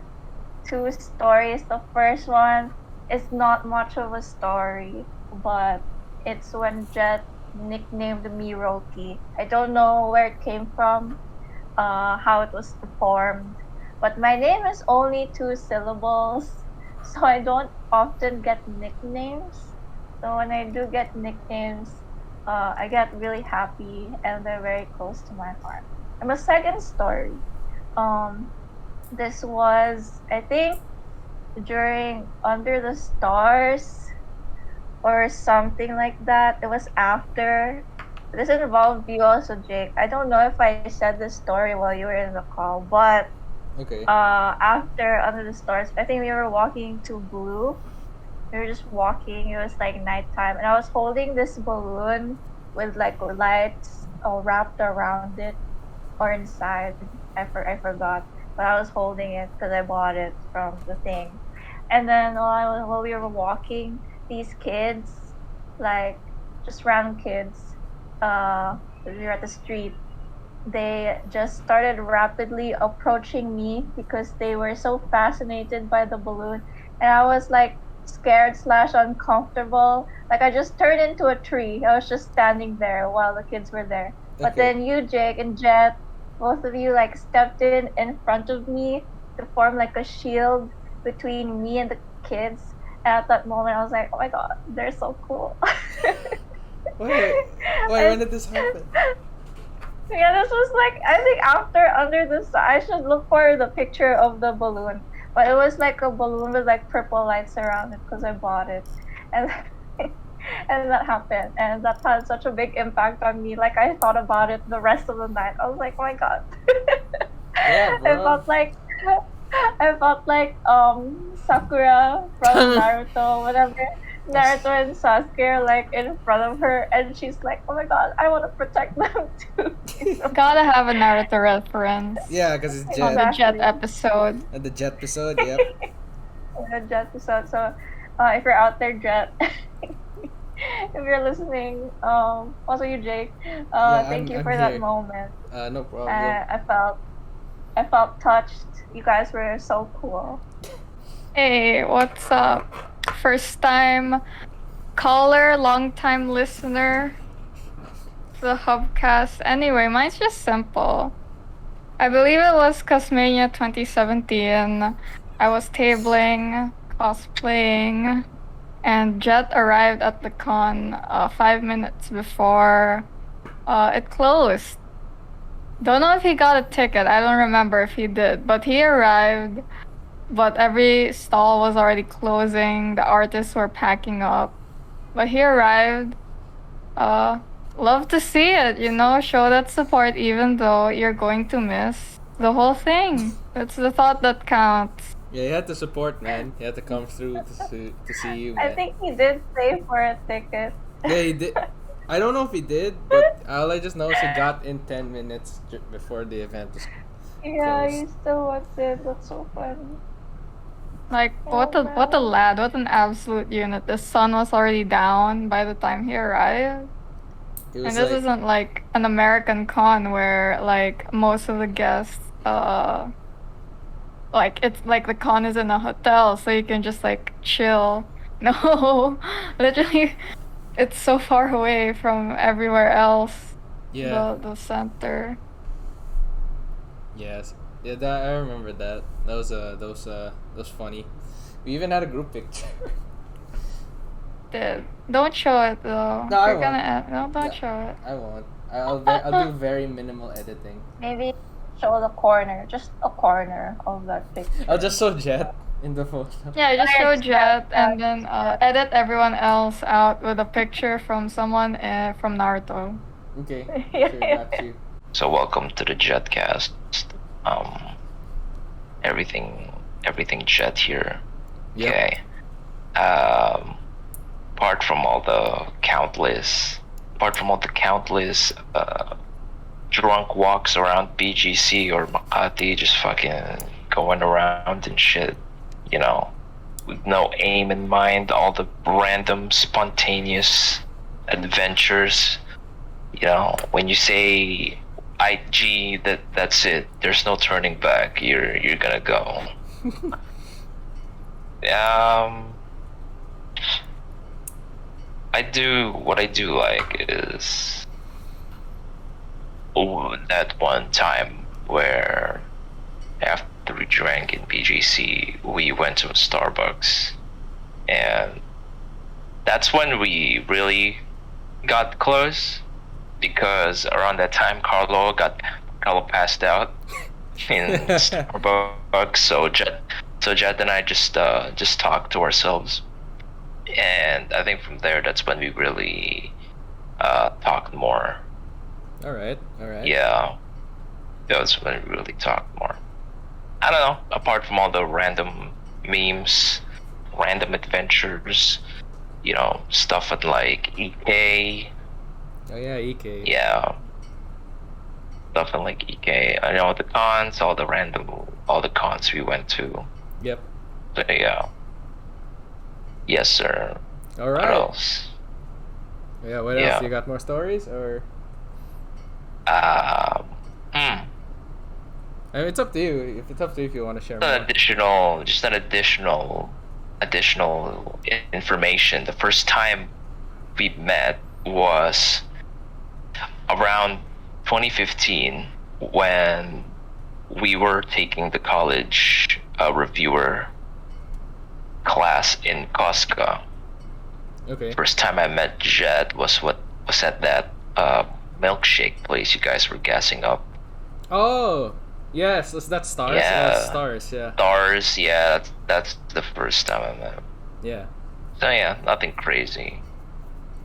stories. The first one is not much of a story, but it's when Jet nicknamed me Roki. I don't know where it came from, how it was formed, but my name is only 2 syllables, so I don't often get nicknames. So when I do get nicknames, I get really happy, and they're very close to my heart. And my second story, this was, I think, during Under the Stars or something like that. It was after. This involved you also, Jake. I don't know if I said this story while you were in the call, but Okay. after Under the Stars, I think we were walking to Blue. We were just walking. It was like nighttime, and I was holding this balloon with like lights all wrapped around it or inside. I forgot, but I was holding it because I bought it from the thing. And then while we were walking, these kids, like just random kids, we were at the street. They just started rapidly approaching me because they were so fascinated by the balloon, and I was like scared / uncomfortable. Like I just turned into a tree. I was just standing there while the kids were there. But Okay. then you, Jake, and Jet, both of you like stepped in front of me to form like a shield between me and the kids. And at that moment, I was like, oh my god, they're so cool. Wait, when did this happen? Yeah, this was like, I think after Under the Sun. I should look for the picture of the balloon. But it was like a balloon with like purple lights around it because I bought it. And and that happened. And that had such a big impact on me. Like, I thought about it the rest of the night. I was like, oh my god. Yeah, bro. I felt like Sakura from Naruto, whatever. Naruto and Sasuke are like in front of her, and she's like, "Oh my god, I want to protect them too." Gotta have a Naruto reference. Yeah, because it's On Jet. the Jet episode. And the Jetpisode, yep. The Jetpisode. So, if you're out there, Jet, if you're listening, also you, Jake, thank you I'm for that here. moment. No problem. I felt touched. You guys were so cool. Hey, what's up? First time caller, long time listener. The Hubcast. Anyway, mine's just simple. I believe it was Cosmania 2017. I was tabling, cosplaying, and Jet arrived at the con 5 minutes before it closed. Don't know if he got a ticket. I don't remember if he did, but he arrived. But every stall was already closing. The artists were packing up. But he arrived. Love to see it, you know? Show that support even though you're going to miss the whole thing. It's the thought that counts. Yeah, you had to support, man. You had to come through to see you, man. I think he did pay for a ticket. Yeah, he did. I don't know if he did, but all I just know is he got in 10 minutes before the event was Yeah, closed. you still watched it. That's so funny. Like, what a lad, what an absolute unit. The sun was already down by the time he arrived. It And was this like, isn't like an American con where like most of the guests like it's like the con is in a hotel so you can just like chill. No. Literally it's so far away from everywhere else. yeah, The center. yes, yeah. I remember that. That was funny. We even had a group picture. Don't show it though. No, I You're gonna no, don't Yeah. show it. I won't. I'll do very minimal editing. Maybe show the corner, just a corner of that picture. I'll just show Jet in the photo. Yeah, just show Alright, Jet yeah. and then edit everyone else out with a picture from someone from Naruto. Okay, sure, got you. So welcome to the Jetcast. Everything Jet here. Yep. Okay. Apart from all the countless drunk walks around BGC or Makati, just fucking going around and shit, you know, with no aim in mind, all the random spontaneous adventures, you know, when you say IG, that's it, there's no turning back, you're gonna go. What I do like is that one time where after we drank in BGC, we went to a Starbucks, and that's when we really got close, because around that time Carlo passed out in Starbucks, so Jet and I just talked to ourselves, and I think from there that's when we really talked more. All right. Yeah, that's when we really talked more. I don't know, apart from all the random memes, random adventures, you know, stuff at like EK. Oh yeah, EK. Yeah, stuff in like EK. I know the cons, all the cons we went to. Yep. So yeah. Yes, sir. All right. What else? Yeah. What else? You got more stories or? I mean, it's up to you. If it's up to you, if you want to share more. An additional information. The first time we met was around 2015 when we were taking the college reviewer class in Costco. Okay. First time I met Jet was at that milkshake place you guys were gassing up. Oh, yes, is that Stars? Yeah. Oh, Stars, yeah. Stars, yeah, that's the first time I met him. Yeah. So yeah, nothing crazy.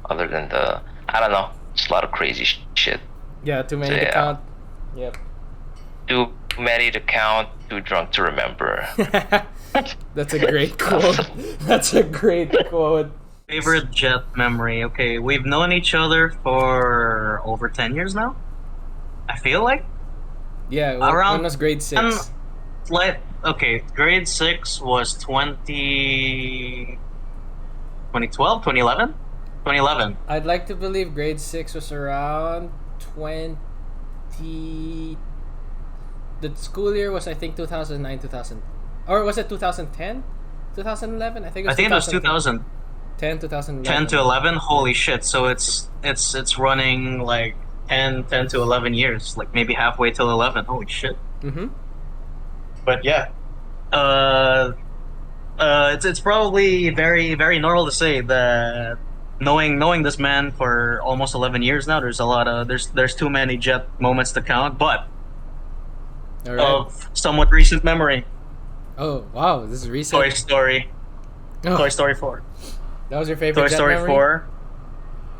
Other than I don't know, just a lot of crazy shit. Yeah, too many So, to yeah. count. Yep. Too many to count, too drunk to remember. That's a great quote. That's a great quote. Favorite Jet memory. Okay, we've known each other for over 10 years now. I feel like. Yeah, when was grade 6? Okay, grade 6 was 2012, 2011? 2011. I'd like to believe grade 6 was around 20... The school year was, I think, 2009, 2000... Or was it 2010? 2011? I think it was 2000. 10, 2011. 10 to 11? Holy shit. So it's running like 10 to 11 years. Like maybe halfway till 11. Holy shit. Mm-hmm. But yeah. It's probably very, very normal to say that knowing this man for almost 11 years now, there's a lot of there's too many Jet moments to count, but All right. of somewhat recent memory. Oh, wow, this is recent. Toy Story. Oh. Toy Story 4. That was your favorite Toy Jet Story memory?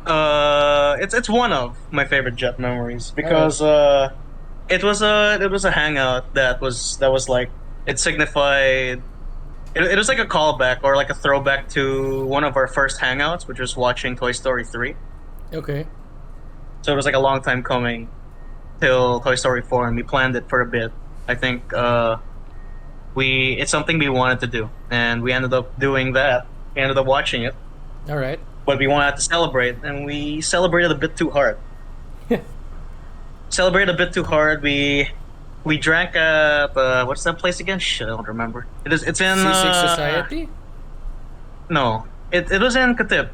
4. It's one of my favorite Jet memories because it was a hangout that was like it signified. It was like a callback or like a throwback to one of our first hangouts, which was watching Toy Story 3. Okay. So it was like a long time coming till Toy Story 4, and we planned it for a bit. I think it's something we wanted to do, and we ended up doing that. We ended up watching it. All right. But we wanted to celebrate, and we celebrated a bit too hard. We drank at what's that place again? Shit, I don't remember. It's in C6 Society? No, it was in Katip.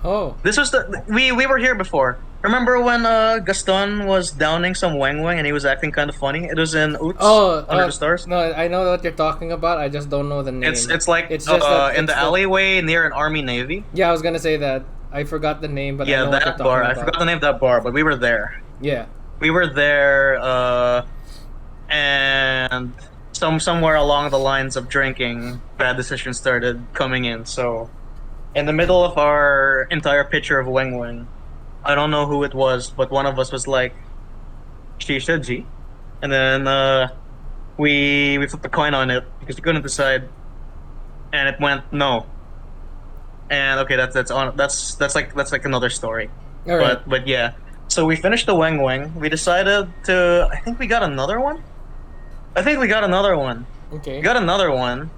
Oh. This was we were here before. Remember when Gaston was downing some wang wang and he was acting kind of funny? It was in Oots Under the Stars. No, I know what you're talking about. I just don't know the name. It's like it's just that in it's the alleyway near an Army Navy. Yeah, I was gonna say that. I forgot the name, but I Yeah, know what you're that talking bar. about. I forgot the name of that bar, but we were there. Yeah. We were there, and somewhere along the lines of drinking, bad decisions started coming in. So, in the middle of our entire picture of Weng Weng, I don't know who it was, but one of us was like, "Shisha G," and then we flipped a coin on it because we couldn't decide, and it went no. And okay, that's like another story. All right. But yeah. So we finished the Weng Weng. We decided to. I think we got another one. Okay. We got another one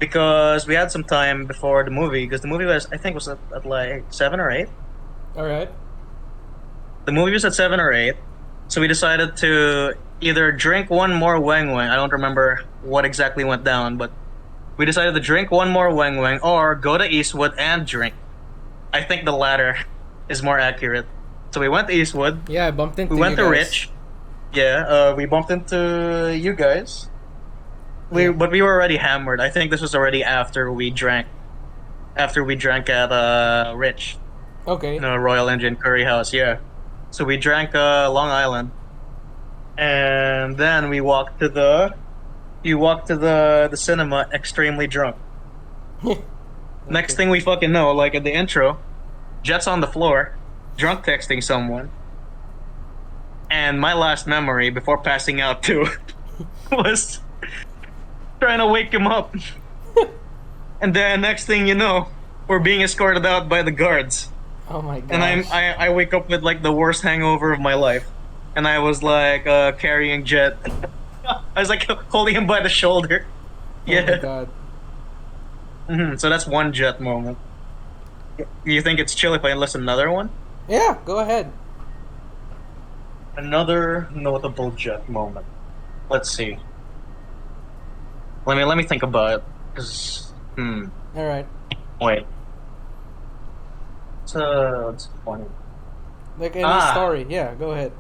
because we had some time before the movie. Because the movie was at like 7 or 8. All right. The movie was at 7 or 8. So we decided to either drink one more Weng Weng. I don't remember what exactly went down, but we decided to drink one more Weng Weng or go to Eastwood and drink. I think the latter is more accurate. So we went to Eastwood. Yeah, I bumped into We went you to guys. Rich. Yeah, we bumped into you guys. But we were already hammered. I think this was already after we drank. After we drank at Rich. Okay. Royal Indian Curry House. Yeah. So we drank Long Island, and then we walked to the. You walked to the cinema extremely drunk. Next thing we fucking know, like at the intro, Jet's on the floor, drunk texting someone. And my last memory before passing out too was trying to wake him up. And then next thing you know, we're being escorted out by the guards. Oh my god. And I wake up with like the worst hangover of my life. And I was like carrying Jet. I was like holding him by the shoulder. Yeah. Oh my god. So that's one Jet moment. You think it's chill if I enlist another one? Yeah, go ahead. Another notable Jet moment. Let's see. Let me think about it. 'Cause, All right. Wait. It's funny. Like any story. Yeah, go ahead.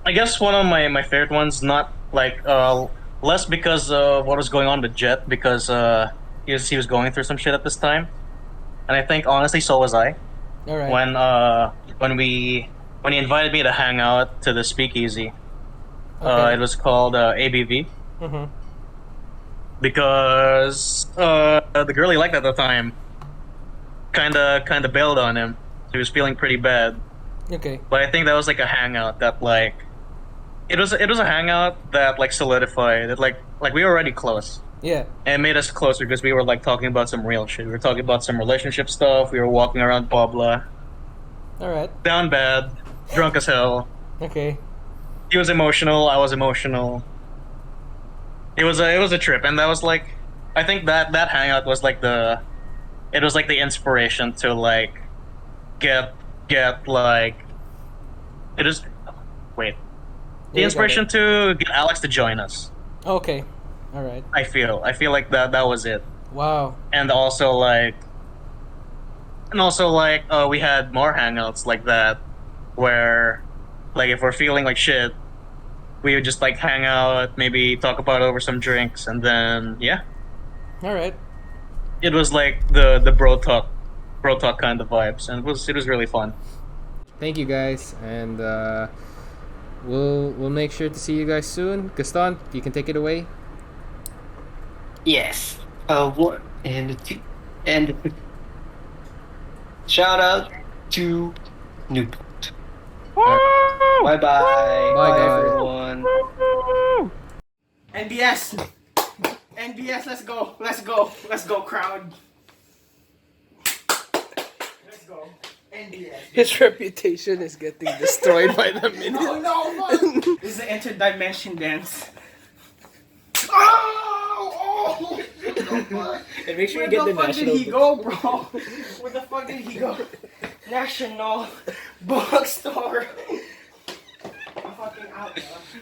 I guess one of my favorite ones, not like less because of what was going on with Jet, because he was going through some shit at this time, and I think honestly so was I. All right. When he invited me to hang out to the speakeasy, Okay. it was called ABV Mm-hmm. because the girl he liked at the time kind of bailed on him. He was feeling pretty bad. Okay. But I think that was like a hangout that like it was a hangout that like solidified it, like we were already close. Yeah. And it made us closer because we were like talking about some real shit. We were talking about some relationship stuff. We were walking around Pabla. All right. Down bad, drunk as hell. Okay. He was emotional, I was emotional. It was a trip, and that was like I think that hangout was like the inspiration to like get like it is wait. The Yeah, inspiration to get Alex to join us. Okay. All right. I feel like that was it. Wow. And also like we had more hangouts like that where like if we're feeling like shit, we would just like hang out, maybe talk about over some drinks, and then yeah. All right. It was like the bro talk kind of vibes, and it was really fun. Thank you guys, and we'll make sure to see you guys soon. Gaston, you can take it away. Yes. 1 and 2 and shout out to Newport. Bye bye. Bye, guys. everyone. NBS! NBS, let's go, crowd. Let's go. NBS. His reputation is getting destroyed by the minute. No, fuck. This is the interdimension dance. Oh! And make sure Where you get the the fuck national. did he go, bro? Where the fuck did he go? National Bookstore. I'm fucking out, bro.